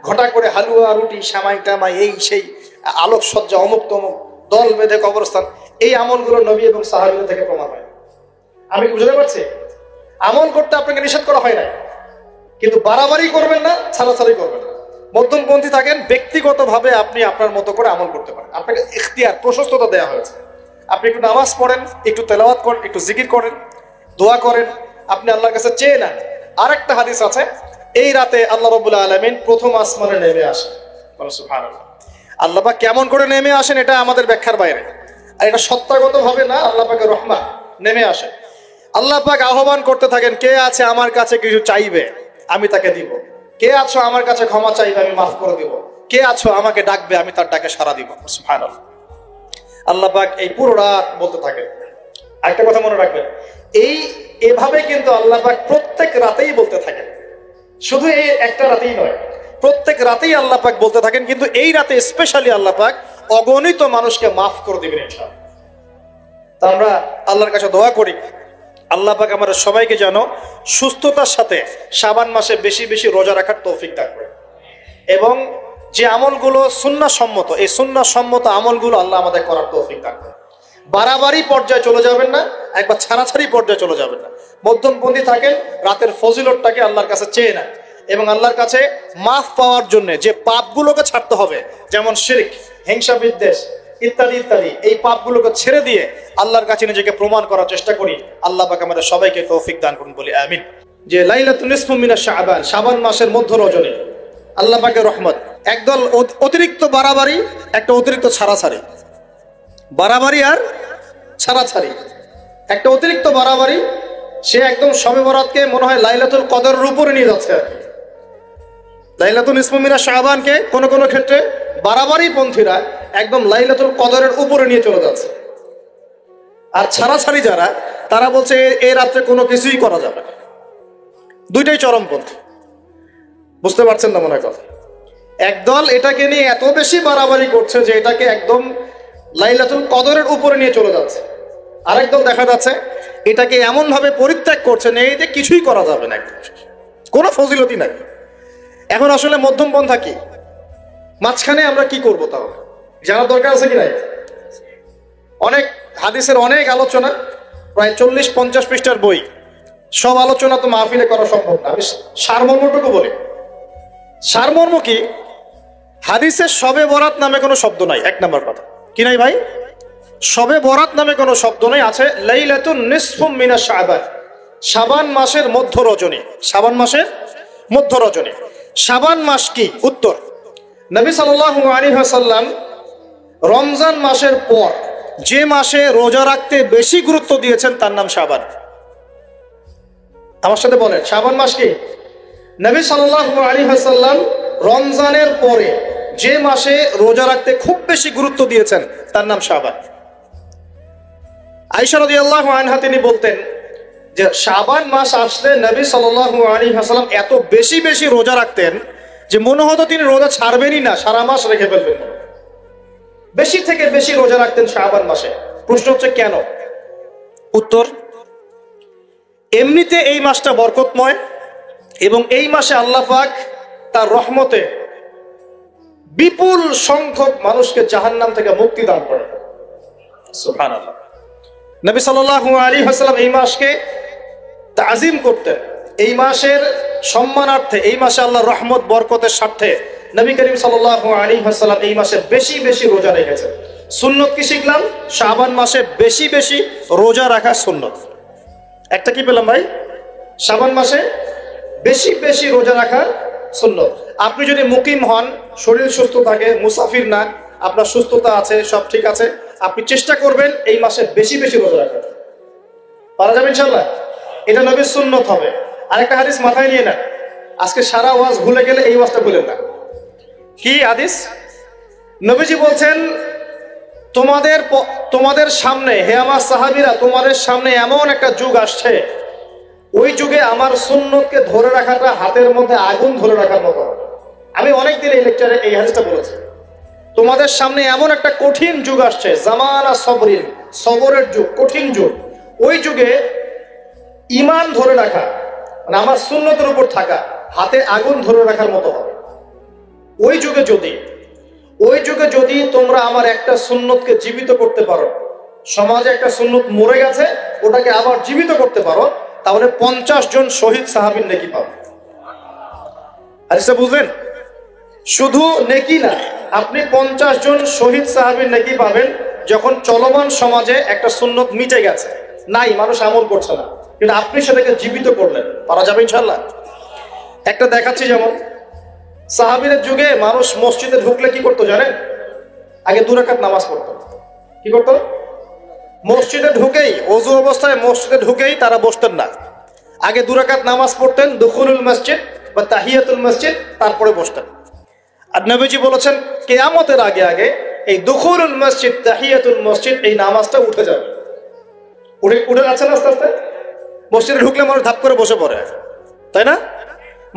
ঘটা করে হালুয়া রুটি সামাই টামাই এই সেই আলোকসজ্জা অমুক তমুক দল বেঁধে কবরস্থান, এই আমলগুলো নবী এবং সাহাবীদের থেকে প্রমাণ হয়। আমি বুঝতে পারছি, আমল করতে আপনাকে নিষেধ করা হয় না, কিন্তু বাড়াবাড়ি করবেন না, ছাড়াছাড়ি করবেন না, মধ্যমপন্থী থাকেন। ব্যক্তিগতভাবে আপনি আপনার মতো করে আমল করতে পারেন, আপনাকে ইখতিয়ার প্রশস্ততা দেওয়া হয়েছে। আপনি একটু নামাজ পড়েন, একটু তেলাওয়াত করেন, একটু জিকির করেন, দোয়া করেন, আপনি আল্লাহর কাছে চেয়ে নেন। আরেকটা হাদিস আছে, এই রাতে আল্লাহ রাব্বুল আলামিন প্রথম আসমানে নেমে আসেন। সুবহানাল্লাহ। আল্লাহ পাক কেমন করে নেমে আসেন এটা আমাদের ব্যাখ্যার বাইরে, আর এটা সত্তাগতভাবে না, আল্লাহ পাকের রহমত নেমে আসে। আল্লাহ পাক আহ্বান করতে থাকেন, কে আছে আমার কাছে কিছু চাইবে আমি তাকে দিব, কে আছো আমার কাছে ক্ষমা চাইবে আমি মাফ করে দিব, কে আছো আমাকে ডাকবে আমি তার ডাকে সাড়া দিব। সুবহানাল্লাহ। আল্লাহ পাক এই পুরো রাত বলতে থাকেন। আরেকটা কথা মনে রাখবেন, এভাবে কিন্তু আল্লাহ পাক প্রত্যেক রাতেই বলতে থাকেন, শুধু এই একটা রাতেই নয়, প্রত্যেক রাতেই আল্লাহ পাক বলতে থাকেন। কিন্তু এই রাতে স্পেশালি আল্লাহ পাক অগণিত মানুষকে মাফ করে দিবেন ইনশাআল্লাহ। তা আমরা আল্লাহর কাছে দোয়া করি, আল্লাহ পাক আমাদের সবাইকে যেন সুস্থতার সাথে শাবান মাসে বেশি বেশি রোজা রাখার তৌফিক দান করেন, এবং যে আমলগুলো সুন্নাহ সম্মত, এই সুন্নাহ সম্মত আমলগুলো আল্লাহ আমাদের করার তৌফিক দান করেন। বাড়াবাড়ি পর্যায়ে চলে যাবেন না, একবার ছাড়াছাড়ি পর্যায়ে চলে যাবেন না, মধ্যমপন্থী থাকেন। রাতের ফজিলতটাকে আল্লাহর কাছে চেয়ে নেন, এবং আল্লাহর কাছে মাফ পাওয়ার জন্য যে পাপগুলোকে ছাড়তে হবে, যেমন শিরক, হিংসা বিদ্বেষ ইত্যাদি ইত্যাদি, এই পাপগুলোকে ছেড়ে দিয়ে আল্লাহর কাছে নিজেকে প্রমাণ করার চেষ্টা করি। আল্লাহ পাক আমাদের সবাইকে তৌফিক দান করুন, বলি আমিন। যে লাইলাতুন নিসফু মিনাশ শাবান, শাবান মাসের মধ্য রজনী আল্লাহ পাকের রহমত, একদল অতিরিক্ত বাড়াবাড়ি, একটা অতিরিক্ত ছাড়াছাড়ি। বাড়াবাড়ি আর ছাড়াছাড়ি, একটা অতিরিক্ত বাড়াবাড়ি। সে একদম শবে বরাতকে মনে হয় লাইলাতুল কদরের উপরে নিয়ে যাচ্ছে আর কি। লাইলাতুল নিসফু মিনা শাবানকে কোন কোন ক্ষেত্রে বাড়াবাড়ি পন্থীরা একদম লাইলাতুল কদরের উপরে নিয়ে চলে যাচ্ছে। আর ছাড়াছাড়ি যারা, তারা বলছে এই রাত্রে কোনো কিছুই করা যাবে না। দুইটাই চরমপন্থী, বুঝতে পারছেন না মনে কথা। একদল এটাকে নিয়ে এত বেশি বাড়াবাড়ি করছে যে এটাকে একদম লাইলাতুল কদরের উপরে নিয়ে চলে যাচ্ছে। আরেক দল দেখা যাচ্ছে এটাকে এমন ভাবে পরিত্যাগ করছে না, এই যে কিছুই করা যাবে না, একদম কোনো ফজিলতি নাই। এখন আসলে মধ্যম পন্থা কি, মাঝখানে আমরা কি করব তাহলে জানার দরকার আছে কি নাই? অনেক হাদিসের অনেক আলোচনা, প্রায় 40-50 পৃষ্ঠার বই, সব আলোচনা তো মাহফিলে করা সম্ভব না। আমি সারমর্মটুকু বলি। সারমর্ম কি? হাদিসে শবে বরাত নামে কোনো শব্দ নাই, এক নম্বর কথা। কি নাই ভাই? শবে বরাত নামে কোনো শব্দ নাই। আছে লাইলাতুন নিসফু মিনা শাবান, শাবান মাসের মধ্য রজনী। শাবান মাসের মধ্য রজনী। শাবান মাস কি? উত্তর, নবী সাল্লাল্লাহু আলাইহি ওয়াসাল্লাম রমজান মাসের পর যে মাসে রোজা রাখতে বেশি গুরুত্ব দিয়েছেন তার নাম শাবান। আমার সাথে বলেন, শাবান মাস কি? নবী সাল্লাল্লাহু আলাইহি ওয়াসাল্লাম রমজানের পরে যে মাসে রোজা রাখতে খুব বেশি গুরুত্ব দিয়েছেন তার নাম শাবান। আয়েশা রাদিয়াল্লাহু আনহা তিনি বলতেন যে শাবান মাস আসলে নবী সাল্লাল্লাহু আলাইহি ওয়াসাল্লাম এত বেশি বেশি রোজা রাখতেন যে মনে হতো তিনি রোজা ছাড়বেনই না, সারা মাস রেখে ফেলবেন। বেশি থেকে বেশি রোজা রাখতেন শাবান মাসে। প্রশ্ন হচ্ছে কেন? উত্তর, এমনিতে এই মাসটা বরকতময় এবং এই মাসে আল্লাহ পাক তার রহমতে বিপুল সংখ্যক মানুষকে জাহান্নাম থেকে মুক্তি দান করেন। সুবহানাল্লাহ। নবী সাল্লাল্লাহু আলাইহি ওয়াসাল্লাম এই মাসকে তাজিম করতেন। এই মাসের সম্মানার্থে, এই মাসে আল্লাহর রহমত বরকতের স্বার্থে নবী করিম সাল্লাল্লাহু আলাইহি ওয়াসাল্লাম এই মাসে বেশি বেশি রোজা রেখেছেন। সুন্নত কি শিখলাম? শাবান মাসে বেশি বেশি রোজা রাখা সুন্নত। একটা কি পেলাম ভাই? শাবান মাসে বেশি বেশি রোজা রাখা সুন্নত। আপনি যদি মুকিম হন, শরীর সুস্থ থাকে, মুসাফির না, আপনার সুস্থতা আছে, সব ঠিক আছে, আপনি চেষ্টা করবেন এই মাসে বেশি বেশি রোজা রাখার। পারা যাবে ইনশাআল্লাহ। এটা নবীর সুন্নত হবে। আরেকটা হাদিস মাথায় নিয়ে নেন, আজকে সারা ওয়াজ ভুলে গেলে এই ওয়াজটা ভুলেন না। কি হাদিস? নবীজি বলছেন, তোমাদের সামনে, হে আমার সাহাবীরা, তোমাদের সামনে এমন একটা যুগ আসছে, ওই যুগে আমার সুন্নতকে ধরে রাখাটা হাতের মধ্যে আগুন ধরে রাখার মতো। আমি অনেকদিন এই লেকচারে এই হাদিসটা বলেছি। তোমাদের সামনে এমন একটা কঠিন যুগ আসছে, জামানা সবরিন, সবরের যুগ, কঠিন যুগ। ওই যুগে ঈমান ধরে রাখা, মানে আমার সুন্নতের উপর থাকা, হাতে আগুন ধরে রাখার মতো হবে। ওই যুগে যদি তোমরা আমার একটা সুন্নতকে জীবিত করতে পারো, সমাজে একটা সুন্নত মরে গেছে, ওটাকে আবার জীবিত করতে পারো, তাহলে 50 জন শহীদ সাহাবীর নেকি পাবে। আচ্ছা বুঝলেন? শুধু নেকি না, আপনি 50 জন শহীদ সাহাবীর নেকি পাবেন যখন চলমান সমাজে একটা সুন্নত মিটে গেছে, নাই, মানুষ আমল করছে না, কিন্তু আপনি সেটাকে জীবিত করলেন। পারা যাবে ইনশাআল্লাহ। একটা দেখাচ্ছি, যেমন সাহাবীদের যুগে মানুষ মসজিদে ঢুকলে কি করতো জানেন? আগে 2 রাকাত নামাজ পড়তো। কি করতো? মসজিদে ঢুকেই, ওযু অবস্থায় মসজিদে ঢুকেই তারা বসতেন না। আগে 2 রাকাত নামাজ পড়তেন, দুখুলুল মসজিদ বা তাহিয়াতুল মসজিদ, তারপরে বসতেন। আর নবীজি বলেছেন কিয়ামতের আগে আগে এই দুখুলুল মসজিদ, তাহিয়াতুল মসজিদ, এই নামাজটা উঠে যাবে। উঠে যাচ্ছে না আস্তে আস্তে। মসজিদে ঢুকলে মানুষ ধাপ করে বসে পড়ে, তাই না?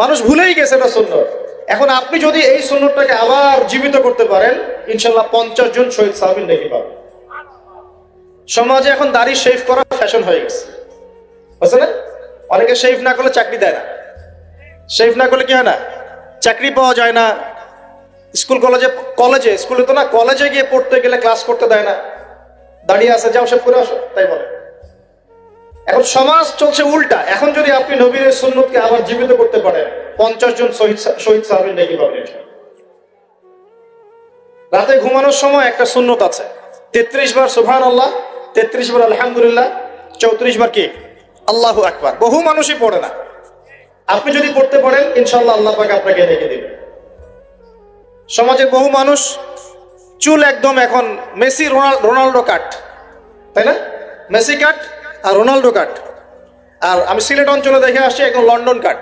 মানুষ ভুলেই গেছে এটা সুন্নত। এখন আপনি যদি এই সুন্নতটাকে আবার জীবিত করতে পারেন, ইনশাআল্লাহ 50 জন শহীদ সাহাবীর নেকি পাবেন। সমাজে এখন দাড়ি শেভ করা ফ্যাশন হয়ে গেছে, বুঝছেন না? অনেকে শেভ না করলে চাকরি দেয় না। শেভ না করলে কি হয় না? চাকরি পাওয়া যায় না। স্কুলে তো না, কলেজে গিয়ে পড়তে গেলে ক্লাস করতে দেয় না। দাঁড়িয়ে আছে, যাও শেভ করে আসো, তাই বলে। এখন সমাজ চলছে উল্টা। এখন যদি আপনি নবীর সুন্নতকে আবার জীবিত করতে পারেন, 50 জন শহীদ সাহাবীর নেকি পাবেন। রাতে ঘুমানোর সময় একটা সুন্নত আছে, 33 বার সুবহানাল্লাহ, 33 বার আলহামদুলিল্লাহ, 34 বার কি আল্লাহু আকবার। বহু মানুষই পড়ে না। আপনি যদি পড়তে পারেন, ইনশাআল্লাহ আল্লাহ পাক আপনাকে নেকি দিবেন। সমাজে বহু মানুষ চুল একদম এখন মেসি রোনাল্ডো কাট, তাই না? মেসি কাট আর রোনাল্ডো কাট। আর আমি সিলেট অঞ্চলে দেখে আসছি একদম লন্ডন কাট,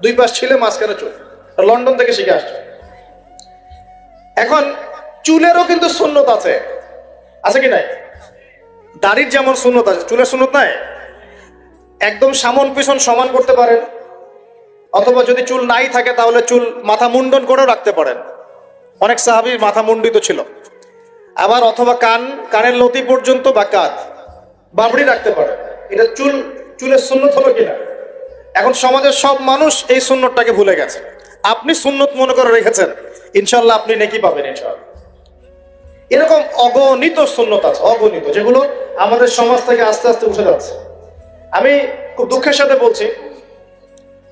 দুই পাশ ছিলে মাঝখানে চুল, লন্ডন থেকে শিখে আসছে। এখন চুলেরও কিন্তু সুন্নত আছে, আছে কি নাই? দাড়ির যেমন সুন্নত আছে, চুলের সুন্নত নাই? একদম সামন পিছন সমান করতে পারেন, অথবা যদি চুল নাই থাকে তাহলে চুল মাথা মুন্ডন করেও রাখতে পারেন। অনেক সাহাবীর মাথা মুন্ডিত ছিল। আবার অথবা কানের লতি পর্যন্ত বা কাঁধ বাবড়ি রাখতে পারেন। এটা চুলের সুন্নত হলো কিনা? এখন সমাজের সব মানুষ এই সুন্নতটাকে ভুলে গেছে। আপনি সুন্নত মনে করে রেখেছেন, ইনশাল্লাহ আপনি নেকি পাবেন ইনশাল্লাহ। এরকম অগণিত সুন্নত আছে, অগণিত, যেগুলো আমাদের সমাজ থেকে আস্তে আস্তে উঠে যাচ্ছে। আমি খুব দুঃখের সাথে বলছি,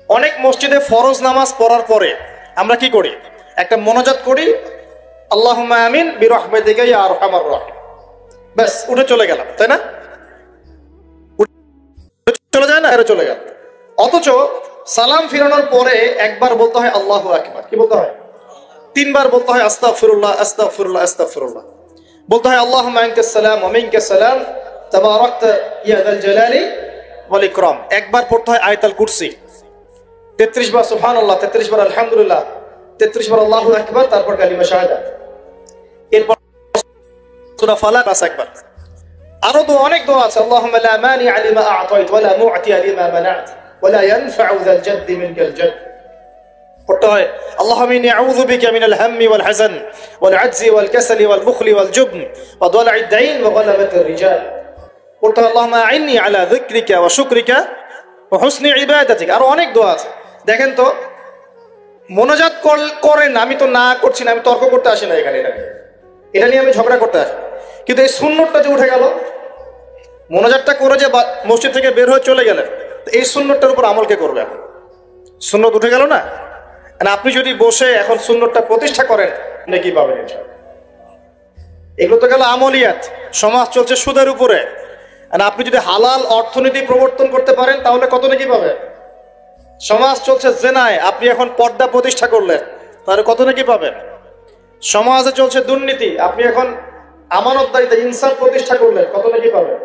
অনেক মসজিদে ফরজ নামাজ পড়ার পরে আমরা কি করি? একটা মোনাজাত করি, আল্লাহুম্মা আমিন বিরহমাতিকা ইয়া আরহামার রাহিম, ব্যাস উঠে চলে গেলাম, তাই না? চলে যায় না, এর চলে গেল। অথচ সালাম ফিরানোর পরে একবার বলতে হয় আল্লাহু আকবার, কি বলতে হয়? তিনবার বলতে হয় আস্তাগফিরুল্লাহ আস্তাগফিরুল্লাহ আস্তাগফিরুল্লাহ, বলতে হয় আল্লাহুম্মা আনতাস সালাম ওয়া মিনকাস সালাম তাবারাকতা ইয়া যাল জালালি ওয়াল ইকরাম। একবার পড়তে হয় আয়াতুল কুরসি, 33 বার সুবহানাল্লাহ, 33 বার আলহামদুলিল্লাহ, 33 বার আল্লাহু আকবার, তারপর কালিমা শাহাদাত, এরপর সূরা ফালাক আছে একবার। আরো তো অনেক দোয়া আছে, আল্লাহুম্মা লা মানিআ লিমা আ'তাইত ওয়া লা মু'তিয়া লিমা মানা'ত ওয়া লা ইয়ানফা'ু যাল জাদ্দি মিনকাল জাদ। পড়তে হয় আল্লাহুম্মা ইন্নী আউযু বিকা মিনাল হাম্মি ওয়াল হাযান ওয়াল আজজি ওয়াল কাসালি ওয়াল বুখলি ওয়াল জুবন ওয়া দালা'id দাইন ওয়া গালাবাতির রিজাল। পড়তে হয় আল্লাহুম্মা আ'ইন্নী আলা যিকরিকা ওয়া শুকরিকা ওয়া হুসনি ইবাদাতিক। আরো অনেক দোয়া আছে। দেখেন তো, মোনাজাত করেন, আমি তো না করছি না, আমি তর্ক করতে আসি না এখানে, এটা নিয়ে আমি ঝগড়া করতে আসি, কিন্তু এই সুন্নতটা যে উঠে গেল, মোনাজাতটা করে যে মসজিদ থেকে বের হয়ে চলে গেলেন, এই সুন্নতটার উপর আমল কে করবে? এখন সুন্নত উঠে গেল না? আপনি যদি বসে এখন সুন্নতটা প্রতিষ্ঠা করেন, নেকি পাবেন ইনশাআল্লাহ। এগুলো তো গেল আমলিয়াত। সমাজ চলছে সুদের উপরে, আপনি যদি হালাল অর্থনীতি প্রবর্তন করতে পারেন তাহলে কত নেকি পাবেন? সমাজ চলছে জেনায়, আপনি এখন পর্দা প্রতিষ্ঠা করলেন তাহলে কত নেকি পাবেন? সমাজে চলছে দুর্নীতি, আপনি এখন আমানতদারিতা ইনসাফ প্রতিষ্ঠা করলেন, কত নেকি পাবেন?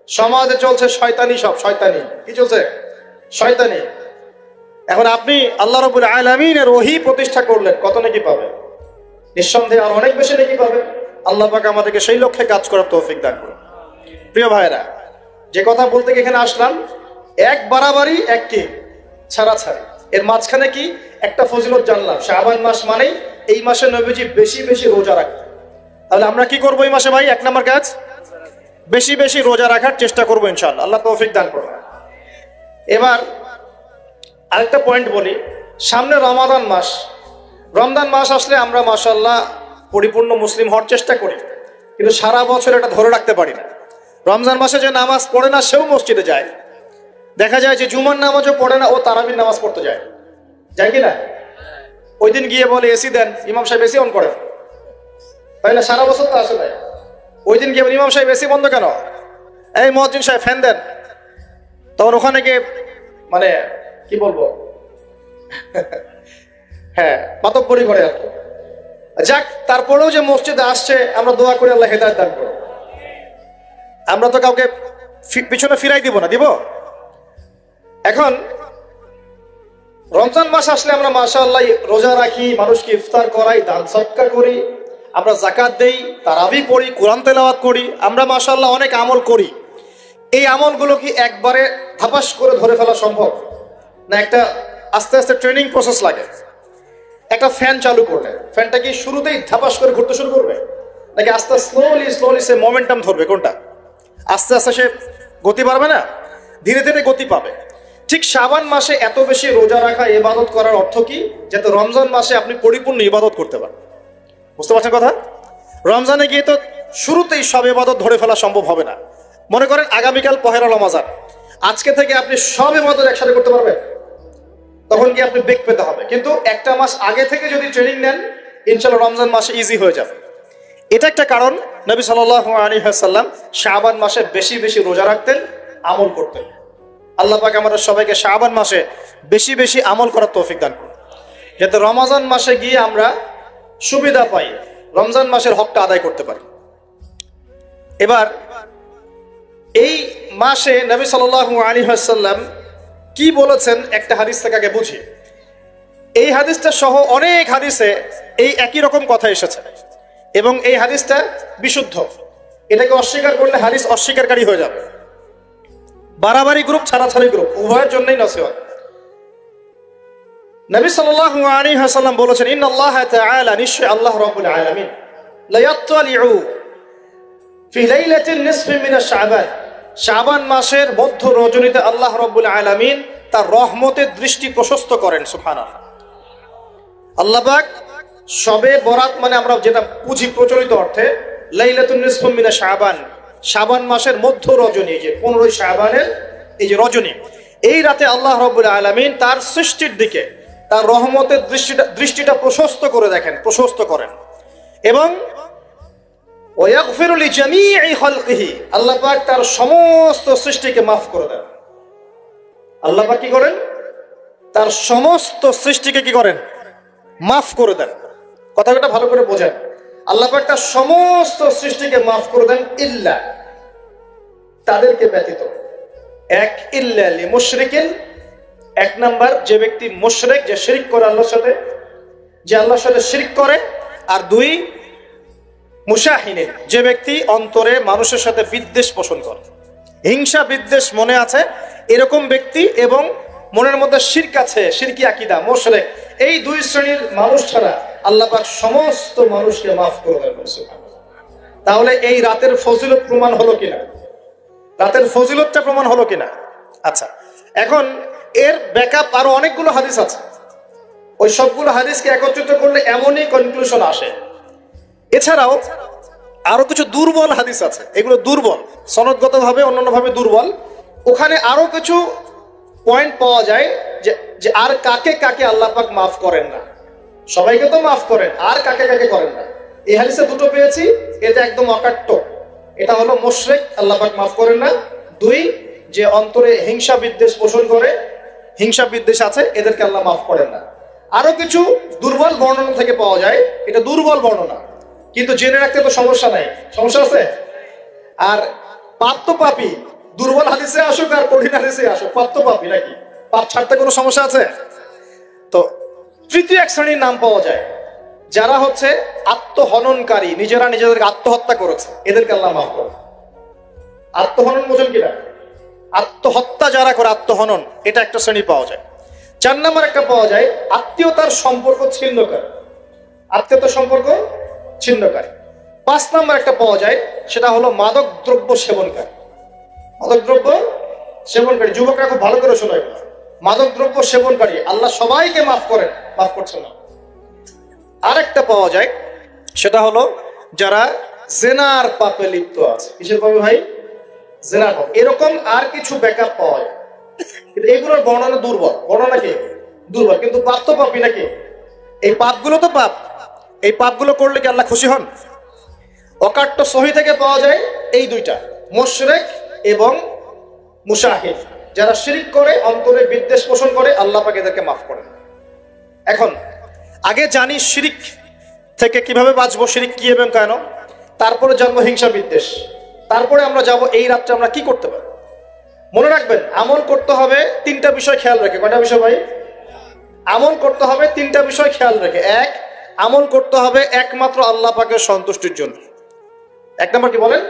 সমাজে চলছে শয়তানি, সব শয়তানি, কি চলছে? শয়তানি। এখন আপনি আল্লাহ রাব্বুল আলামিনের ওহী প্রতিষ্ঠা করলেন, কত নেকি পাবেন? নিঃসন্দেহে আর অনেক বেশি নেকি পাবেন। আল্লাহ পাক আমাদেরকে সেই লক্ষ্যে কাজ করার তৌফিক দান করুন। প্রিয় ভাইরা, যে কথা বলতে এখানে আসলাম, এক বাড়াবাড়ি এক কি ছাড়াছাড়ি, এর মাঝখানে কি একটা ফজিলত জানলাম। শাবান মাস মানেই এই মাসে নবীজি বেশি বেশি রোজা রাখতেন। তাহলে আমরা কি করবো এই মাসে ভাই? এক নম্বর কাজ, বেশি বেশি রোজা রাখার চেষ্টা করবো ইনশাআল্লাহ। আল্লাহ তৌফিক দান করবেন। এবার আরেকটা পয়েন্ট বলি, সামনে রমাদান মাস। রমজান মাস আসলে আমরা মাশাআল্লাহ পরিপূর্ণ মুসলিম হওয়ার চেষ্টা করি, কিন্তু সারা বছর এটা ধরে রাখতে পারি না। রমজান মাসে যে নামাজ পড়ে না সেও মসজিদে যায়, দেখা যায় যে জুমার নামাজও পড়ে না, ও তারাবির নামাজ পড়তে যায়, যায় কিনা? ওই দিন গিয়ে বলে এসি দেন, ইমাম সাহেব এসি অন করে, তাই না? সারা বছর তো আসে নাই। ওই দিন গিয়ে ইমাম সাহেব এসি বন্ধ কেন? এই মুয়াজ্জিন সাহেব ফ্যান দেন। তখন ওখানে গিয়ে মানে কি বলবো, হ্যাঁ মাতব্বরি করে আর কি। যাক, তারপরেও যে মসজিদে আসছে আমরা দোয়া করি আল্লাহ হেদায়েত দান করুন। আমরা তো কাউকে পিছনে ফিরাই দিব না, দিব? এখন রমজান মাস আসলে আমরা মাশাআল্লাহ রোজা রাখি, মানুষকে ইফতার করাই, দান সদকা করি, আমরা যাকাত দেই, তারাবি পড়ি, কোরআন তেলাওয়াত করি, আমরা মাশাআল্লাহ অনেক আমল করি। এই আমলগুলো কি একবারে ধাপাস করে ধরে ফেলা সম্ভব না? একটা আস্তে আস্তে ট্রেনিং প্রসেস লাগে। একটা ফ্যান চালু করলে ফ্যানটা কি শুরুতেই ধাপাস করে ঘুরতে শুরু করবে, নাকি আস্তে স্লোলি স্লোলি সে মোমেন্টাম ধরবে? কোনটা? আস্তে আস্তে সে গতি পাবে না, ধীরে ধীরে গতি পাবে। ঠিক শাবান মাসে এত বেশি রোজা রাখা, ইবাদত করার অর্থ কি? যাতে রমজান মাসে আপনি পরিপূর্ণ ইবাদত করতে পারেন। বুঝতে পারছেন কথা? রমজানে গিয়ে তো শুরুতেই সব ইবাদত ধরে ফেলা সম্ভব হবে না। মনে করেন আগামীকাল পহেলা রমজান, আজকে থেকে আপনি সব ইবাদত একসাথে করতে পারবেন? তখন কি আপনি বেগ পেতে হবে। কিন্তু একটা মাস আগে থেকে যদি ট্রেনিং নেন, ইনশাআল্লাহ রমজান মাসে ইজি হয়ে যাবে। এটা একটা কারণ নবী সাল্লাল্লাহু আলাইহি ওয়াসাল্লাম শাবান মাসে বেশি বেশি রোজা রাখতেন, আমল করতেন। আল্লাহ পাক আমাদের সবাইকে শাবান মাসে বেশি বেশি আমল করার তৌফিক দান করুন, যাতে রমজান মাসে গিয়ে আমরা সুবিধা পাই, রমজান মাসের হকটা আদায় করতে পারি। এবার এই মাসে নবী সাল্লাল্লাহু আলাইহি ওয়াসাল্লাম কি বলেছেন একটা হাদিস থেকে আগে বুঝি। এই হাদিসটা সহ অনেক হাদিসে এই একই রকম কথা এসেছে এবং এই হাদিসটা বিশুদ্ধ। এটাকে অস্বীকার করলে হাদিস অস্বীকারী হয়ে যাবে। বাড়াবাড়ি গ্রুপ, ছাড়াছাড়ি গ্রুপ, উভয়ের জন্যই নসিহত। নবী সাল্লাল্লাহু আলাইহি ওয়াসাল্লাম বলেছেন, ইন্নাল্লাহ তাআলা, নিশ্চয় আল্লাহ রাব্বুল আলামিন, লা ইয়াত্তালিউ ফি লাইলাতিন নিসফি মিন শাবান, শাবান মাসের মধ্য রজনীতে আল্লাহ রাব্বুল আলামিন তার রহমতের দৃষ্টি প্রশস্ত করেন। সুবহানাল্লাহ। আল্লাহ পাক শবে বরাত মানে আমরা যেটা বুঝি প্রচলিত অর্থে, লাইলাতুন নিসফি মিন শাবান, শাবান মাসের মধ্য রজনী, যে 15 শাবানের এই যে রজনী, এই রাতে আল্লাহ রাব্বুল আলামিন তার সৃষ্টির দিকে তার রহমতের দৃষ্টিটা প্রশস্ত করে দেখেন, প্রশস্ত করেন। এবং ওয়াগফিরু লিজামিই খালকিহি, আল্লাহ পাক তার সমস্ত সৃষ্টিকে মাফ করে দেন। আল্লাহ পাক কি করেন? তার সমস্ত সৃষ্টিকে কি করেন? মাফ করে দেন। কথাটা ভালো করে বোঝেন। আল্লাহ পাক তার সমস্ত সৃষ্টিকে মাফ করে দেন, ইল্লা, তাদেরকে ব্যতীত। এক, ইল্লা লিমুশরিকিন, এক নাম্বার যে ব্যক্তি মুশরিক, যে শিরক করে আল্লাহর সাথে, যে আল্লাহর সাথে শিরক করে। আর দুই, মুশাহিনে, যে ব্যক্তি অন্তরে মানুষের সাথে বিদ্বেষ পোষণ করে, হিংসা বিদ্বেষ মনে আছে এরকম ব্যক্তি, এবং মনের মধ্যে শিরক আছে, শিরকি আকীদা, মুশরিক, এই দুই শ্রেণীর মানুষ ছাড়া আল্লাহ পাক সমস্ত মানুষকে মাফ করে দেন। তাহলে এই রাতের ফজিলত প্রমাণ হলো কিনা? রাতের ফজিলতটা প্রমাণ হলো কিনা? আচ্ছা, এখন এর ব্যাকআপ আরো অনেকগুলো হাদিস আছে। ওই সবগুলো হাদিসকে একত্রিত করলে এমনই কনক্লুশন আসে। এছাড়াও আরো কিছু দুর্বল হাদিস আছে, এগুলো দুর্বল, সনদগতভাবে অন্যান্যভাবে দুর্বল। ওখানে আরো কিছু পয়েন্ট পাওয়া যায় যে আর কাকে কাকে আল্লাহ পাক মাফ করেন না। সবাইকে তো মাফ করেন, আর কাকে কাকে করেন না। এই হাদিসে দুটো পেয়েছি, এটা একদম অকাট্য। এটা হলো মুশরিক, আল্লাহ পাক মাফ করেন না। দুই, যে অন্তরে হিংসা বিদ্বেষ পোষণ করে, হিংসা বিদ্বেষ আছে, এদেরকে আল্লাহ মাফ করেন না। আরো কিছু দুর্বল বর্ণনা থেকে পাওয়া যায়, এটা দুর্বল বর্ণনা, কিন্তু জেনে রাখতে তো সমস্যা নাই। সমস্যা আছে? আর পাপ তো পাপী, দুর্বল হাদিসে আসুক আর কঠিন হাদিসে আসুক, পাপ তো পাপী নাকি? পাপ ছাড়তে কোনো সমস্যা আছে? তো তৃতীয় এক শ্রেণীর নাম পাওয়া যায়, যারা হচ্ছে আত্মহননকারী, নিজেরা নিজেদেরকে আত্মহত্যা করেছে, এদেরকে আল্লাহ মাফ করে। আত্মহনন বোঝেন কিনা? আত্মহত্যা যারা করে, আত্মহনন, এটা একটা শ্রেণী পাওয়া যায়। 4 নম্বর একটা পাওয়া যায় আত্মীয়তার সম্পর্ক ছিন্নকারী, আত্মীয়তার সম্পর্ক ছিন্নকারী। 5 নম্বর একটা পাওয়া যায়, সেটা হলো মাদক দ্রব্য সেবনকারী। মাদক দ্রব্য সেবনকারী, যুবকরা খুব ভালো করে শোনায়, মাদক দ্রব্য সেবনকারী আল্লাহ সবাইকে মাফ করেন, মাফ করছেন না। আরেকটা পাওয়া যায়, সেটা হলো যারা জেনার পাপে লিপ্ত আছে। কিসের পাপে ভাই? জেনার পাপ। এরকম আর কিছু ব্যাকআপ পাওয়া যায়, কিন্তু এগুলোর বর্ণনা দুর্বল। বর্ণনা কি? দুর্বল, কিন্তু পাপ তো পাপই নাকি? এই পাপগুলো তো পাপ, এই পাপগুলো করলে কি আল্লাহ খুশি হন? অকাট্য সহি থেকে পাওয়া যায় এই দুইটা, মুশরিক এবং মুশাহিদ, যারা শিরক করে, অন্তরে বিদ্বেষ পোষণ করে, আল্লাহ পাক এদেরকে মাফ করেন। এখন আগে জানি শিরক থেকে কিভাবে বাঁচবো, শিরক কি এবং কেন, তারপরে জানবো হিংসা বিদ্বেষ, তারপরে আমরা যাব এই রাত্রে আমরা কি করতে পারি। মনে রাখবেন, আমল করতে হবে 3টা বিষয় খেয়াল রেখে। কয়টা বিষয় ভাই? আমল করতে হবে 3টা বিষয় খেয়াল রেখে। এক, আমল করতে হবে একমাত্র আল্লাহ পাকের সন্তুষ্টির জন্য। 1 নম্বর কি বলেন?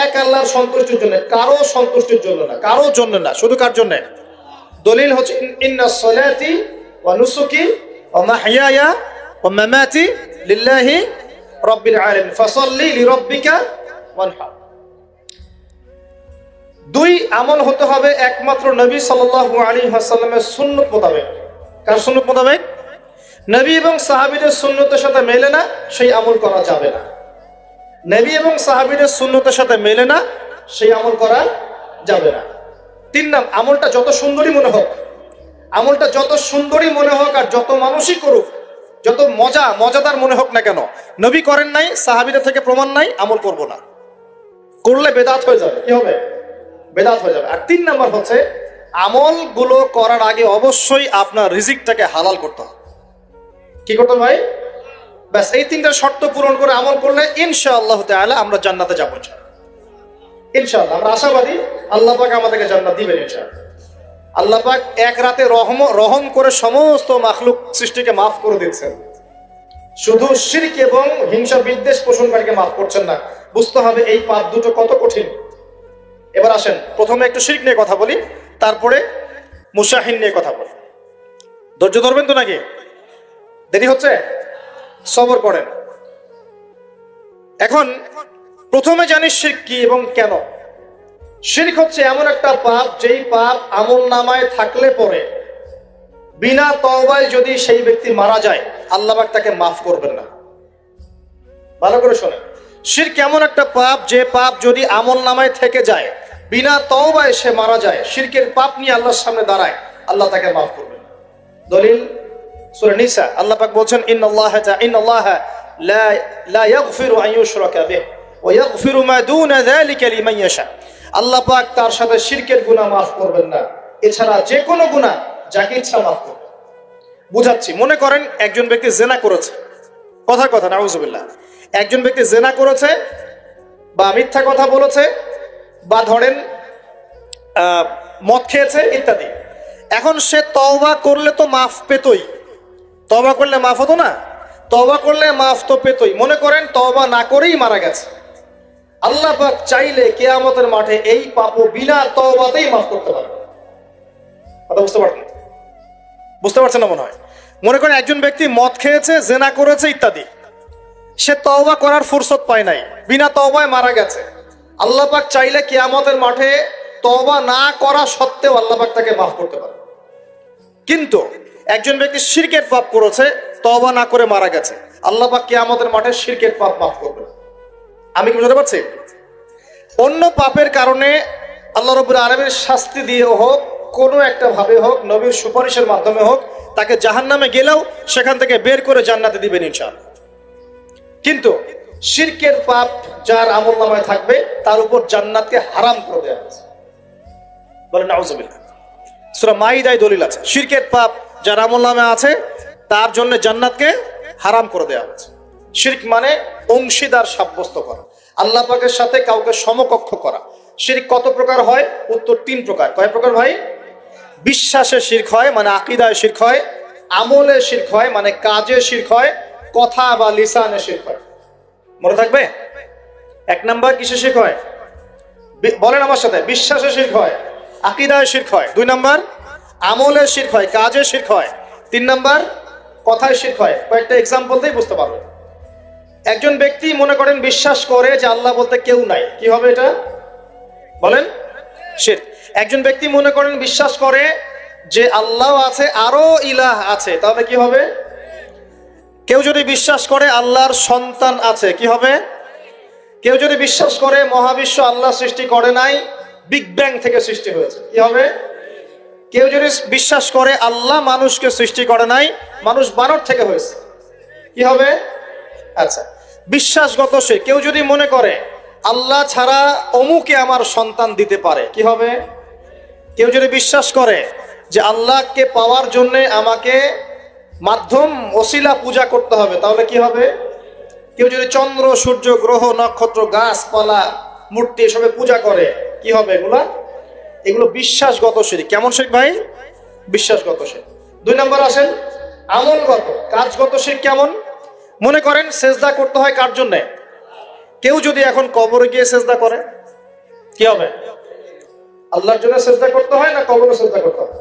এক আল্লাহর সন্তুষ্টির জন্য, কারো সন্তুষ্টির জন্য না, কারো জন্য না, শুধু কার জন্য? দলিল হচ্ছে ইন্নাস সালাতি ওয়া নুসুকি ওয়া মাহইয়ায়া ওয়া মামাতি লিল্লাহি রাব্বিল আলামিন ফাসাল্লি লিরাব্বিকা ওয়ানহার। 2, আমল হতে হবে একমাত্র নবী সাল্লাল্লাহু আলাইহি ওয়াসাল্লামের সুন্নাত মোতাবেক। কার সুন্নাত মোতাবেক? নবী এবং সাহাবীদের সুন্নতের সাথে মেলে না, সেই আমল করা যাবে না। নবী এবং সাহাবীদের সুন্নতের সাথে মেলে না, সেই আমল করা যাবে না। 3 নম্বর, আমলটা যত সুন্দরী মনে হোক, আমলটা যত সুন্দরী মনে হোক আর যত মানুষই করুক, যত মজাদার মনে হোক না কেন, নবী করেন নাই, সাহাবীদের থেকে প্রমাণ নাই, আমল করব না। করলে বেদাত হয়ে যাবে। কি হবে? বেদাত হয়ে যাবে। আর 3 নম্বর হচ্ছে, আমলগুলো করার আগে অবশ্যই আপনার রিজিকটাকে হালাল করতে হবে। কি করতে হবে ভাই? ব্যাস এই তিনটা শর্ত পূরণ করে আমল করলে ইনশাআল্লাহ তাআলা আমরা জান্নাতে যাবো ইনশাআল্লাহ। আমরা আশাবাদী আল্লাহ পাক আমাদেরকে জান্নাত দিবেন ইনশাআল্লাহ। আল্লাহ পাক এক রাতে রহম করে সমস্ত মাখলুক সৃষ্টিকে মাফ করে দিচ্ছেন, শুধু শিরক এবং হিংসা বিদ্বেষ পোষণকারীকে মাফ করছেন না। বুঝতে হবে এই পাপ দুটো কত কঠিন। এবার আসেন প্রথমে একটু শিরক নিয়ে কথা বলি, তারপরে মুশাহিন নিয়ে কথা বলি। ধৈর্য ধরবেন তো নাকি? দেরি হচ্ছে? সবর করেন। এখন প্রথমে জানি শিরক কি এবং কেন। শিরক হচ্ছে এমন একটা পাপ, যেই পাপ আমল নামায় থাকলে পরে বিনা তওবায় যদি সেই ব্যক্তি মারা যায়, আল্লাহ পাক তাকে মাফ করবেন না। ভালো করে শোনেন, শিরক এমন একটা পাপ, যে পাপ যদি আমল নামায় থেকে যায়, বিনা তওবায় সে মারা যায়, শিরকের পাপ নিয়ে আল্লাহর সামনে দাঁড়ায়, আল্লাহ তাকে মাফ করবেন। দলিল সূরা নিসা, আল্লাহ পাক বলছেন ইন্নাল্লাহা লা ইয়াগফিরু আন ইউশরাকা বিহি ওয়া ইয়াগফিরু মা দুনা যালিকা লিমান ইয়াশা। আল্লাহ পাক তার সাথে শিরকের গুনাহ মাফ করবেন না, এছাড়া যে কোনো গুনাহ যাকে ইচ্ছা মাফ করবেন। বুঝাচ্ছি, মনে করেন একজন ব্যক্তি জিনা করেছে, কথা নাউজুবিল্লাহ, একজন ব্যক্তি জিনা করেছে বা মিথ্যা কথা বলেছে বা ধরেন মদ খেয়েছে ইত্যাদি। এখন সে তওবা করলে তো মাফ পেতই, তওবা করলে মাফ হতো না? তওবা করলে মাফ তো পেতই। মনে করেন তওবা না করেই মারা গেছে, আল্লাহ পাক চাইলে কিয়ামতের মাঠে এই পাপও বিনা তওবাতেই মাফ করতে পারবে। কথা বুঝতে পারছেন না মনে হয়? মনে করেন একজন ব্যক্তি মদ খেয়েছে, জিনা করেছে ইত্যাদি, সে তওবা করার ফুরসত পায় নাই, বিনা তওবায় মারা গেছে। আল্লাহ পাক চাইলে কিয়ামতের মাঠে তওবা না করা সত্ত্বেও আল্লাহ পাক তাকে মাফ করতে পারে। কিন্তু একজন ব্যক্তি শিরকের পাপ করেছে, তওবা না করে মারা গেছে, আল্লাহ পাক কিয়ামতের মাঠে শিরকের পাপ মাফ করবে। আমি কি বুঝতে পারছি? অন্য পাপের কারণে আল্লাহ রাব্বুল আলামিন শাস্তি দিয়ে হোক, কোনো একটা ভাবে হোক, নবীর সুপারিশের মাধ্যমে হোক, তাকে জাহান্নামে গেলেও সেখান থেকে বের করে জান্নাতে দিবেন ইনশাআল্লাহ। কিন্তু শিরকের পাপ যার আমলনামায় থাকবে, তার উপর জান্নাতকে হারাম করে দেওয়া হয়েছে। বলেন নাউজুবিল্লাহ। সূরা মাইদায় দলিল আছে, শিরকের পাপ যার আমলনামায় আছে তার জন্য জান্নাতকে হারাম করে দেওয়া হয়েছে। শিরক মানে অংশীদার সাব্যস্ত করা, আল্লাহ পাকের সাথে কাউকে সমকক্ষ করা। শিরক কত প্রকার হয়? উত্তর 3 প্রকার। কয় প্রকার ভাই? বিশ্বাসে শিরক হয়, মানে আকীদায় শিরক হয়, আমলে শিরক হয়, মানে কাজে শিরক হয়, কথা বা লিসানে শিরক হয়। মনে থাকবে? 1 নাম্বার কিসে শিরক হয়? বলেন আমার সাথে। বিশ্বাসে শিরক হয়, আকীদায় শিরক হয়। 2 নাম্বার আমলে শিরক হয়, কাজে শিরক হয়। 3 নাম্বার কথায় শিরক হয়। কয়েকটা এক্সাম্পল দিয়ে বুঝতে পারবেন। একজন ব্যক্তি মনে করেন বিশ্বাস করে যে আল্লাহ বলতে কেউ নাই, কি হবে এটা? বলেন শিরক। একজন ব্যক্তি মনে করেন বিশ্বাস করে যে আল্লাহ আছে, আরো ইলাহ আছে, তাহলে কি হবে? কেউ যদি বিশ্বাস করে আল্লাহর সন্তান আছে, কি হবে? কেউ যদি বিশ্বাস করে মহাবিশ্ব আল্লাহ সৃষ্টি করে নাই, বিগ ব্যাং থেকে সৃষ্টি হয়েছে, কি হবে? কেউ যদি বিশ্বাস করে আল্লাহ মানুষকে সৃষ্টি করে নাই, মানুষ বানর থেকে হয়েছে, কি হবে? আচ্ছা, বিশ্বাসগত সে। কেউ যদি মনে করে আল্লাহ ছাড়া অমুকে আমার সন্তান দিতে পারে, কি হবে? কেউ যদি বিশ্বাস করে যে আল্লাহকে পাওয়ার জন্য আমাকে মাধ্যম ওসিলা পূজা করতে হবে, তাহলে কি হবে? কেউ যদি চন্দ্র, সূর্য, গ্রহ, নক্ষত্র, গাছপালা, মূর্তি এসবে পূজা করে, কি হবে? এগুলো বিশ্বাসগত শিরক। কেমন শিরক ভাই? বিশ্বাসগত শিরক। 2 নম্বর আসেন আমলগত, কাজগত শিরক। কেমন? মনে করেন সেজদা করতে হয় কার জন্য? কেউ যদি এখন কবরে গিয়ে সেজদা করে, কি হবে? আল্লাহর জন্য সেজদা করতে হয় না কবরে সেজদা করতে হয়?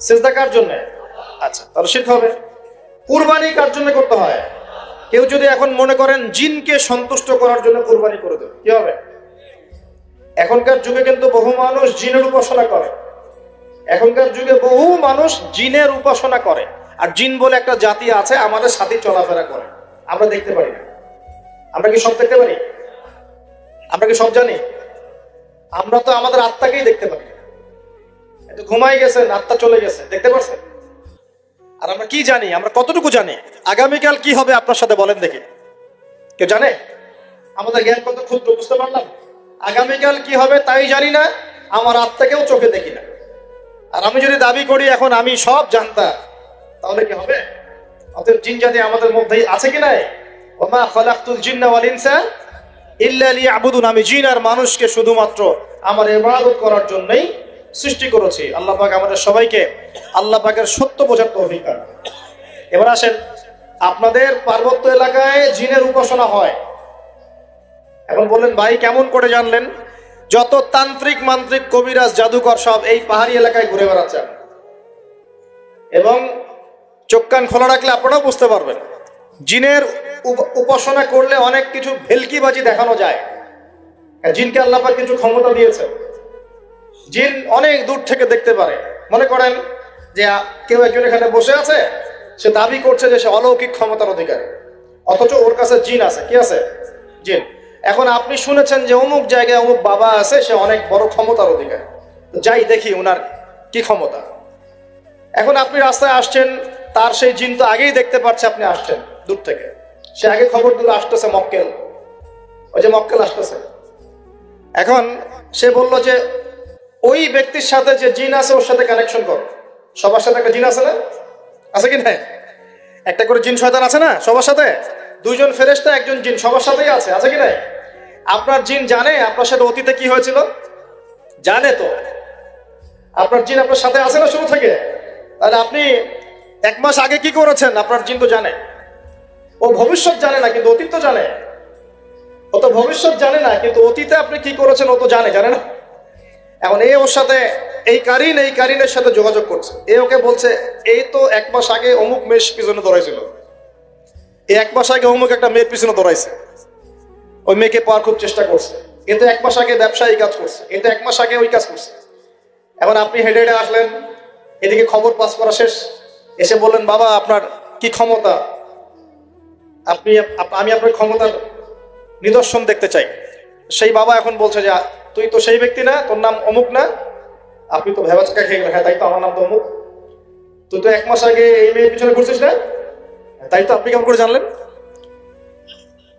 সেজদা কার জন্য? আচ্ছা, তাহলে শিরক হবে। কুরবানি কার জন্য করতে হয়? কেউ যদি এখন মনে করেন জিনকে সন্তুষ্ট করার জন্য কুরবানি করে দেবে, কি হবে? এখনকার যুগে কিন্তু বহু মানুষ জিনের উপাসনা করে, এখনকার যুগে বহু মানুষ জিনের উপাসনা করে। আর জিন বলে একটা জাতি আছে, আমাদের সাথে চলাফেরা করে, আমরা দেখতে পারি না। আমরা কি সব দেখতে পারি? আমরা কি সব জানি? আমরা তো আমাদের আত্মাকেই দেখতে পারি। একটু ঘুমাই গেছেন, আত্মা চলে গেছে, দেখতে পাচ্ছেন? আর আমরা কি জানি? আমরা কতটুকু জানি আগামীকাল কি হবে আপনার সাথে? বলেন দেখি, কেউ জানে? আমাদের জ্ঞান কত ক্ষুদ্র, বুঝতে পারলাম। আগামীকাল কি হবে তাই জানি না, আমার আত্মাকেও চোখে দেখি না। আর আমি যদি দাবি করি এখন আমি সব জানতাম, তাহলে কি হবে? অতএব জিন জাতি আমাদের মধ্যেই আছে কি নাই? ওমা খালাকতুল জিন্না ওয়াল ইনসা ইল্লা লিয়াবুদুন, আমি জিন আর মানুষকে শুধুমাত্র আমার ইবাদত করার জন্যই সৃষ্টি করেছি। আল্লাহ পাক আমাদের সবাইকে আল্লাহ পাকের সত্য বোঝার তৌফিক দান। এবার আসেন, আপনাদের পার্বত্য এলাকায় জিনের উপাসনা হয়। এখন বললেন ভাই কেমন করে জানলেন? যত তান্ত্রিক মান্ত্রিক কবিরাজ জাদুকর সব এই পাহাড়ি এলাকায় ঘুরে বেড়াচ্ছেন, এবং চোখ কান খোলা রাখলে আপনারাও বুঝতে পারবেন। জিনের উপাসনা করলে অনেক কিছু ভেলকিবাজি দেখানো যায়। জিনকে আল্লাহ পাক কিছু ক্ষমতা দিয়েছে। জিন অনেক দূর থেকে দেখতে পারে। মনে করেন যে কেউ একজন এখানে বসে আছে, সে দাবি করছে যে সে অলৌকিক ক্ষমতার অধিকারী, অথচ ওর কাছে জিন আছে। কি আছে? জিন। এখন আপনি শুনেছেন যে অমুক জায়গায় অমুক বাবা আছে, সে অনেক বড় ক্ষমতার অধিকারী, যাই দেখি ওনার কি ক্ষমতা। এখন আপনি রাস্তায় আসছেন, তার সেই জিন তো আগেই দেখতে পাচ্ছে আপনি আসছেন দূর থেকে, সে আগে খবর দিল আসতেছে মক্কেল, ওই যে মক্কেল আসতেছে। এখন সে বলল যে ওই ব্যক্তির সাথে যে জিন আছে ওর সাথে কানেকশন করো। সবার সাথে একটা জিন আছে না? আছে কি না? একটা করে জিন শয়তান আছে না সবার সাথে? দুইজন ফেরেশতা, একজন জিন, সবার সাথেই আছে। আছে কি না? আপনার জিন জানে আপনার সাথে অতীতে কি হয়েছিল? জানে তো। আপনার জিন আপনার সাথে আছে না শুরু থেকে? তাহলে আপনি 1 মাস আগে কি করেছেন আপনার জিন তো জানে। ও ভবিষ্যৎ জানে না, কিন্তু অতীত তো জানে। ও তো ভবিষ্যৎ জানে না, কিন্তু অতীতে আপনি কি করেছেন ও তো জানে না? এখন এ ওর সাথে এই কারিনের সাথে যোগাযোগ করছে। এ ওকে বলছে এই তো 1 মাস আগে অমুক মেয়ের পিছনে দৌড়াইছিল, এই 1 মাস আগে অমুক একটা মেয়ের পিছনে দৌড়াইছে, ওই মেয়েকে পাওয়ার খুব চেষ্টা করছে। কিন্তু 1 মাস আগে ব্যবসায়ী কাজ করছে, কিন্তু 1 মাস আগে ওই কাজ করছে। এখন আপনি হেঁটে হেঁটে আসলেন, এদিকে খবর পাস করা শেষ, এসে বললেন বাবা আপনার কি ক্ষমতা, আমি আপনার ক্ষমতার নিদর্শন দেখতে চাই। সেই বাবা এখন বলছে যে তুই তো সেই ব্যক্তি না, তোর নাম অমুক না, আপনি তো ভেবা চাকা খেয়ে গেলেন। হ্যাঁ তাই তো, আমার নাম তো অমুক। তুই তো 1 মাস আগে এই মেয়ের পিছনে ঘুরছিস না? তাই তো, আপনি কেমন করে জানলেন?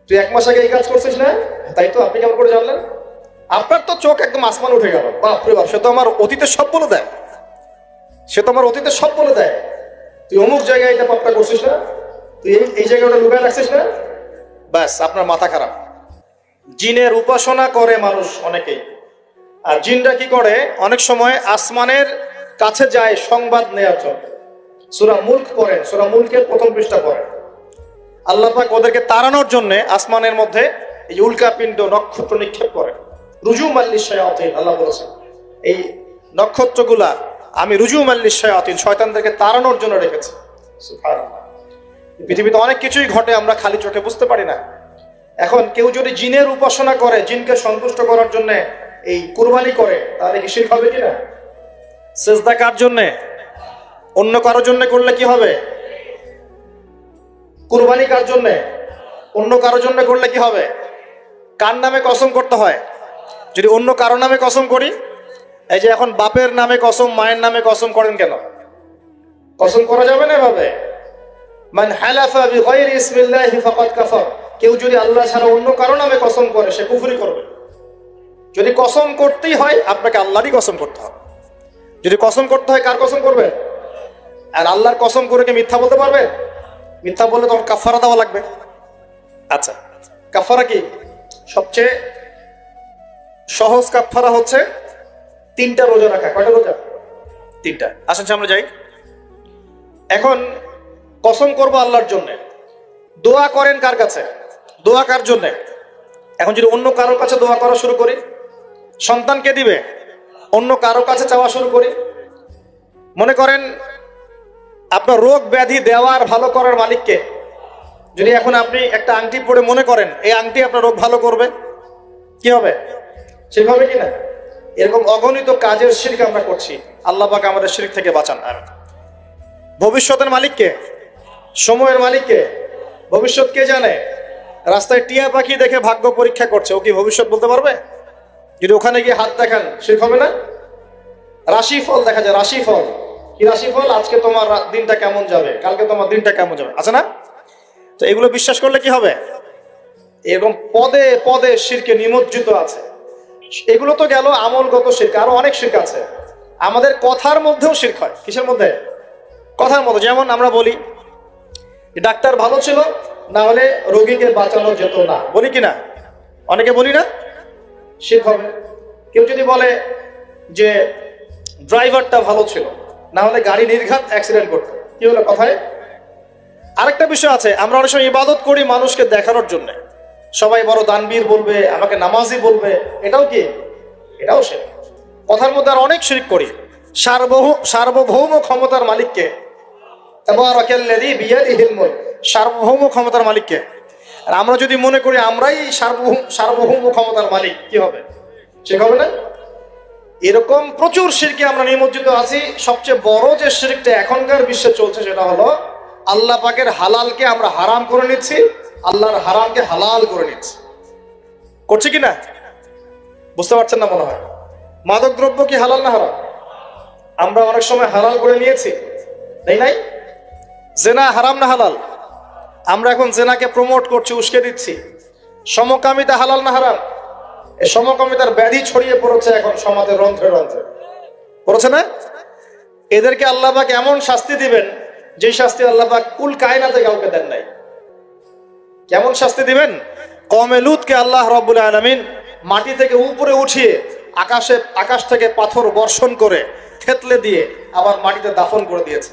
তুই 1 মাস আগে এই কাজ করছিস না? তাই তো, আপনি কেমন করে জানলেন? আপনার তো চোখ একদম আসমান উঠে গেল। বাপরে বাপ, সে তো আমার অতীতের সব বলে দেয়, তুই অমুক জায়গায় এটা পাপটা করছিস না, তুই এই জায়গায় ওটা লুকায় রাখছিস না, ব্যাস আপনার মাথা খারাপ। জিনের উপাসনা করে মানুষ অনেকেই। আর জিনরা কি করে, অনেক সময় আসমানের কাছে যায় সংবাদ নেওয়ার জন্য। সূরা মুলক পড়েন, সূরা মুলকের 1ম পৃষ্ঠা পড়েন। আল্লাহ পাক ওদেরকে তাড়ানোর জন্য আসমানের মধ্যে এই উল্কাপিণ্ড নক্ষত্র নিক্ষেপ করেন। রুজুমান লিশ-শায়াতিন, আল্লাহ বলেছেন এই নক্ষত্রগুলা আমি রুজুমান লিশ-শায়াতিন, শয়তানদেরকে তাড়ানোর জন্য রেখেছি। সুবহানাল্লাহ। পৃথিবীতে অনেক কিছুই ঘটে, আমরা খালি চোখে বুঝতে পারি না। এখন কেউ যদি জিনের উপাসনা করে, জিনকে সন্তুষ্ট করার জন্য এই কুরবানি করে, তাহলে কি শিরক হবে কিনা? সিজদা কার জন্য? অন্য কারোর জন্য করলে কি হবে? কুরবানি কার জন্য? অন্য কারোর জন্য করলে কি হবে? কার নামে কসম করতে হয়? যদি অন্য কারো নামে কসম করি, এই যে এখন বাপের নামে কসম, মায়ের নামে কসম করেন কেন? কসম করা যাবে না এভাবে। মান হালাফা বিগাইরি ইসমিল্লাহি ফাকাদ কাফার, কেউ যদি আল্লাহ ছাড়া অন্য কারো নামে কসম করে সে কুফরি করবে। যদি কসম করতেই হয় আপনাকে আল্লাহরই কসম করতে হবে। যদি কসম করতে হয় কার কসম করবে? আর আল্লাহর কসম করে কি মিথ্যা বলতে পারবে? মিথ্যা বললে তখন কাফারা দেওয়া লাগবে। আচ্ছা, কাফারা কি? সবচেয়ে সহজ কাফারা হচ্ছে 3টা রোজা রাখা। কয়টা রোজা? 3টা। আসেন সামনে যাই। এখন কসম করবো আল্লাহর জন্য, দোয়া করেন কার কাছে? দোয়া কার জন্য? এখন যদি অন্য কারোর কাছে দোয়া করা শুরু করি, সন্তানকে দিবে, অন্য কারোর কাছে চাওয়া শুরু করি। মনে করেন আপনার রোগ ব্যাধি দেওয়ার ভালো করার মালিককে, যদি এখন আপনি একটা আংটি পরে মনে করেন এই আংটি আপনার রোগ ভালো করবে, কি হবে? ঠিক হবে কিনা? এরকম অগণিত কাজের শিরক আমরা করছি। আল্লাহ পাক আমাদের শিরক থেকে বাঁচান। আমিন। ভবিষ্যতের মালিককে, সময়ের মালিককে, ভবিষ্যৎ কে জানে? রাস্তায় টিয়া পাখি দেখে ভাগ্য পরীক্ষা করছে, ও কি ভবিষ্যৎ বলতে পারবে? যদি ওখানে গিয়ে হাত দেখান শিরক হবে না? রাশিফল দেখা যায়, রাশিফল কি? রাশিফল আজকে তোমার দিনটা কেমন যাবে, কালকে তোমার দিনটা কেমন যাবে, আছে না? তো এগুলো বিশ্বাস করলে কি হবে? এরকম পদে পদে শিরকে নিমজ্জিত আছে। এগুলো তো গেল আমলগত শিরক, আরো অনেক শিরক আছে। আমাদের কথার মধ্যেও শিরক হয়। কিসের মধ্যে? কথার মধ্যে। যেমন আমরা বলি ডাক্তার ভালো ছিল, না হলে রোগীকে বাঁচানো যেত না, বলি কি না? অনেকে বলি না, শিরক হবে। কেউ যদি বলে যে ড্রাইভারটা ভালো ছিল, না হলে গাড়ি নির্ঘাত অ্যাক্সিডেন্ট করতো, কি হলো কথায়? আরেকটা বিষয় আছে, আমরা অনেক সময় ইবাদত করি মানুষকে দেখানোর জন্য, সবাই বড় দানবীর বলবে, আমাকে নামাজি বলবে, এটাও কি? এটাও শিরক। কথার মধ্যে আর অনেক শিরক করি। সার্বভৌম ক্ষমতার মালিককে, তাবারাকাল্লাযী বিয়াদিহিল মুলক, সার্বভৌম ক্ষমতার মালিককে। আর আমরা যদি মনে করি আমরাই সার্বভৌম ক্ষমতার মালিক, কি হবে? ঠিক হবে না? এরকম প্রচুর শিরকে আমরা নিমজ্জিত আছি। সবচেয়ে বড় যে শিরকটা এখনকার বিশ্বে চলছে সেটা হলো আল্লাহ পাকের হালালকে আমরা হারাম করে নিচ্ছি, আল্লাহর হারামকে হালাল করে নিচ্ছি। করছে কি না? বুঝতে পারছেন না মনে হয়। মাদক দ্রব্য কি হালাল না হারাম? আমরা অনেক সময় হালাল করে নিয়েছি, তাই নাই? জেনা হারাম না হালাল? আমরা এখন জেনাকে প্রমোট করছি, উস্কে দিচ্ছি। সমকামিতা হালাল না হারাম? এই সমকামিতার ব্যাধি ছড়িয়ে পড়েছে এখন সমাজের রন্ধ্রে রন্ধ্রে, পড়েছে না? এদেরকে আল্লাহ পাক এমন শাস্তি দিবেন যে শাস্তি আল্লাহ পাক কুল কায়নাতে কাউকে দেন নাই। কেমন শাস্তি দিবেন? কওমে লূতকে আল্লাহ রাব্বুল আলামিন মাটি থেকে উপরে উঠিয়ে আকাশ থেকে পাথর বর্ষণ করে থেতলে দিয়ে আবার মাটিতে দাফন করে দিয়েছে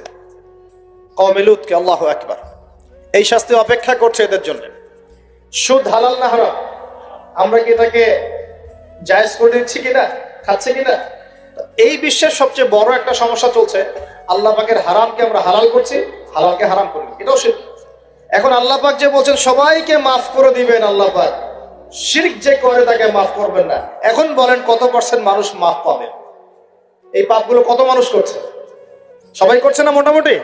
কওমে লূতকে। আল্লাহু আকবার। এই শাস্তি অপেক্ষা করছে এদের জন্য। সুদ হালাল না হারাম? আমরা কি এটাকে জায়েজ করে দিচ্ছি কিনা, খাচ্ছি কিনা? এই বিশ্বের সবচেয়ে বড় একটা সমস্যা চলছে, আল্লাহ পাকের হারামকে আমরা হালাল করছি, হালালকে হারাম করি, এটাও শিরক। এখন আল্লাহ পাক যে বলছেন সবাইকে মাফ করে দিবেন, আল্লাহ পাক শিরক যে করে তাকে মাফ করবেন না। এখন বলেন কত পার্সেন্ট মানুষ মাফ পাবে? এই পাপগুলো কত মানুষ করছে? সবাই করছে না? মোটামুটি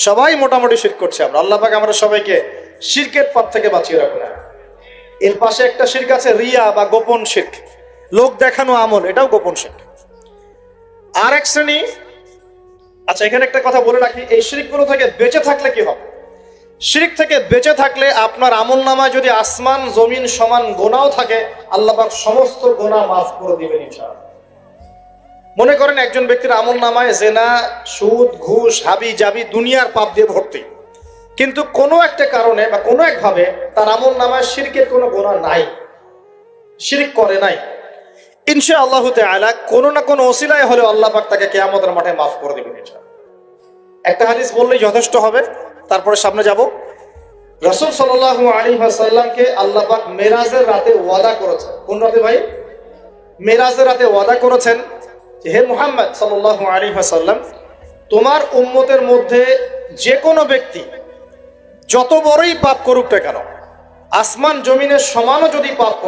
সবাই মোটামুটি শিরক করছে। আমরা আল্লাহ পাক আমরা সবাইকে শিরকের পাপ থেকে বাঁচিয়ে রাখুন। এর পাশে একটা শিরক আছে রিয়া বা গোপন শিরক, লোক দেখানো আমল, এটাও গোপন শিরক। আর এক শ্রেণী। আচ্ছা, এখানে একটা কথা বলে রাখি, এই শিরকগুলো থেকে বেঁচে থাকলে কি হবে? শিরক থেকে বেঁচে থাকলে আপনার আমল নামায় যদি আসমান জমিন সমান গোনাও থাকে, আল্লাহ পাক সমস্ত গোনা মাফ করে দিবেন ইনশাআল্লাহ। মনে করেন একজন ব্যক্তির আমল নামায় জেনা, সুদ, ঘুষ, হাবি জাবি দুনিয়ার পাপ দিয়ে ভর্তি, কিন্তু কোনো একটা কারণে বা কোনো একভাবে তার আমল নামায় শিরকের কোনো গোনা নাই, শিরক করে নাই, ইনশাআল্লাহ তাআলা কোনো না কোনো ওসিলায় হলেও আল্লাহ পাক তাকে কিয়ামতের মাঠে মাফ করে দিবেন ইনশাআল্লাহ। একটা হাদিস বললেই যথেষ্ট হবে, তারপরে সামনে যাব। রাসূল সাল্লাল্লাহু আলাইহি ওয়াসাল্লামকে আল্লাহ পাক মেরাজের রাতে ওয়াদা করেছেন। কোন রাতে ভাই? মেরাজের রাতে ওয়াদা করেছেন যে হে মুহাম্মদ সাল্লাল্লাহু আলাইহি ওয়াসাল্লাম, তোমার উম্মতের মধ্যে যে কোনো ব্যক্তি যত বড়ই পাপ করুক না কেন, আসমান জমিনের সমানও যদি পাপ করে